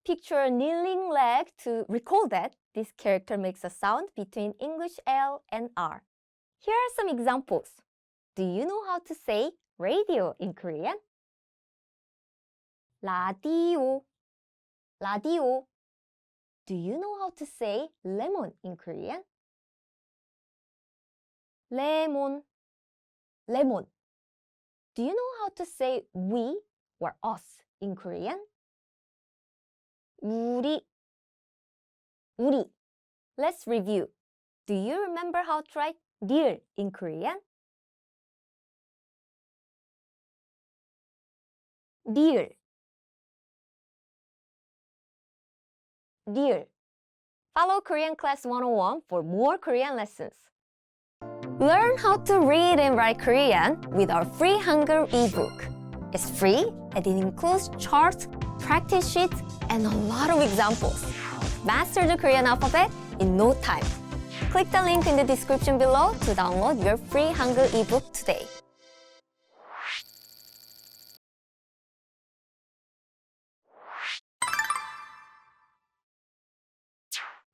[SPEAKER 4] Picture a kneeling leg to recall that this character makes a sound between English L and R. Here are some examples. Do you know how to say radio in Korean? 라디오, 라디오. Do you know how to say lemon in Korean? 레몬, 레몬. Do you know how to say we or us in Korean? 우리. Let's review. Do you remember how to write rir in Korean? rir. Follow Korean Class 101 for more Korean lessons. Learn how to read and write Korean with our free Hangul ebook. It's free and it includes charts, practice sheets, and a lot of examples. Master the Korean alphabet in no time. Click the link in the description below to download your free Hangul ebook today.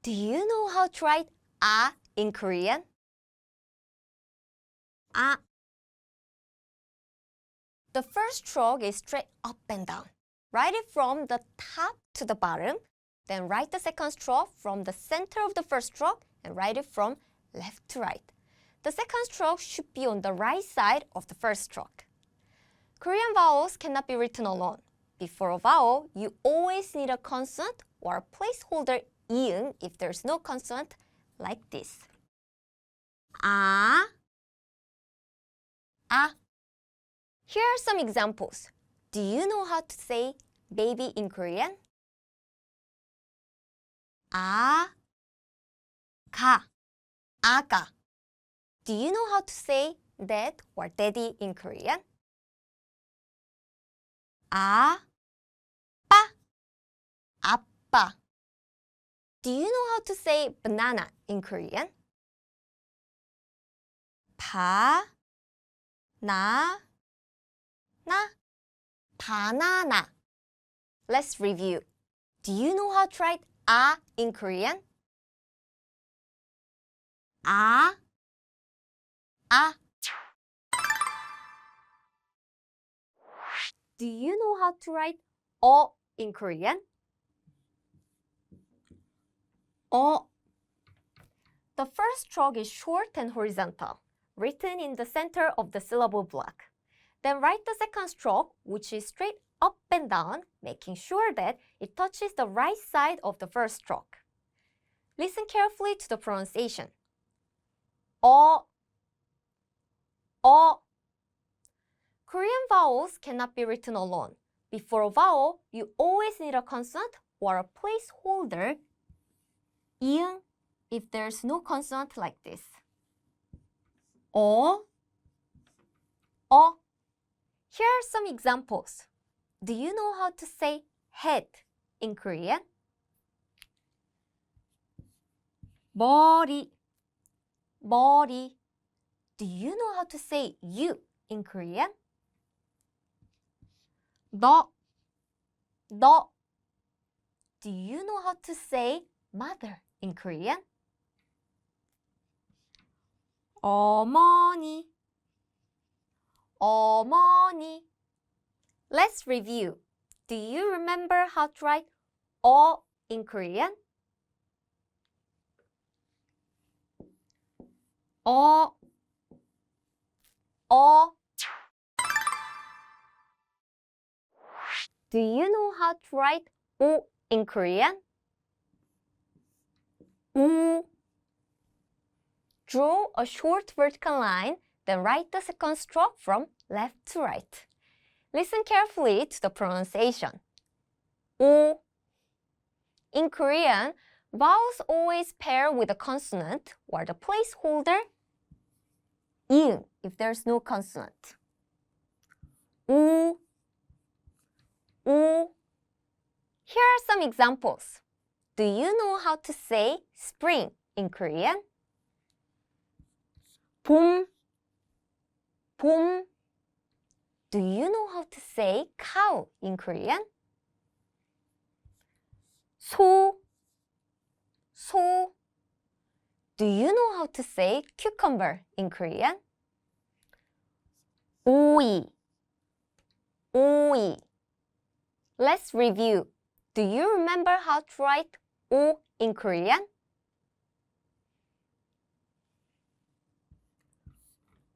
[SPEAKER 4] Do you know how to write "a" in Korean? "A." The first stroke is straight up and down. Write it from the top to the bottom. Then write the second stroke from the center of the first stroke and write it from left to right. The second stroke should be on the right side of the first stroke. Korean vowels cannot be written alone. Before a vowel, you always need a consonant or a placeholder 이응 if there's no consonant, like this. 아. Here are some examples. Do you know how to say baby in Korean? 아가. 아가. Do you know how to say dad or daddy in Korean? 아빠. 아빠. Do you know how to say banana in Korean? banana. Let's review. Do you know how to write "a" in Korean? 아. Do you know how to write "o" in Korean? The first stroke is short and horizontal, written in the center of the syllable block. Then write the second stroke, which is straight up and down, making sure that it touches the right side of the first stroke. Listen carefully to the pronunciation. Korean vowels cannot be written alone. Before a vowel, you always need a consonant or a placeholder 이응 if there's no consonant like this. Here are some examples. Do you know how to say head in Korean? 머리. Do you know how to say you in Korean? 너. Do you know how to say mother in Korean? 어머니. Let's review. Do you remember how to write "o" in Korean? Do you know how to write "o" in Korean? Draw a short vertical line, then write the second stroke from left to right. Listen carefully to the pronunciation. 오. In Korean, vowels always pair with a consonant or the placeholder 이응 if there's no consonant. 우. Here are some examples. Do you know how to say spring in Korean? 봄. Do you know how to say cow in Korean? 소. Do you know how to say cucumber in Korean? 오이. Let's review. Do you remember how to write "o" in Korean?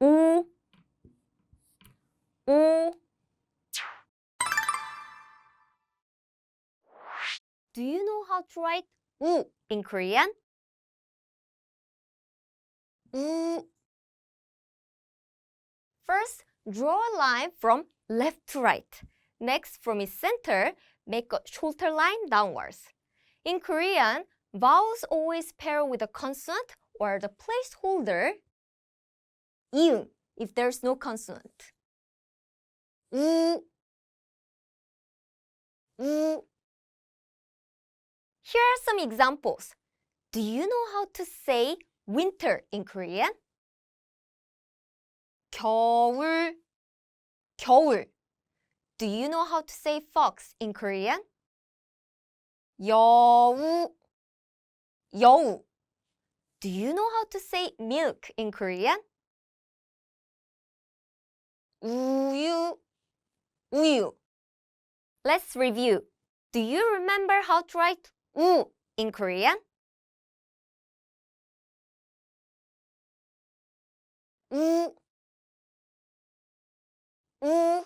[SPEAKER 4] 오. Do you know how to write 우 in Korean? 우. First, draw a line from left to right. Next, from its center, make a shorter line downwards. In Korean, vowels always pair with a consonant or the placeholder 이응 if there's no consonant. 우, 우. Here are some examples. Do you know how to say winter in Korean? 겨울, 겨울. Do you know how to say fox in Korean? 여우, 여우. Do you know how to say milk in Korean? 우유, 우유. Let's review. Do you remember how to write 우 in Korean? 우, 우.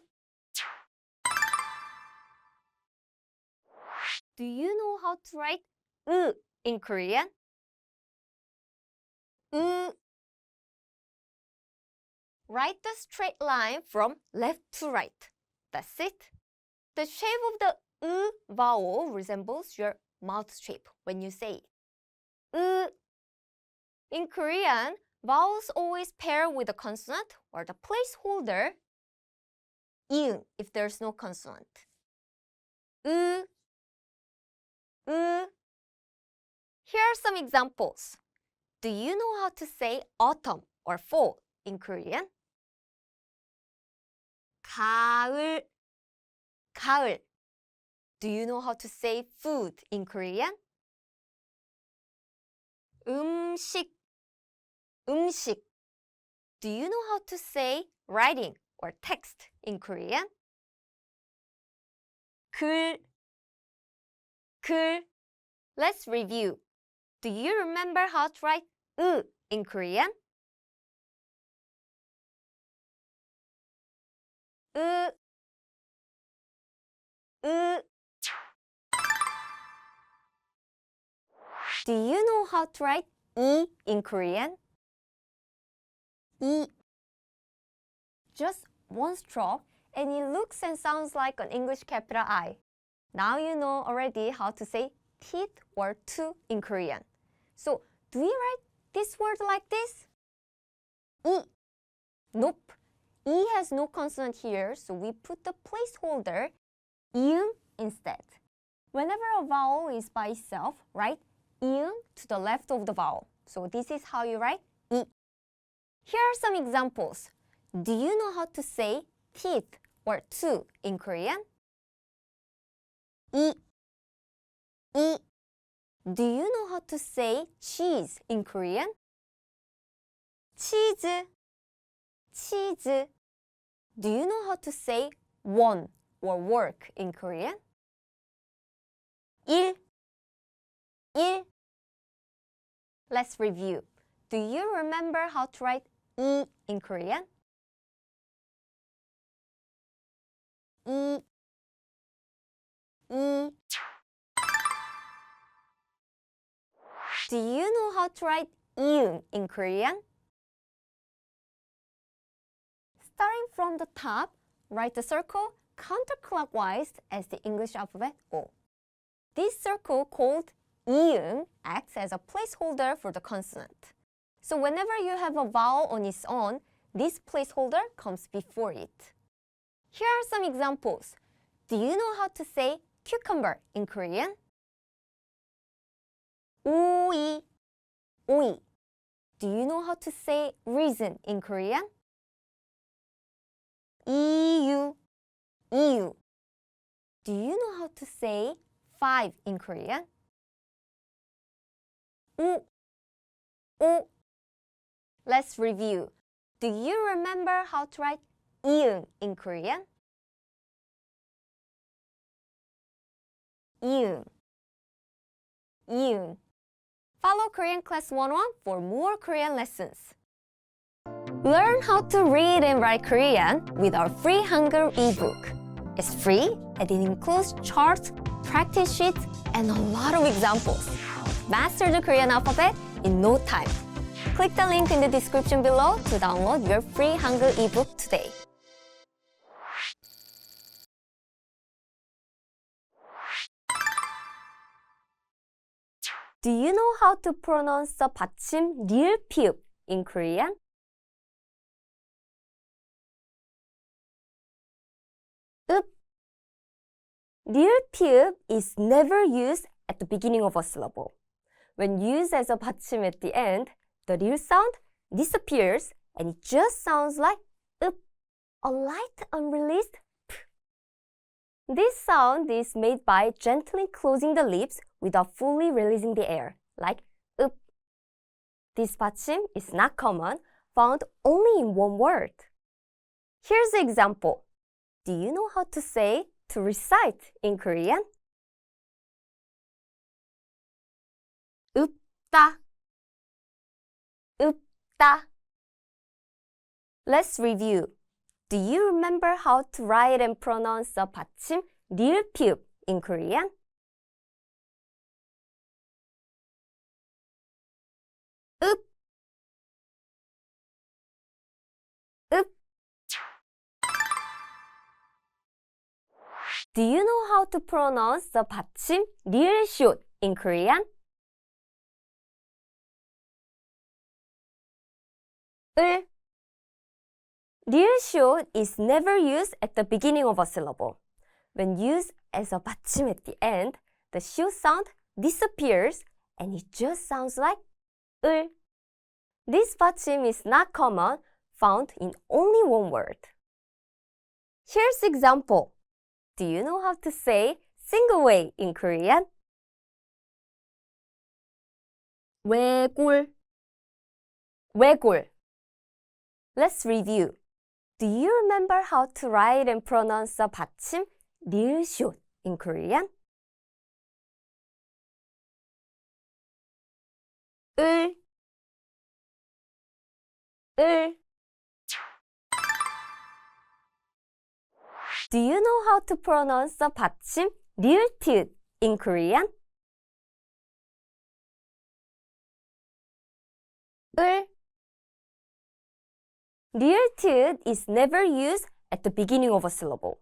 [SPEAKER 4] Do you know how to write 으 in Korean? 으. Write the straight line from left to right. That's it. The shape of the 으 vowel resembles your mouth shape when you say it. 으. In Korean, vowels always pair with a consonant or the placeholder 이응 if there's no consonant. 으. 으. Here are some examples. Do you know how to say autumn or fall in Korean? 가을, 가을. Do you know how to say food in Korean? 음식, 음식. Do you know how to say writing or text in Korean? 글, 글. Let's review. Do you remember how to write 으 in Korean? 으, 으. Do you know how to write 이 in Korean? 이. Just one stroke and it looks and sounds like an English capital I. Now you know already how to say teeth or two in Korean. So, do we write this word like this? 이. Nope. 이 has no consonant here, so we put the placeholder 이응 instead. Whenever a vowel is by itself, write 이응 to the left of the vowel. So this is how you write 이. Here are some examples. Do you know how to say teeth or two in Korean? 이. 이. Do you know how to say cheese in Korean? 치즈. 치즈. Do you know how to say won or work in Korean? 일. 일. Let's review. Do you remember how to write 이 in Korean? 이. 이. Do you know how to write 이응 in Korean? Starting from the top, write the circle counterclockwise as the English alphabet O. This circle called 이응 acts as a placeholder for the consonant. So whenever you have a vowel on its own, this placeholder comes before it. Here are some examples. Do you know how to say cucumber in Korean? 오이, 오이. Do you know how to say reason in Korean? 이유, 이유. Do you know how to say 5 in Korean? 오, 오. Let's review. Do you remember how to write 이응 in Korean? 이응, 이응. Follow Korean Class 101 for more Korean lessons. Learn how to read and write Korean with our free Hangul ebook. It's free and it includes charts, practice sheets, and a lot of examples. Master the Korean alphabet in no time. Click the link in the description below to download your free Hangul ebook today. Do you know how to pronounce the 받침 리을 피읍 in Korean? 읍. 리을 피읍 is never used at the beginning of a syllable. When used as a 받침 at the end, the 리을 sound disappears and it just sounds like 읍, a light unreleased p. This sound is made by gently closing the lips without fully releasing the air, like 읍. This 받침 is not common, found only in one word. Here's an example. Do you know how to say to recite in Korean? 읍다, 읍다. Let's review. Do you remember how to write and pronounce the 받침 리을 피읍 in Korean? 읍, 읍. Do you know how to pronounce the 받침 리을 숏 in Korean? 을. 리을 숏 is never used at the beginning of a syllable. When used as a 받침 at the end, the 숏 sound disappears and it just sounds like 을. This 받침 is not common, found in only one word. Here's example. Do you know how to say sing away in Korean? 외골, 외골. Let's review. Do you remember how to write and pronounce the 받침 리을 숏 in Korean? 을, 을. Do you know how to pronounce the 받침 리을 티읕 in Korean? 을. 리을 티읕 is never used at the beginning of a syllable.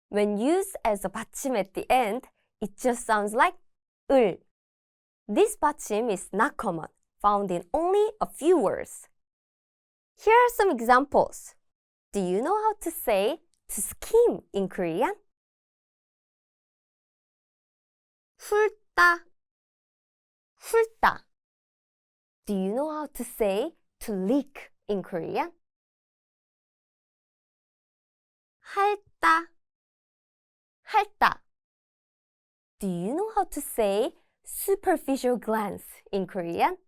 [SPEAKER 4] When used as a 받침 at the end, it just sounds like 을. This 받침 is not common, found in only a few words. Here are some examples. Do you know how to say to skim in Korean? 훑다, 훑다. Do you know how to say to leak in Korean? 핥다, 핥다. Do you know how to say superficial glance in Korean?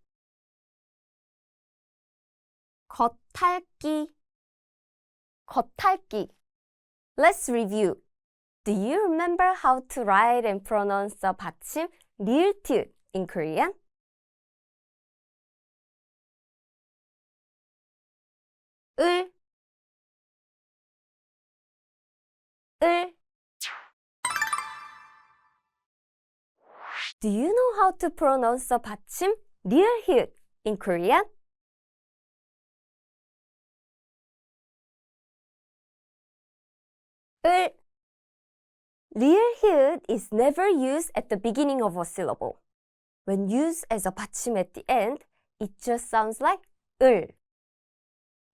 [SPEAKER 4] 겉핥기, 겉핥기. Let's review. Do you remember how to write and pronounce the 받침 리을 티읕 in Korean? 을, 을. Do you know how to pronounce the 받침 리을 히읗 in Korean? 을. 리을 히읗 is never used at the beginning of a syllable. When used as a 받침 at the end, it just sounds like 을.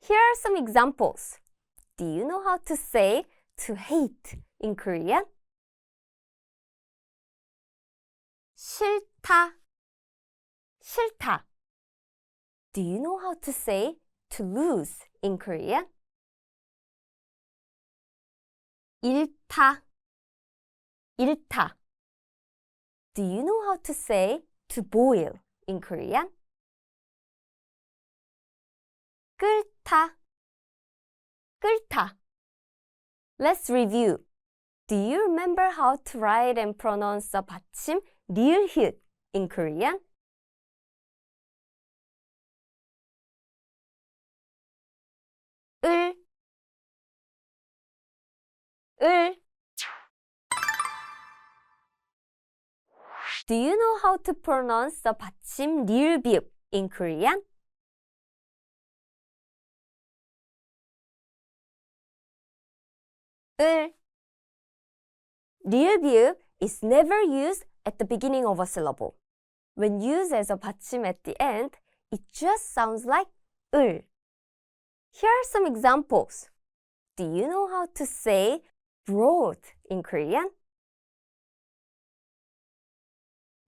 [SPEAKER 4] Here are some examples. Do you know how to say to hate in Korean? 싫다, 싫다. Do you know how to say to lose in Korean? 잃다, 잃다. Do you know how to say to boil in Korean? 끓다, 끓다. Let's review. Do you remember how to write and pronounce the 받침 리을 히읗 in Korean? 을, 을. Do you know how to pronounce the 받침 리을 비읍 in Korean? 을. 리을 비읍 is never used at the beginning of a syllable. When used as a 받침 at the end, it just sounds like 을. Here are some examples. Do you know how to say broad in Korean?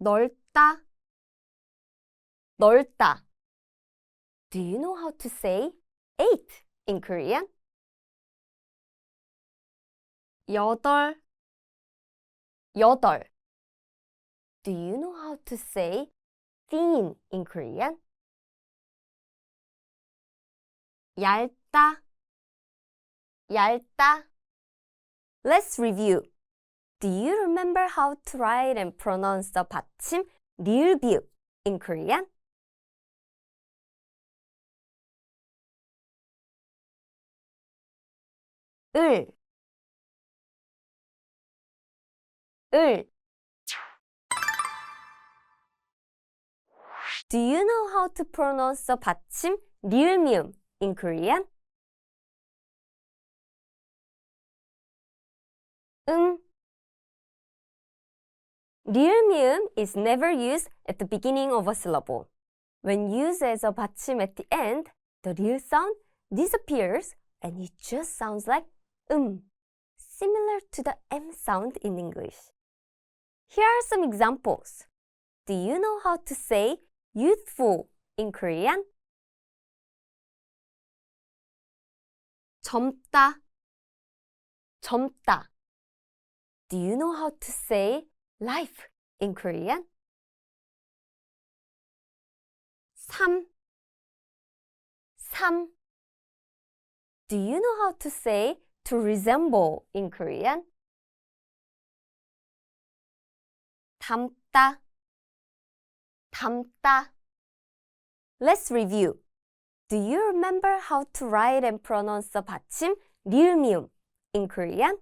[SPEAKER 4] 넓다, 넓다. Do you know how to say 8 in Korean? 여덟, 여덟. Do you know how to say thin in Korean? 얇다, 얇다. Let's review. Do you remember how to write and pronounce the 받침 리을 비읍 in Korean? 을, 을. Do you know how to pronounce the 받침 리을 미음 in Korean? 리을 미음 is never used at the beginning of a syllable. When used as a 받침 at the end, the 리을 sound disappears and it just sounds like similar to the M sound in English. Here are some examples. Do you know how to say youthful in Korean? 젊다, 젊다. Do you know how to say life in Korean? 삶, 삶. Do you know how to say to resemble in Korean? 닮다, 닮다. Let's review. Do you remember how to write and pronounce the 받침 리을 미음 in Korean?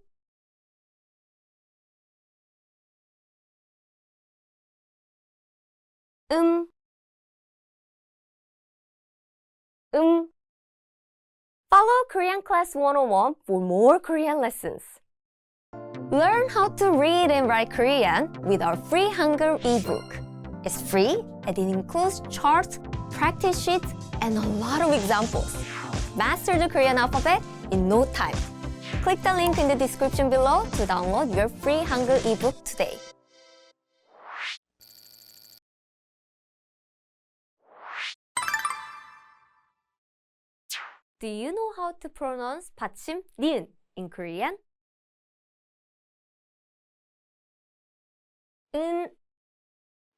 [SPEAKER 4] Follow Korean Class 101 for more Korean lessons. Learn how to read and write Korean with our free Hangul ebook. It's free and it includes charts, practice sheets, and a lot of examples. Master the Korean alphabet in no time. Click the link in the description below to download your free Hangul ebook today. Do you know how to pronounce 받침 니은 in Korean?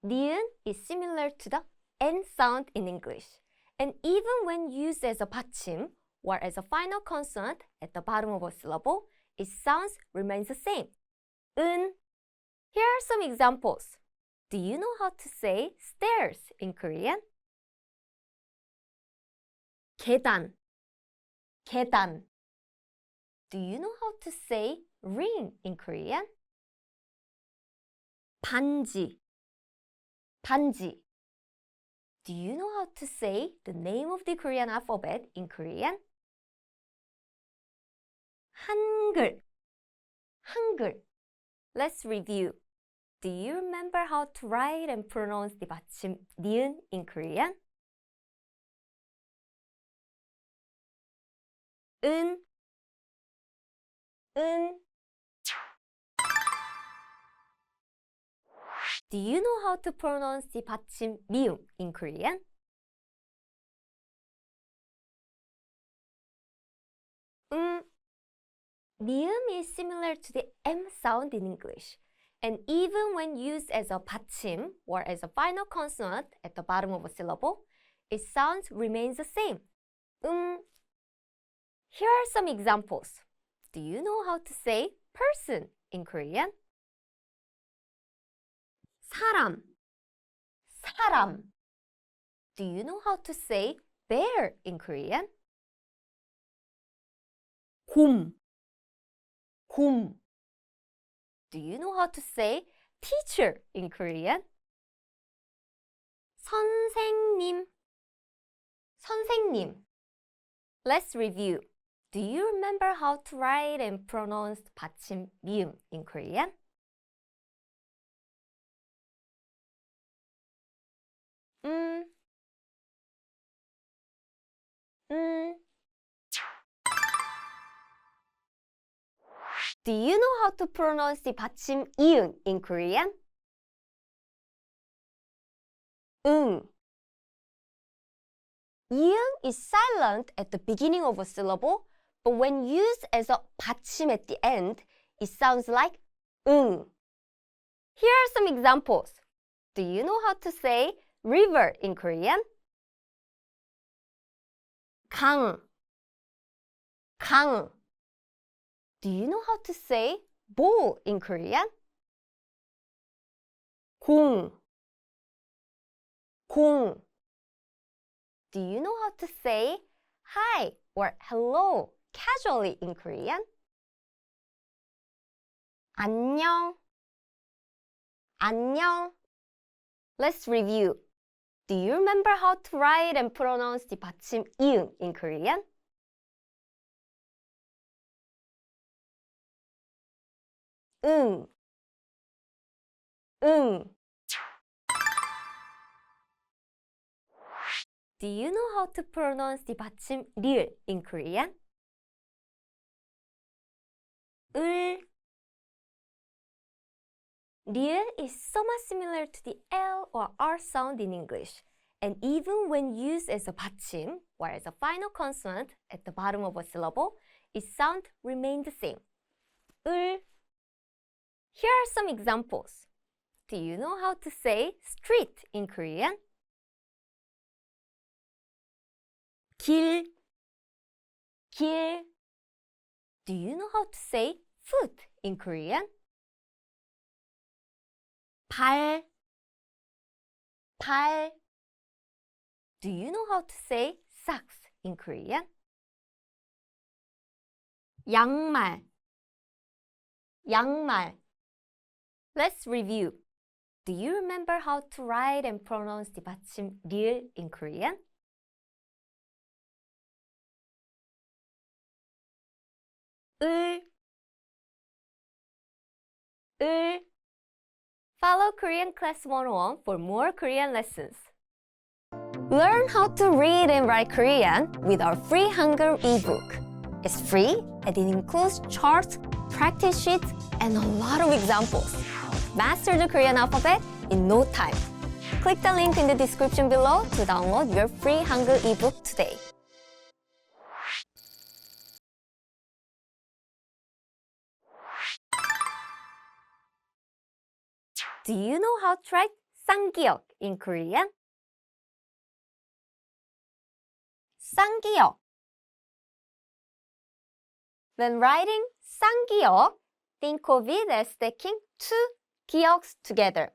[SPEAKER 4] 니은 is similar to the N sound in English. And even when used as a 받침 or as a final consonant at the bottom of a syllable, its sounds remains the same. Here are some examples. Do you know how to say stairs in Korean? 계단, 계단. Do you know how to say ring in Korean? 반지, 반지. Do you know how to say the name of the Korean alphabet in Korean? 한글, 한글. Let's review. Do you remember how to write and pronounce the 받침 니은 in Korean? 은. Do you know how to pronounce the 받침 미음 in Korean? 미음 is similar to the M sound in English. And even when used as a 받침 or as a final consonant at the bottom of a syllable, its sound remains the same. Here are some examples. Do you know how to say person in Korean? 사람, 사람. Do you know how to say bear in Korean? 곰, 곰. Do you know how to say teacher in Korean? 선생님. 선생님. Let's review. Do you remember how to write and pronounce 받침 미음 in Korean? Do you know how to pronounce the 받침 이응 in Korean? 응. 이응 is silent at the beginning of a syllable, but when used as a 받침 at the end, it sounds like 응. Here are some examples. Do you know how to say river in Korean? 강. 강. Do you know how to say ball in Korean? 공. 공. Do you know how to say hi or hello casually in Korean? 안녕. 안녕. Let's review. Do you remember how to write and pronounce the 받침 이응 in Korean? 응. 응. Do you know how to pronounce the 받침 리을 in Korean? 을. 리을 is somewhat similar to the L or R sound in English, and even when used as a 받침 or as a final consonant at the bottom of a syllable, its sound remains the same. 을. Here are some examples. Do you know how to say street in Korean? 길. 길. Do you know how to say foot in Korean? 발. 발. Do you know how to say socks in Korean? 양말. 양말. Let's review. Do you remember how to write and pronounce the 받침 리을 in Korean? 을. 을. Follow Korean Class 101 for more Korean lessons. Learn how to read and write Korean with our free Hangul ebook. It's free and it includes charts, practice sheets, and a lot of examples. Master the Korean alphabet in no time. Click the link in the description below to download your free Hangul ebook today. Do you know how to write 쌍기역 in Korean? 쌍기역. When writing 쌍기역, think of it as stacking two 기역s together.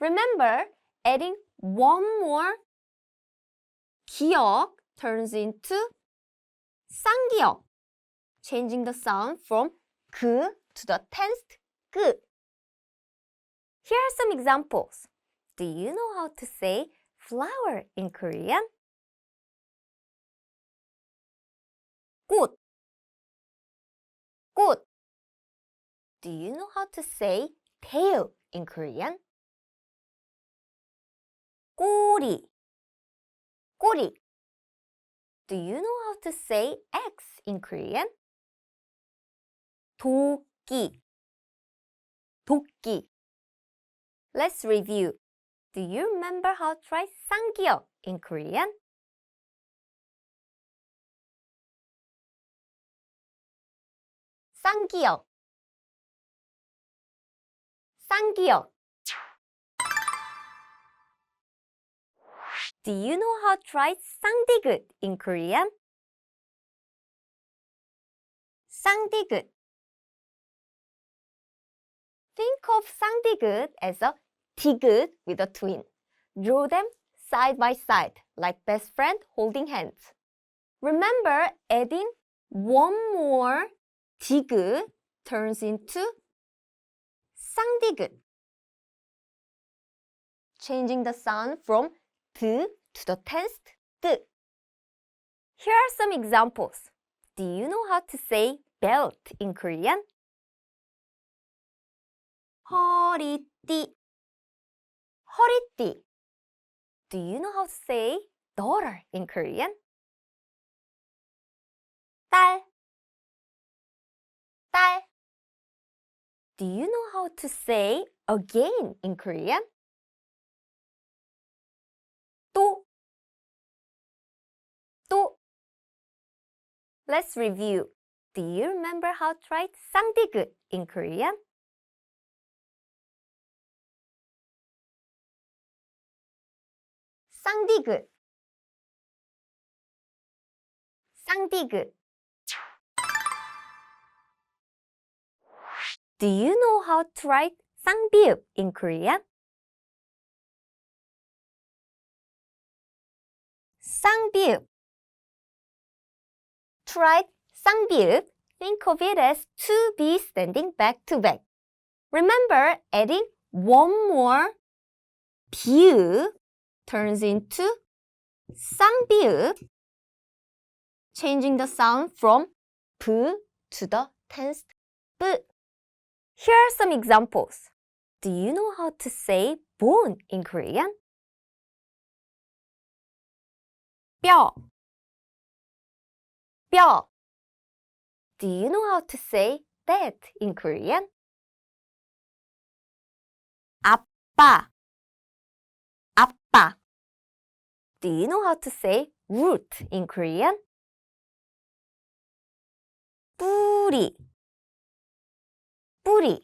[SPEAKER 4] Remember, adding one more 기역 turns into 쌍기역, changing the sound from 그 to the tensed 그. Here are some examples. Do you know how to say flower in Korean? 꽃. 꽃. Do you know how to say tail in Korean? 꼬리. 꼬리. Do you know how to say X in Korean? 도끼. 도끼. Let's review. Do you remember how to write 쌍기역 in Korean? 쌍기역. 쌍기역. Do you know how to write 쌍디귿 in Korean? 쌍디귿. Think of 쌍디귿 as a 디귿 with a twin. Draw them side by side like best friend holding hands. Remember, adding one more 디귿 turns into 쌍디귿. changing the sound from 드 to the tensed 드. Here are some examples. Do you know how to say belt in Korean? 허리띠, 허리띠. Do you know how to say daughter in Korean? 딸, 딸. Do you know how to say again in Korean? 또, 또. Let's review. Do you remember how to write 쌍디귿 in Korean? 쌍디귿, 쌍디귿. Do you know how to write 쌍비읍 in Korean? 쌍비읍. To write 쌍비읍, think of it as two B's standing back to back. Remember, adding one more 비읍 turns into 쌍비읍, changing the sound from 브 to the tensed 브. Here are some examples. Do you know how to say bone in Korean? 뼈, 뼈. Do you know how to say that in Korean? 아빠, 아빠. Do you know how to say root in Korean? 뿌리, 뿌리.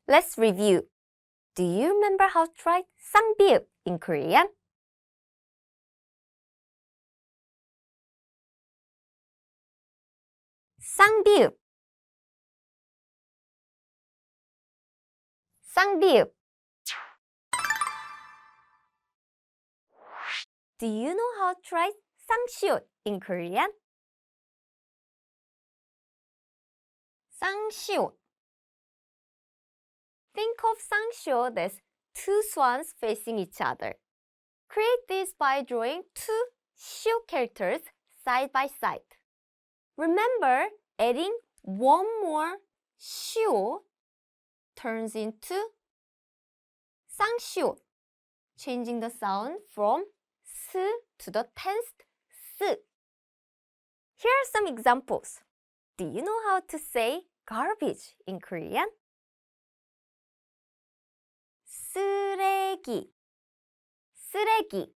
[SPEAKER 4] Let's review. Do you remember how to write 쌍비읍 in Korean? 쌍비읍, 쌍비읍. Do you know how to write 쌍시옷 in Korean? 쌍시옷. Think of 쌍시옷 as two swans facing each other. Create this by drawing two 시옷 characters side by side. Remember, adding one more 시옷 turns into 쌍시옷, changing the sound from 스 to the tensed 스. Here are some examples. Do you know how to say garbage in Korean? 쓰레기, 쓰레기.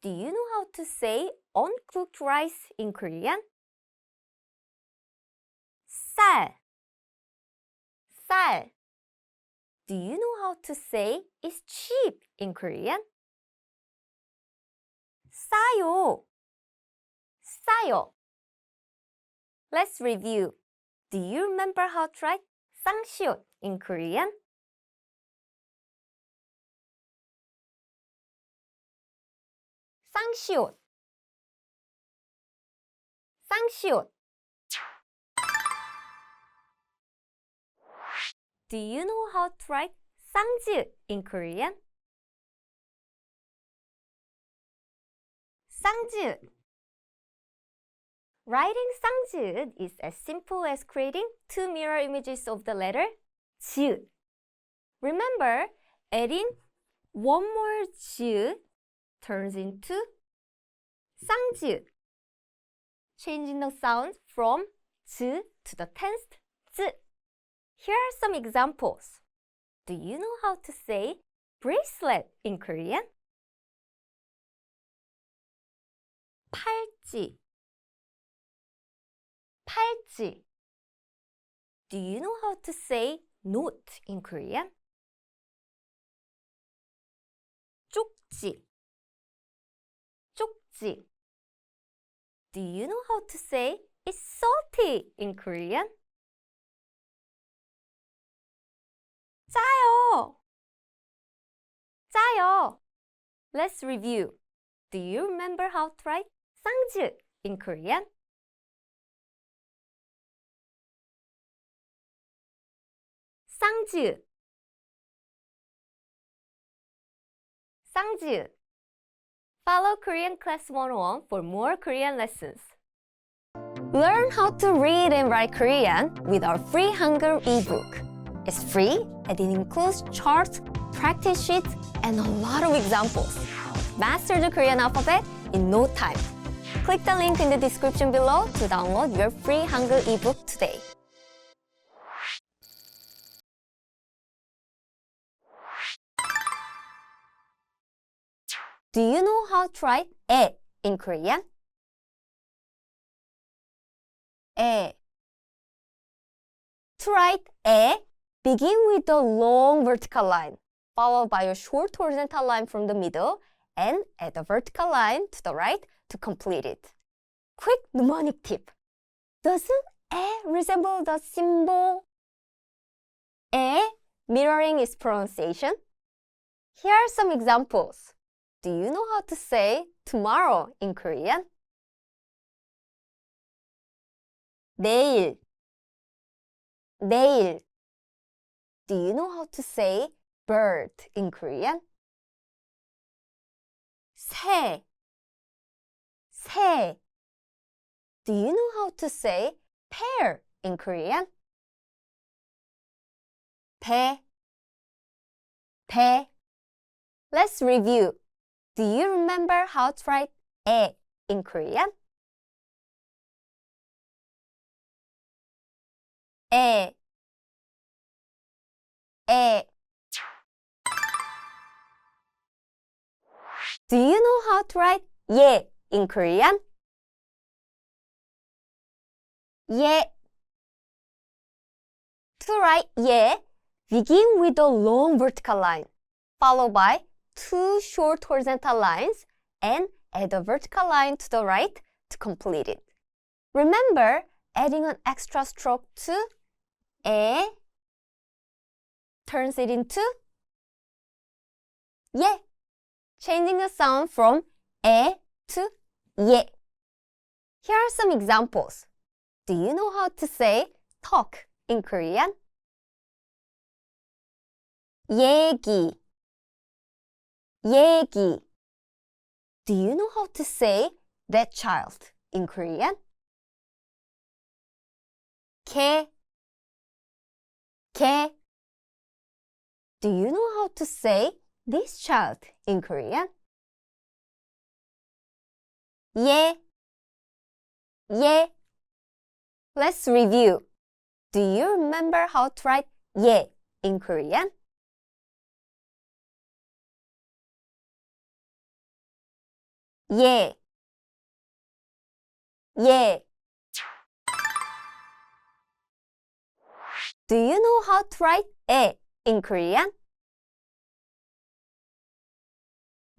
[SPEAKER 4] Do you know how to say uncooked rice in Korean? 쌀, 쌀. Do you know how to say it's cheap in Korean? 싸요, 싸요. Let's review. Do you remember how to write 쌍시옷 in Korean? 쌍시옷, 쌍시옷. Do you know how to write 쌍지읒 in Korean? 쌍지읒. Writing 쌍지읒 is as simple as creating two mirror images of the letter 지읒. Remember, adding one more 지읒 turns into 쌍지읒, changing the sound from 즈 to the tensed 즈. Here are some examples. Do you know how to say bracelet in Korean? 팔찌, 팔찌. Do you know how to say note in Korean? 쪽지, 쪽지. Do you know how to say it's salty in Korean? 짜요, 짜요. Let's review. Do you remember how to write 쌍지읒 in Korean? 쌍지읒, 쌍지읒. Follow Korean Class 101 for more Korean lessons. Learn how to read and write Korean with our free Hangul ebook. It's free and it includes charts, practice sheets, and a lot of examples. Master the Korean alphabet in no time. Click the link in the description below to download your free Hangul ebook today. Do you know how to write 에 in Korean? 에. To write 에, begin with a long vertical line, followed by a short horizontal line from the middle, and add a vertical line to the right to complete it. Quick mnemonic tip. Doesn't 에 resemble the symbol 에, mirroring its pronunciation? Here are some examples. Do you know how to say tomorrow in Korean? 내일. 내일. Do you know how to say bird in Korean? 새. 새. Do you know how to say pear in Korean? 배. 배. Let's review. Do you remember how to write 에 in Korean? 에. 에. Do you know how to write 예 in Korean? 예. To write 예, begin with a long vertical line, followed by two short horizontal lines, and add a vertical line to the right to complete it. Remember, adding an extra stroke to 에 turns it into 예, changing the sound from 에 to 예. Here are some examples. Do you know how to say talk in Korean? 얘기. 얘기. Do you know how to say that child in Korean? 걔. 걔. Do you know how to say this child in Korean? 얘. 얘. Let's review. Do you remember how to write 예 in Korean? 예. 예. Do you know how to write 에 in Korean?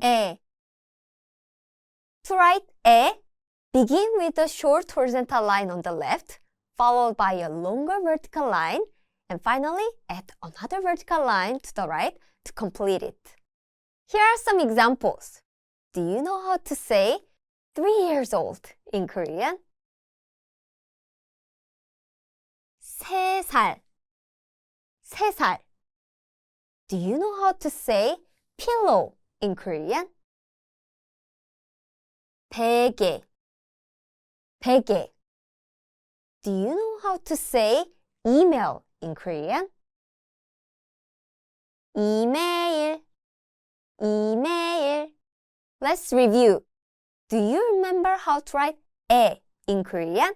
[SPEAKER 4] 에. To write 에, begin with a short horizontal line on the left, followed by a longer vertical line, and finally add another vertical line to the right to complete it. Here are some examples. Do you know how to say 3 years old in Korean? 3살. 3살. Do you know how to say pillow in Korean? 베개. 베개. Do you know how to say email in Korean? 이메일. 이메일. Let's review. Do you remember how to write 에 in Korean?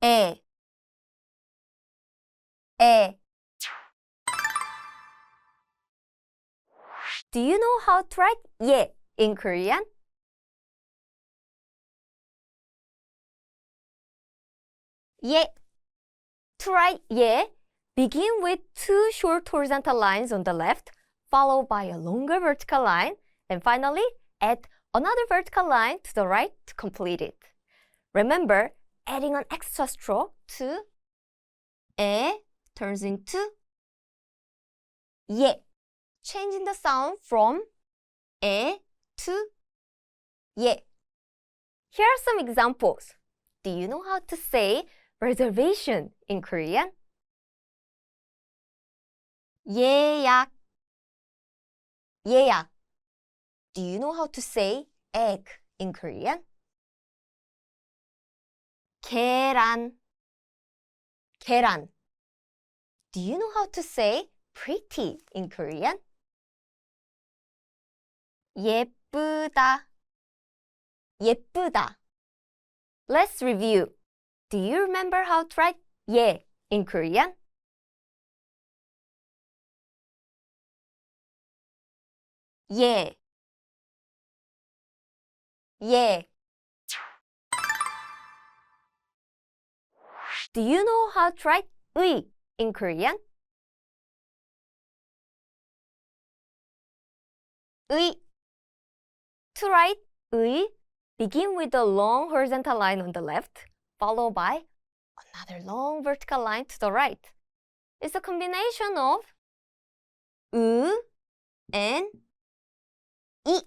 [SPEAKER 4] 에. 에. Do you know how to write 예 in Korean? 예. To write 예, begin with two short horizontal lines on the left, followed by a longer vertical line, and finally add another vertical line to the right to complete it. Remember, adding an extra stroke to 에 turns into 예, changing the sound from 에 to 예. Here are some examples. Do you know how to say reservation in Korean? 예약. 예약. Do you know how to say egg in Korean? 계란. 계란. Do you know how to say pretty in Korean? 예쁘다. 예쁘다. Let's review. Do you remember how to write 예 in Korean? 예. 예. Do you know how to write 의 in Korean? 의. To write 의, begin with a long horizontal line on the left, followed by another long vertical line to the right. It's a combination of 으 and 이.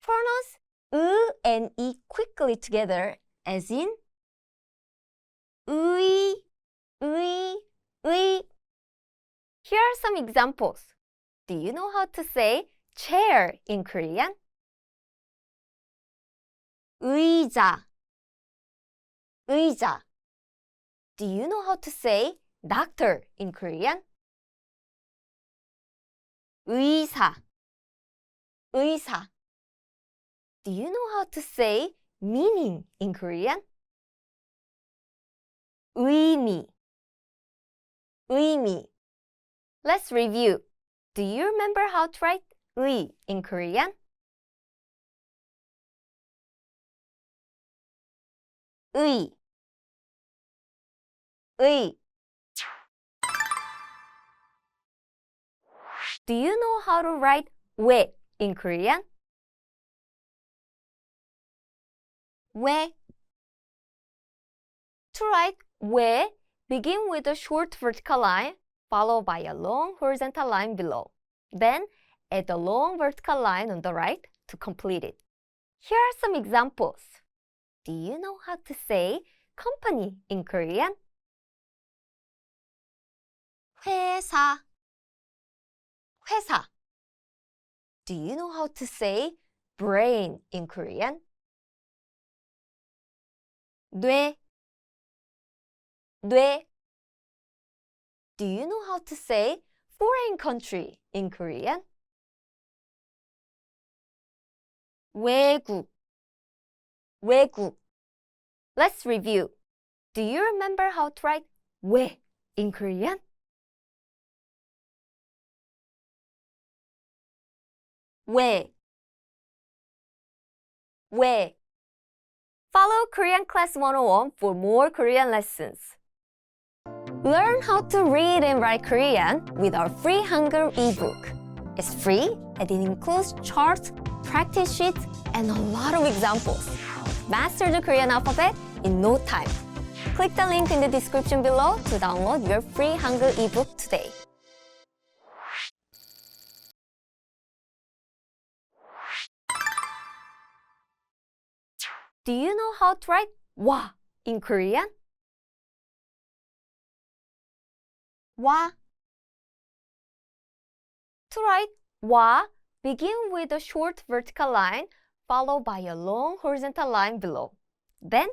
[SPEAKER 4] Pronounce 으 and 이 quickly together as in 의, 의, 의. Here are some examples. Do you know how to say chair in Korean? 의자. 의자. Do you know how to say doctor in Korean? 의사. 의사. Do you know how to say meaning in Korean? 의미. 의미. Let's review. Do you remember how to write 의 in Korean? 의. 의. Do you know how to write 왜 in Korean? 왜. To write 왜, begin with a short vertical line, followed by a long horizontal line below. Then add a long vertical line on the right to complete it. Here are some examples. Do you know how to say company in Korean? 회사. 회사. Do you know how to say brain in Korean? 뇌. 뇌. Do you know how to say foreign country in Korean? 외국. 외국. Let's review. Do you remember how to write 왜 in Korean? 왜. 왜. Follow Korean Class 101 for more Korean lessons. Learn how to read and write Korean with our free Hangul ebook. It's free and it includes charts, practice sheets, and a lot of examples. Master the Korean alphabet in no time. Click the link in the description below to download your free Hangul ebook today. Do you know how to write 와 in Korean? 와. To write 와, begin with a short vertical line followed by a long horizontal line below. Then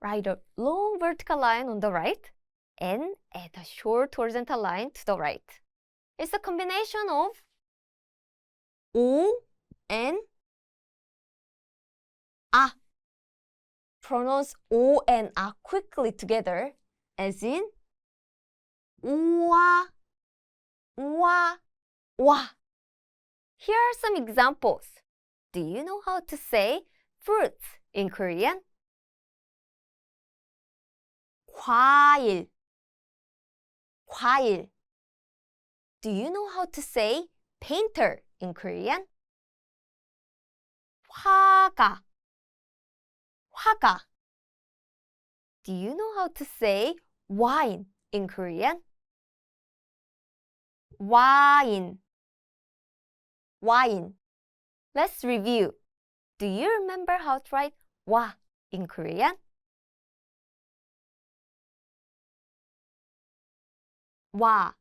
[SPEAKER 4] write a long vertical line on the right and add a short horizontal line to the right. It's a combination of 오 and 아. Pronounce O and A quickly together as in 우와, 우와, 와. Here are some examples. Do you know how to say fruits in Korean? 과일, 과일. Do you know how to say painter in Korean? 화가, 화가. Do you know how to say wine in Korean? 와인, 와인. Let's review. Do you remember how to write 와 in Korean? 와.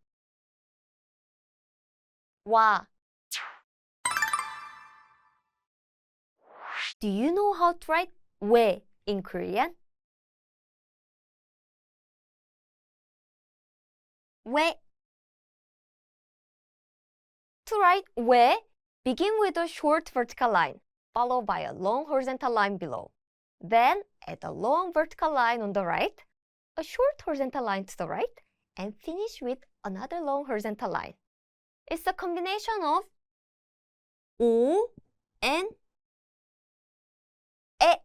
[SPEAKER 4] 와. Do you know how to write 왜 in Korean? 왜. To write 왜, begin with a short vertical line, followed by a long horizontal line below. Then add a long vertical line on the right, a short horizontal line to the right, and finish with another long horizontal line. It's a combination of 오 and 에.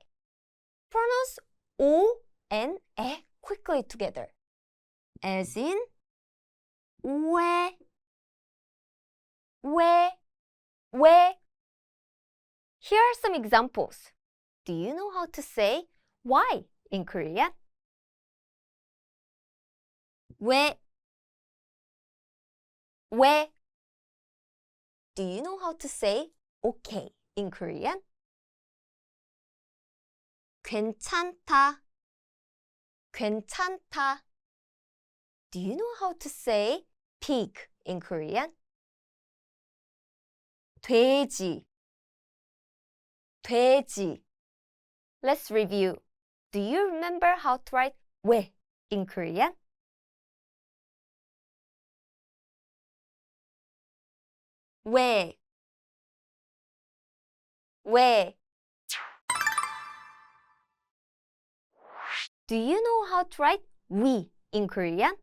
[SPEAKER 4] Pronounce 오 and 에 quickly together. As in 왜, 왜. Here are some examples. Do you know how to say why in Korean? 왜. Do you know how to say okay in Korean? 괜찮다. Do you know how to say pig in Korean? 돼지. Let's review. Do you remember how to write 왜 in Korean? 왜. Do you know how to write we in Korean?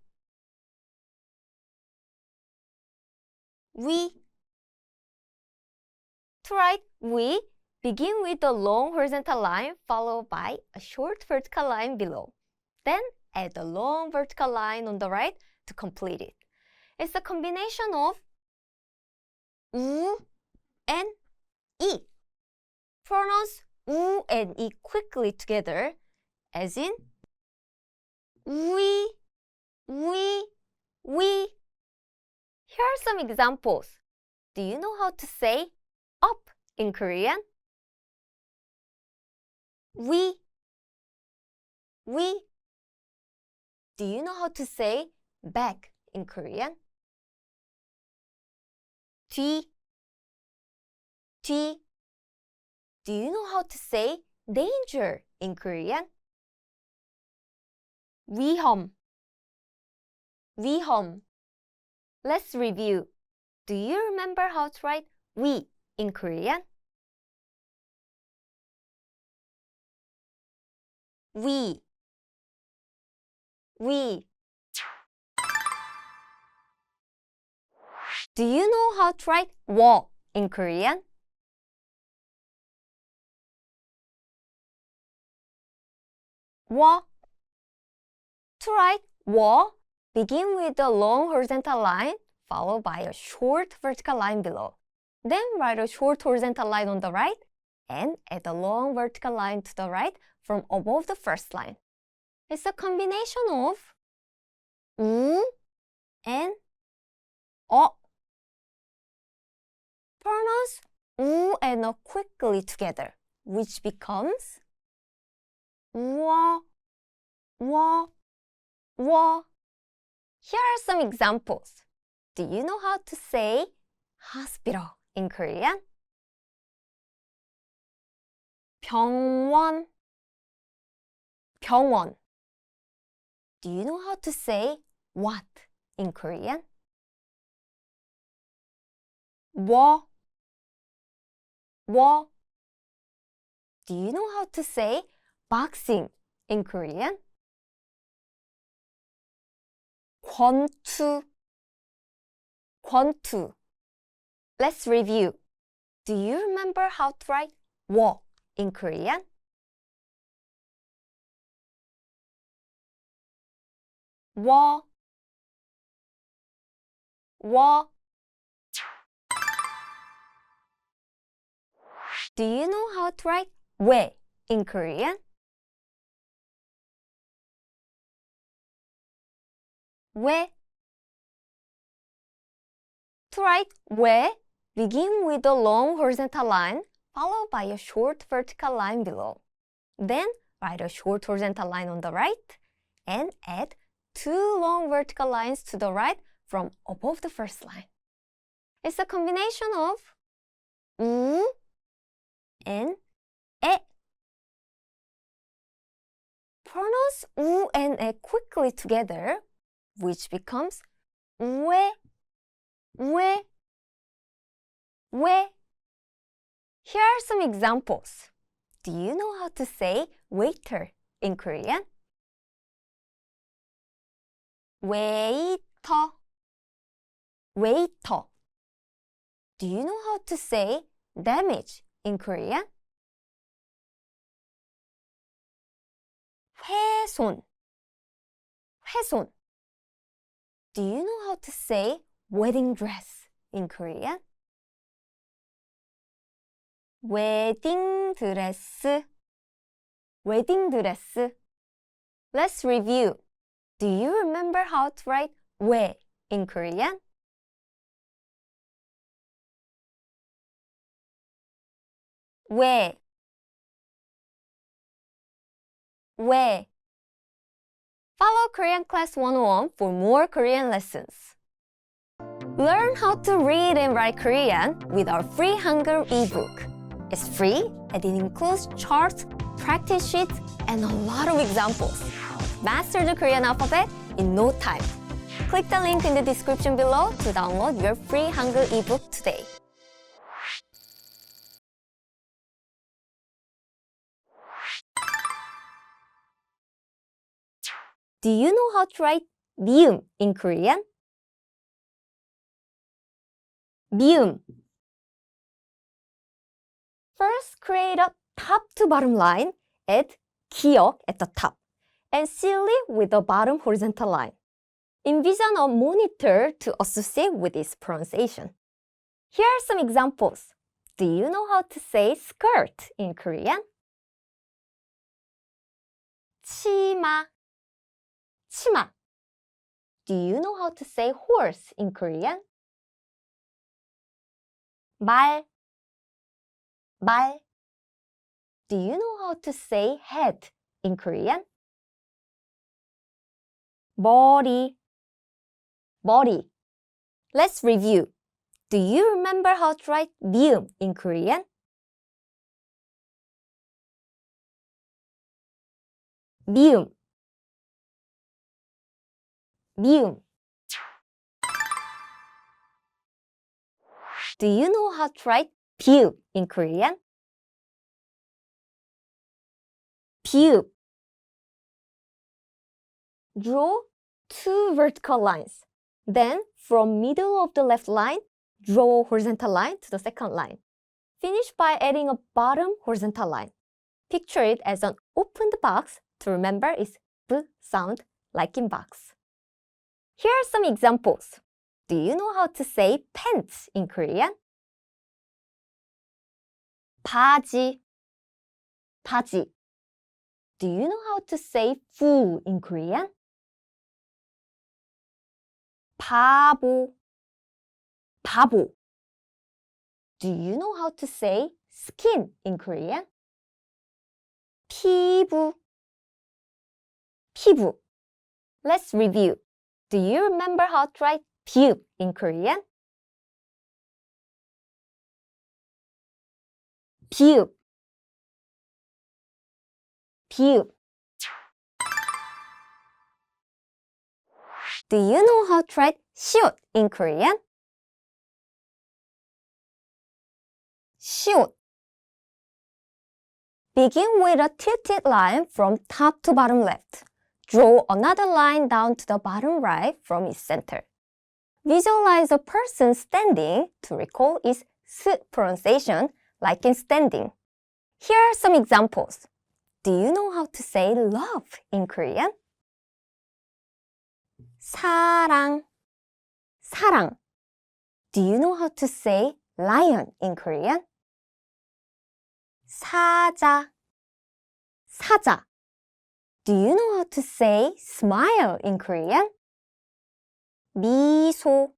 [SPEAKER 4] We. To write we, begin with a long horizontal line followed by a short vertical line below. Then add a long vertical line on the right to complete it. It's a combination of 우 and 이. Pronounce 우 and 이 quickly together, as in we. Here are some examples. Do you know how to say up in Korean? We. Do you know how to say back in Korean? 뒤. Do you know how to say danger in Korean? 위험. Let's review. Do you remember how to write we in Korean? We. Do you know how to write 워 in Korean? 워. To write 워, begin with a long horizontal line followed by a short vertical line below. Then write a short horizontal line on the right and add a long vertical line to the right from above the first line. It's a combination of 우 and 어. Pronounce 우 and 어 quickly together, which becomes 우어. Here are some examples. Do you know how to say hospital in Korean? 병원. Do you know how to say what in Korean? 뭐. Do you know how to say boxing in Korean? 권투. Let's review. Do you remember how to write 워 in Korean? 워. Do you know how to write 왜 in Korean? 왜. To write 왜, begin with a long horizontal line followed by a short vertical line below. Then write a short horizontal line on the right and add 2 long vertical lines to the right from above the first line. It's a combination of 우 and 에. Pronounce 우 and 에 quickly together, which becomes 우에, 우에, 왜. Here are some examples. Do you know how to say waiter in Korean? Waiter, waiter. Do you know how to say damage in Korean? 훼손, 훼손. Do you know how to say wedding dress in Korean? 웨딩 드레스, 웨딩 드레스. Let's review. Do you remember how to write 왜 in Korean? 왜, 왜. Follow Korean Class 101 for more Korean lessons. Learn how to read and write Korean with our free Hangul ebook. It's free and it includes charts, practice sheets, and a lot of examples. Master the Korean alphabet in no time. Click the link in the description below to download your free Hangul ebook today. Do you know how to write 미음 in Korean? 미음. First, create a top to bottom line. Add 기역 at the top and seal it with the bottom horizontal line. Envision a monitor to associate with its pronunciation. Here are some examples. Do you know how to say skirt in Korean? 치마, 치마. Do you know how to say horse in Korean? 말, 말. Do you know how to say head in Korean? 머리, 머리. Let's review. Do you remember how to write 미음 in Korean? 미음, 미음. Do you know how to write 비읍 in Korean? 비읍. Draw two vertical lines. Then, from middle of the left line, draw a horizontal line to the second line. Finish by adding a bottom horizontal line. Picture it as an opened box to remember its B sound like in box. Here are some examples. Do you know how to say pants in Korean? 바지, 바지. Do you know how to say fu in Korean? 바보, 바보. Do you know how to say skin in Korean? 피부, 피부. Let's review. Do you remember how to write 비읍 in Korean? 비읍, 비읍. Do you know how to write 시옷 in Korean? 시옷. Begin with a tilted line from top to bottom left. Draw another line down to the bottom right from its center. Visualize a person standing to recall its S pronunciation like in standing. Here are some examples. Do you know how to say love in Korean? 사랑, 사랑. Do you know how to say lion in Korean? 사자, 사자. Do you know how to say smile in Korean? 미소,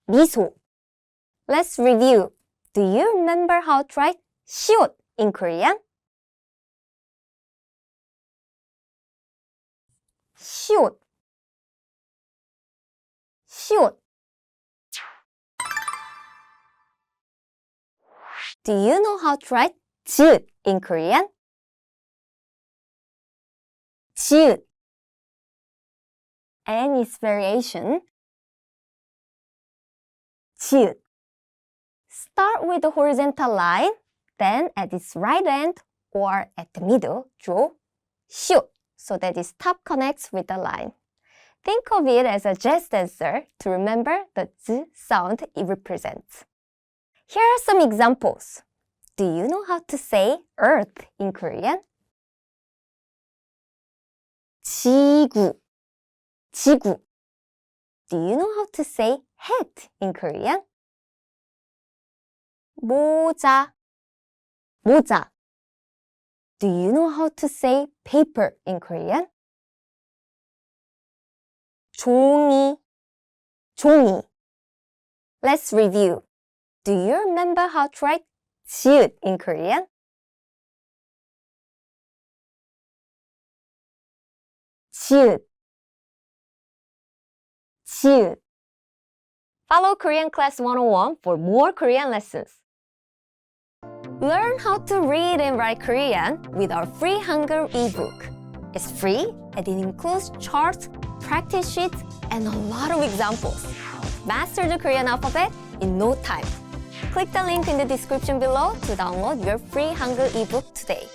[SPEAKER 4] 미소. Let's review. Do you remember how to write 시옷 in Korean? 시옷, 시옷. Do you know how to write 지읒 in Korean? 지읒. And its variation. 지읒. Start with the horizontal line, then at its right end or at the middle, draw 슈 so that its top connects with the line. Think of it as a jazz dancer to remember the Z sound it represents. Here are some examples. Do you know how to say earth in Korean? 지구, 지구. Do you know how to say hat in Korean? 모자, 모자. Do you know how to say paper in Korean? 종이, 종이. Let's review. Do you remember how to write 지읒 in Korean? 지읒, 지읒. Follow Korean Class 101 for more Korean lessons. Learn how to read and write Korean with our free Hangul ebook. It's free and it includes charts, practice sheets, and a lot of examples. Master the Korean alphabet in no time. Click the link in the description below to download your free Hangul ebook today.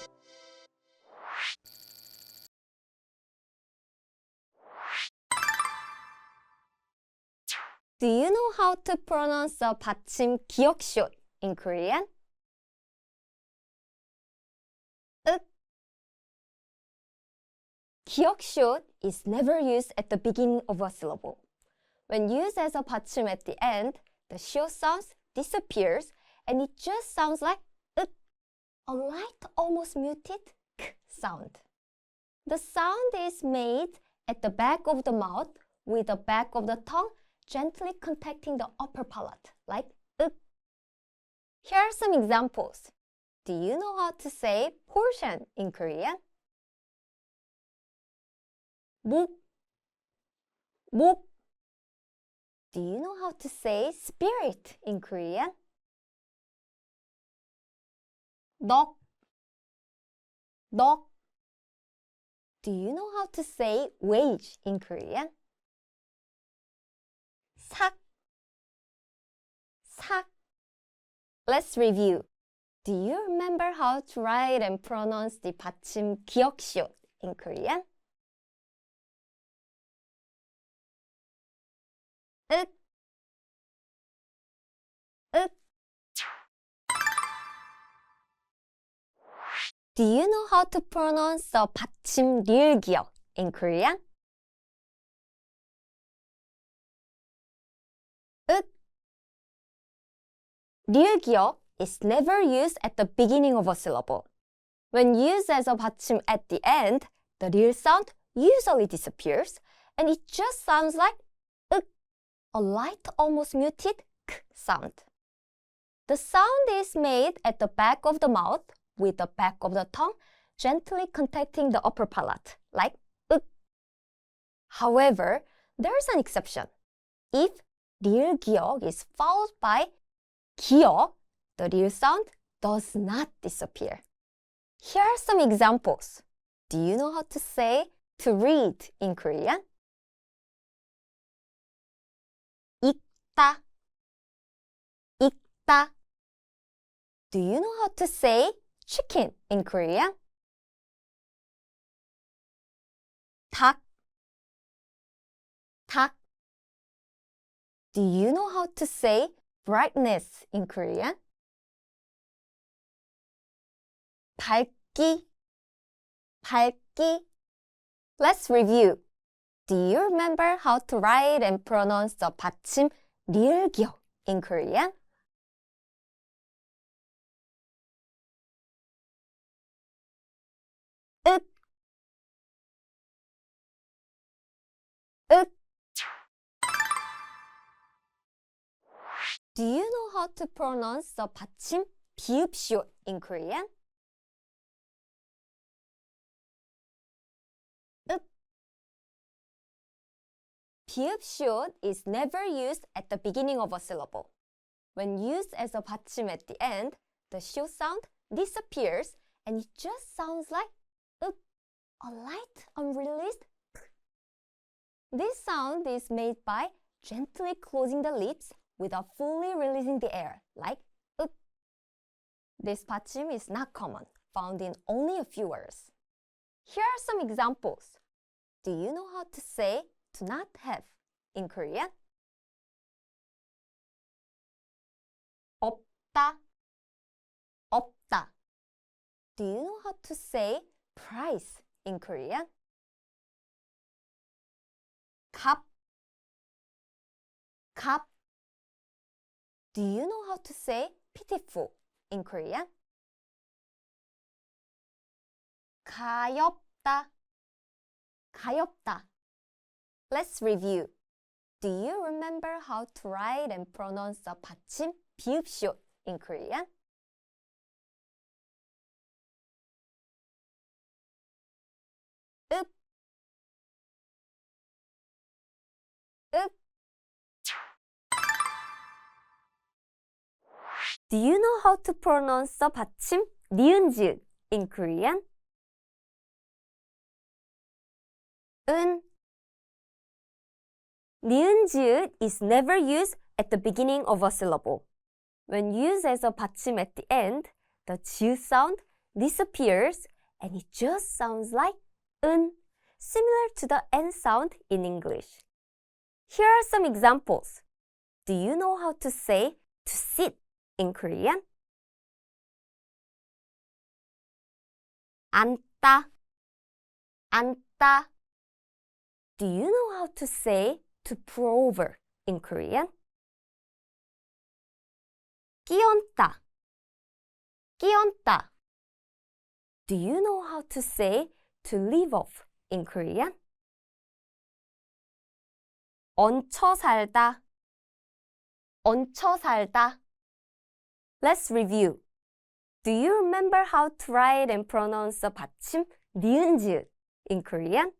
[SPEAKER 4] Do you know how to pronounce the 받침 기억시옷 in Korean? 기억시옷 is never used at the beginning of a syllable. When used as a 받침 at the end, the 시옷 sound disappears and it just sounds like a light, almost muted k sound. The sound is made at the back of the mouth with the back of the tongue gently contacting the upper palate, like 윽. Here are some examples. Do you know how to say portion in Korean? 목, 목. Do you know how to say spirit in Korean? 넋, 넋. Do you know how to say wage in Korean? 삭, 삭. Let's review. Do you remember how to write and pronounce the 받침 기억시옷 in Korean? 윽, 윽. Do you know how to pronounce the 받침 리을 기억 in Korean? 윽. 리을 기억 is never used at the beginning of a syllable. When used as a 받침 at the end, the 리을 sound usually disappears and it just sounds like 윽, a light, almost muted k sound. The sound is made at the back of the mouth with the back of the tongue gently contacting the upper palate, like 윽. However, there's an exception. If 리을 기억 is followed by 기억, the 리을 sound does not disappear. Here are some examples. Do you know how to say to read in Korean? 읽다, 읽다. Do you know how to say chicken in Korean? 닭, 닭. Do you know how to say brightness in Korean? 밝기, 밝기. Let's review. Do you remember how to write and pronounce the 받침 리을 기억 in Korean? 윽, 윽. Do you know how to pronounce the 받침 비읍시옷 in Korean? 읍. 비읍시옷 is never used at the beginning of a syllable. When used as a 받침 at the end, the sh sound disappears and it just sounds like a light unreleased p. This sound is made by gently closing the lips without fully releasing the air, like up. This 받침 is not common, found in only a few words. Here are some examples. Do you know how to say to not have in Korean? 없다, 없다. Do you know how to say price in Korean? 값, 값. Do you know how to say pitiful in Korean? 가엾다, 가엾다. Let's review. Do you remember how to write and pronounce the 받침 비읍시옷 in Korean? 읍, 읍. Do you know how to pronounce the 받침 니은지읒 in Korean? 은. 니은지읒 is never used at the beginning of a syllable. When used as a 받침 at the end, the 지읒 sound disappears and it just sounds like 은, similar to the N sound in English. Here are some examples. Do you know how to say to sit in Korean? 앉다, 앉다. Do you know how to say to pour over in Korean? 끼얹다, 끼얹다. Do you know how to say to leave off in Korean? 얹혀 살다, 얹혀 살다. Let's review. Do you remember how to write and pronounce the 받침 니은지읒 in Korean?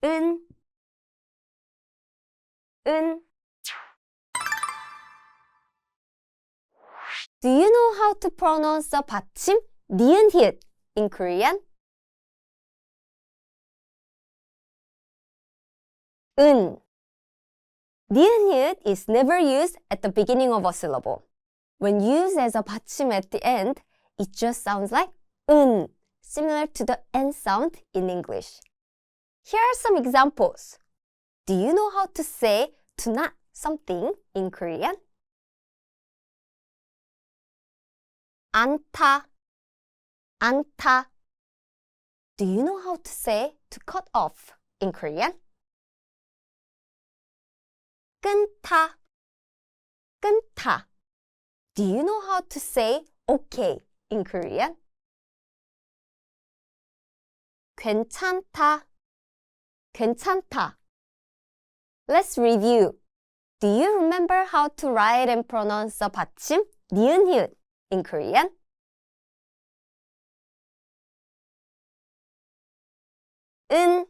[SPEAKER 4] 은, 은. Do you know how to pronounce the 받침 니은히읗 in Korean? 은. 니은히읗 is never used at the beginning of a syllable. When used as a 받침 at the end, it just sounds like 은, similar to the N sound in English. Here are some examples. Do you know how to say to not something in Korean? 않다, 않다. Do you know how to say to cut off in Korean? 끊다, 끊다. Do you know how to say okay in Korean? 괜찮다, 괜찮다. Let's review. Do you remember how to write and pronounce the 받침 니은히읗 in Korean? 은,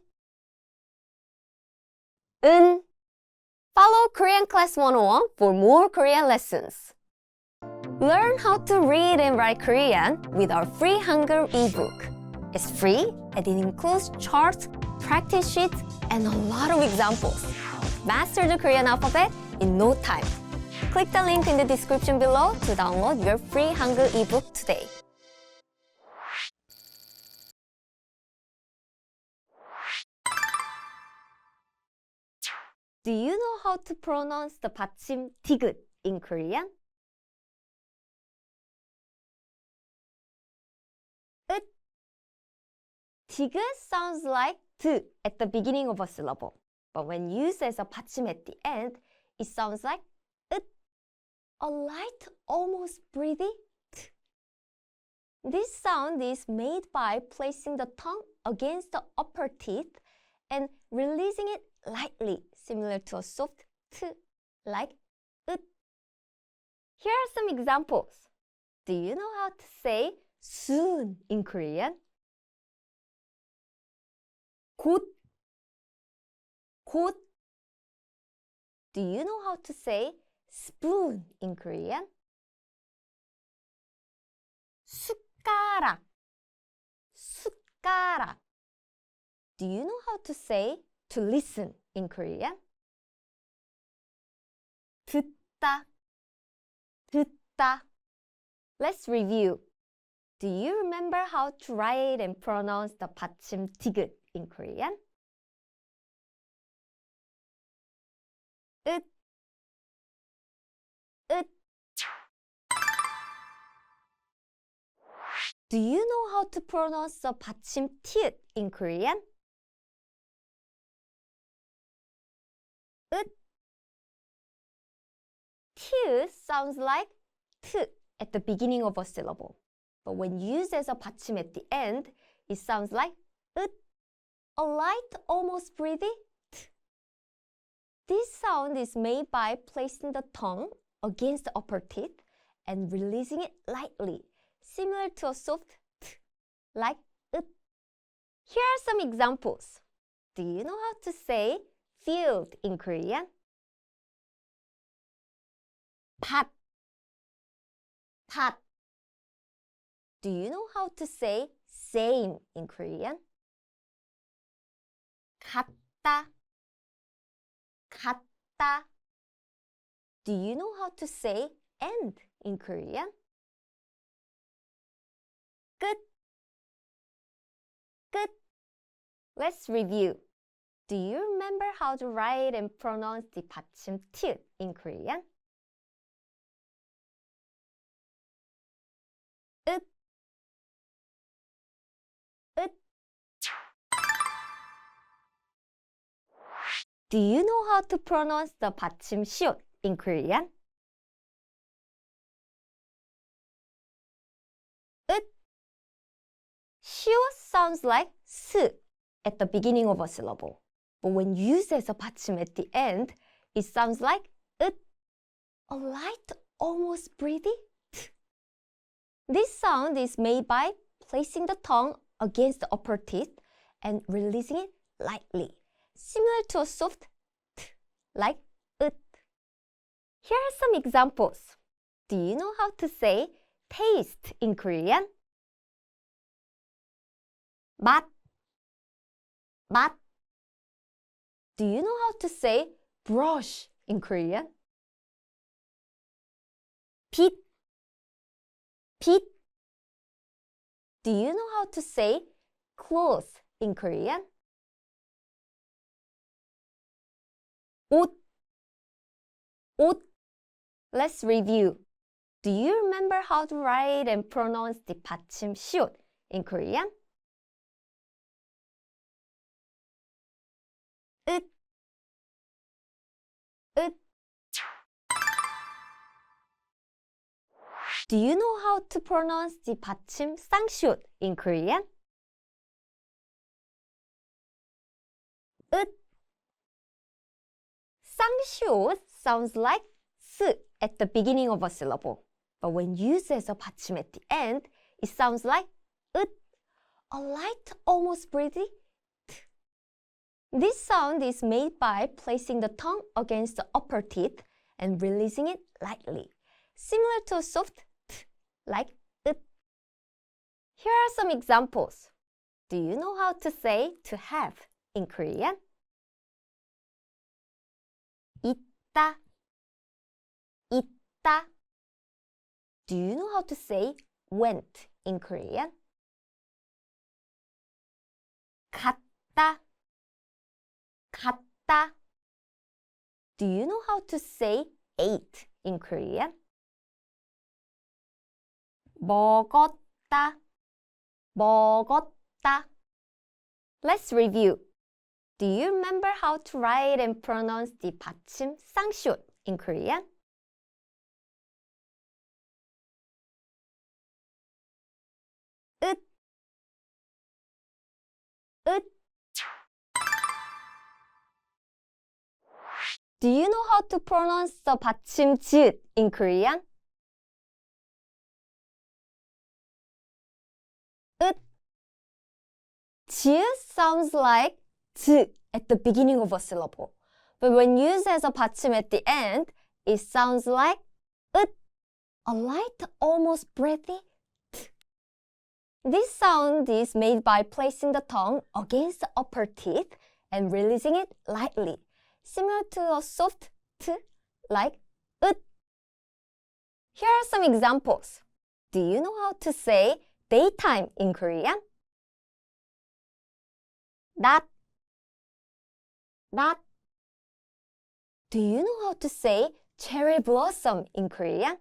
[SPEAKER 4] 은. Follow Korean Class 101 for more Korean lessons. Learn how to read and write Korean with our free Hangul ebook. It's free and it includes charts, practice sheets, and a lot of examples. Master the Korean alphabet in no time. Click the link in the description below to download your free Hangul ebook today. Do you know how to pronounce the 받침 디귿 in Korean? 읒. 디귿 sounds like 드 at the beginning of a syllable, but when used as a 받침 at the end, it sounds like 읒, a light, almost breathy t. This sound is made by placing the tongue against the upper teeth and releasing it lightly, similar to a soft t, like 읒. Here are some examples. Do you know how to say soon in Korean? 곧, 곧. Do you know how to say spoon in Korean? 숟가락. 숟가락. Do you know how to say to listen in Korean? 듣다. 듣다. Let's review. Do you remember how to write and pronounce the 받침 디귿 in Korean? 으, 으. Do you know how to pronounce the 받침 티읕 in Korean? 으. 티읕 sounds like 트 at the beginning of a syllable. But when used as a 받침 at the end, it sounds like 으. A light, almost breathy 트. This sound is made by placing the tongue against the upper teeth and releasing it lightly, similar to a soft t, like it. Here are some examples. Do you know how to say field in Korean? 밭, 밭. Do you know how to say same in Korean? 같다, 같다. Do you know how to say end in Korean? 끝, 끝. Let's review. Do you remember how to write and pronounce the 받침 티읕 in Korean? 으, 으. Do you know how to pronounce the 받침 시옷 in Korean? 으. 시옷 sounds like 스 at the beginning of a syllable. But when used as a 받침 at the end, it sounds like 으. A light, almost breathy t. This sound is made by placing the tongue against the upper teeth and releasing it lightly, similar to a soft t, like 으. Here are some examples. Do you know how to say taste in Korean? 맛, 맛. Do you know how to say brush in Korean? 빗, 빗. Do you know how to say clothes in Korean? 옷, 옷. Let's review. Do you remember how to write and pronounce the 받침 시옷 in Korean? 으, 으. Do you know how to pronounce the 받침 쌍시옷 in Korean? 으. 쌍시옷 sounds like 스 at the beginning of a syllable. But when used as a 받침 at the end, it sounds like 으. A light, almost breathy t. This sound is made by placing the tongue against the upper teeth and releasing it lightly, similar to a soft t, like 으. Here are some examples. Do you know how to say to have in Korean? 있다, 있다. Do you know how to say went in Korean? 갔다, 갔다. Do you know how to say ate in Korean? 먹었다, 먹었다. Let's review. Do you remember how to write and pronounce the 받침 쌍시옷 in Korean? 으, 으. Do you know how to pronounce the 받침 지읒 in Korean? 으. 지읒 sounds like 즈 at the beginning of a syllable. But when used as a 받침 at the end, it sounds like 으, a light, almost breathy t. This sound is made by placing the tongue against the upper teeth and releasing it lightly, similar to a soft t, like 으. Here are some examples. Do you know how to say daytime in Korean? 낮. Do you know how to say cherry blossom in Korean?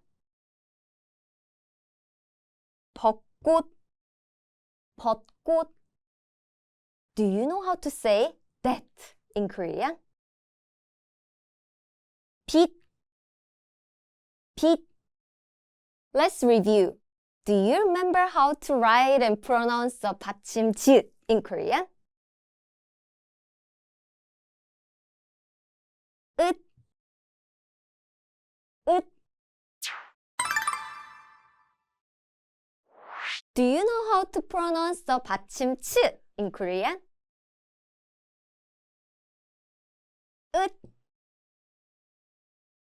[SPEAKER 4] 벚꽃. Do you know how to say that in Korean? 빛. Let's review. Do you remember how to write and pronounce the 받침 지읒 in Korean? 으. Do you know how to pronounce the 받침 치 in Korean? 으.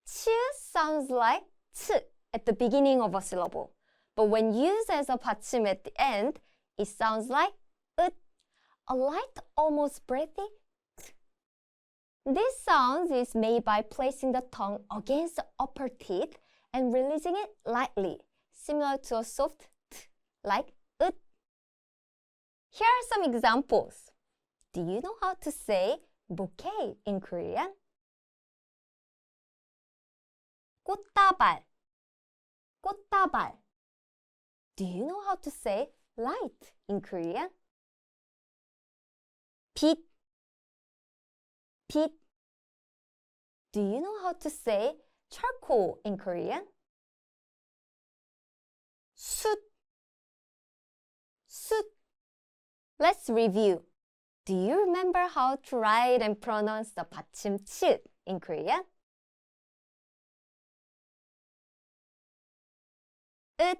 [SPEAKER 4] 치 sounds like 치 at the beginning of a syllable, but when used as a 받침 at the end, it sounds like 으, a light, almost breathy t. This sound is made by placing the tongue against the upper teeth and releasing it lightly, similar to a soft t, like 으. Here are some examples. Do you know how to say bouquet in Korean? 꽃다발. Do you know how to say light in Korean? 빛. Do you know how to say charcoal in Korean? 숯. Let's review. Do you remember how to write and pronounce the 받침 치 in Korean? 으.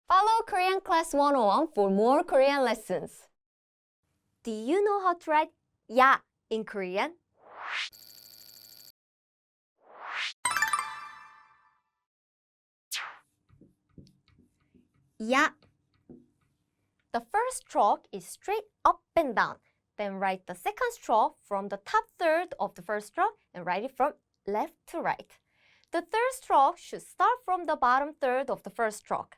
[SPEAKER 4] Follow Korean Class 101 for more Korean lessons. Do you know how to write 야 in Korean? 야. The first stroke is straight up and down. Then write the second stroke from the top third of the first stroke and write it from left to right. The third stroke should start from the bottom third of the first stroke.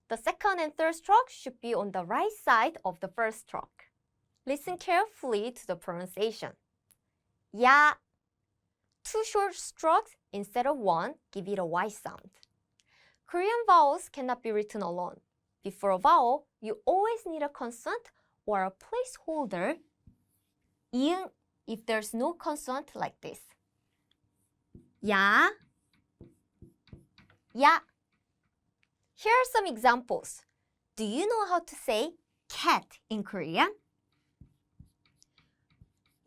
[SPEAKER 4] The second and third stroke should be on the right side of the first stroke. Listen carefully to the pronunciation. 야. 2 short strokes instead of 1 give it a Y sound. Korean vowels cannot be written alone. Before a vowel, you always need a consonant or a placeholder, 이응, if there's no consonant like this. 야. Here are some examples. Do you know how to say cat in Korean?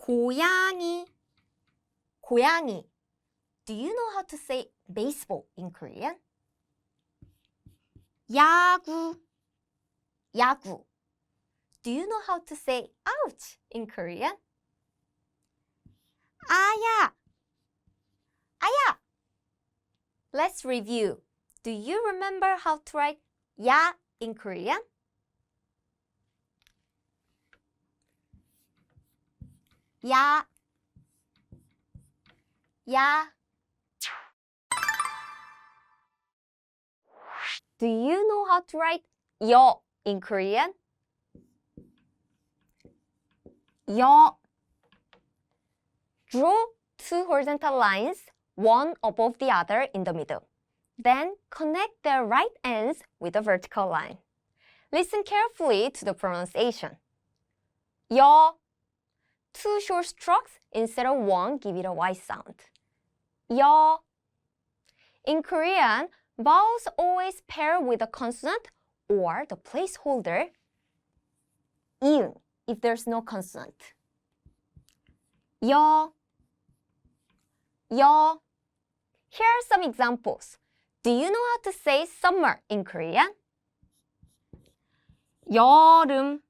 [SPEAKER 4] 고양이. Do you know how to say baseball in Korean? 야구. Do you know how to say ouch in Korean? 아야. Let's review. Do you remember how to write 야 in Korean? 야. Do you know how to write 여 in Korean? 여. Draw 2 horizontal lines, one above the other in the middle. Then connect their right ends with a vertical line. Listen carefully to the pronunciation. 여. 2 short strokes instead of 1 give it a Y sound. 여. In Korean, vowels always pair with a consonant or the placeholder 이응 if there's no consonant. 여. Here are some examples. Do you know how to say summer in Korean? 여름.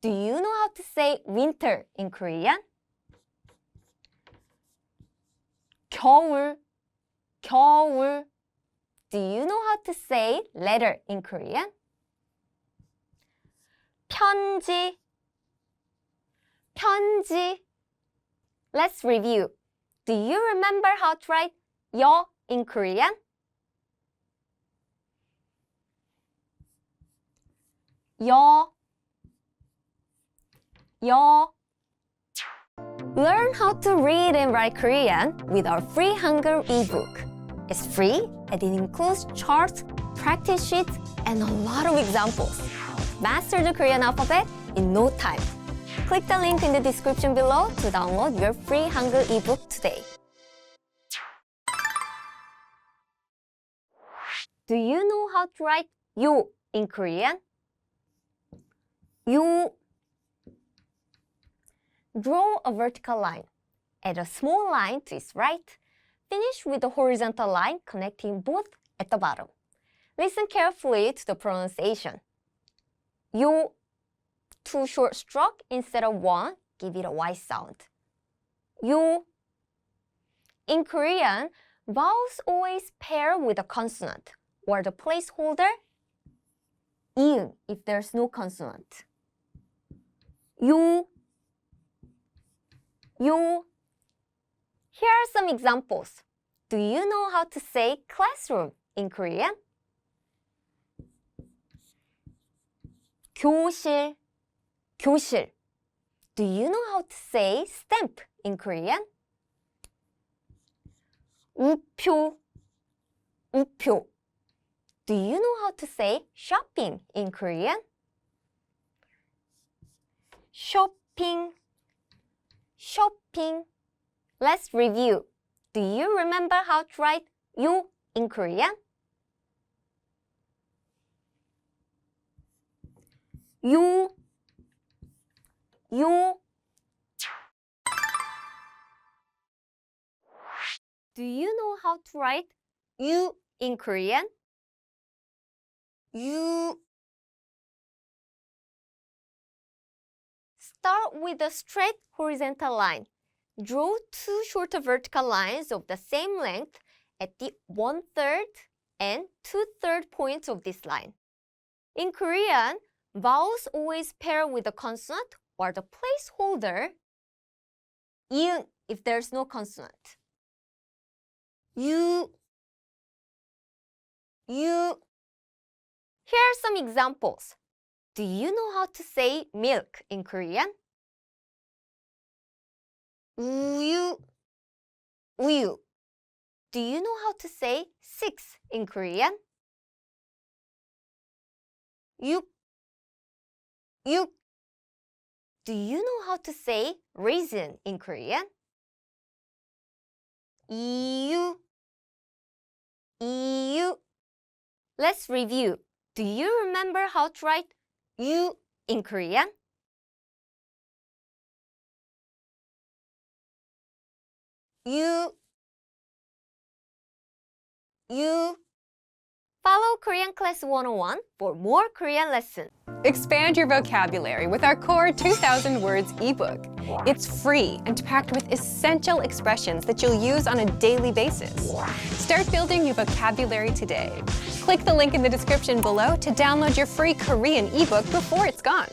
[SPEAKER 4] Do you know how to say winter in Korean? 겨울, 겨울. Do you know how to say letter in Korean? 편지, 편지. Let's review. Do you remember how to write 여 in Korean? 여, 여. Learn how to read and write Korean with our free Hangul ebook. It's free and it includes charts, practice sheets, and a lot of examples. Master the Korean alphabet in no time. Click the link in the description below to download your free Hangul ebook today. Do you know how to write 요 in Korean? 요. Draw a vertical line. Add a small line to its right. Finish with a horizontal line connecting both at the bottom. Listen carefully to the pronunciation. 요. Two short strokes instead of one, give it a Y sound. 요. In Korean, vowels always pair with a consonant, or the placeholder 이응 if there's no consonant. 요. 요. Here are some examples. Do you know how to say classroom in Korean? 교실, 교실. Do you know how to say stamp in Korean? 우표, 우표. Do you know how to say shopping in Korean? shopping, shopping. Let's review. Do you remember how to write 요 in Korean? 요, 요. Do you know how to write you in Korean? You. Start with a straight horizontal line. Draw two shorter vertical lines of the same length at the 1/3 and 2/3 points of this line. In Korean, vowels always pair with a consonant or the placeholder 이응 if there's no consonant. You. You. Here are some examples. Do you know how to say milk in Korean? 우유, 우유. Do you know how to say 6 in Korean? 육, 육. Do you know how to say raisin in Korean? 이유, 이유. Let's review. Do you remember how to write you in Korean? You. You. Follow Korean Class 101 for more Korean lessons.
[SPEAKER 1] Expand your vocabulary with our Core 2000 Words ebook. It's free and packed with essential expressions that you'll use on a daily basis. Start building your vocabulary today. Click the link in the description below to download your free Korean ebook before it's gone.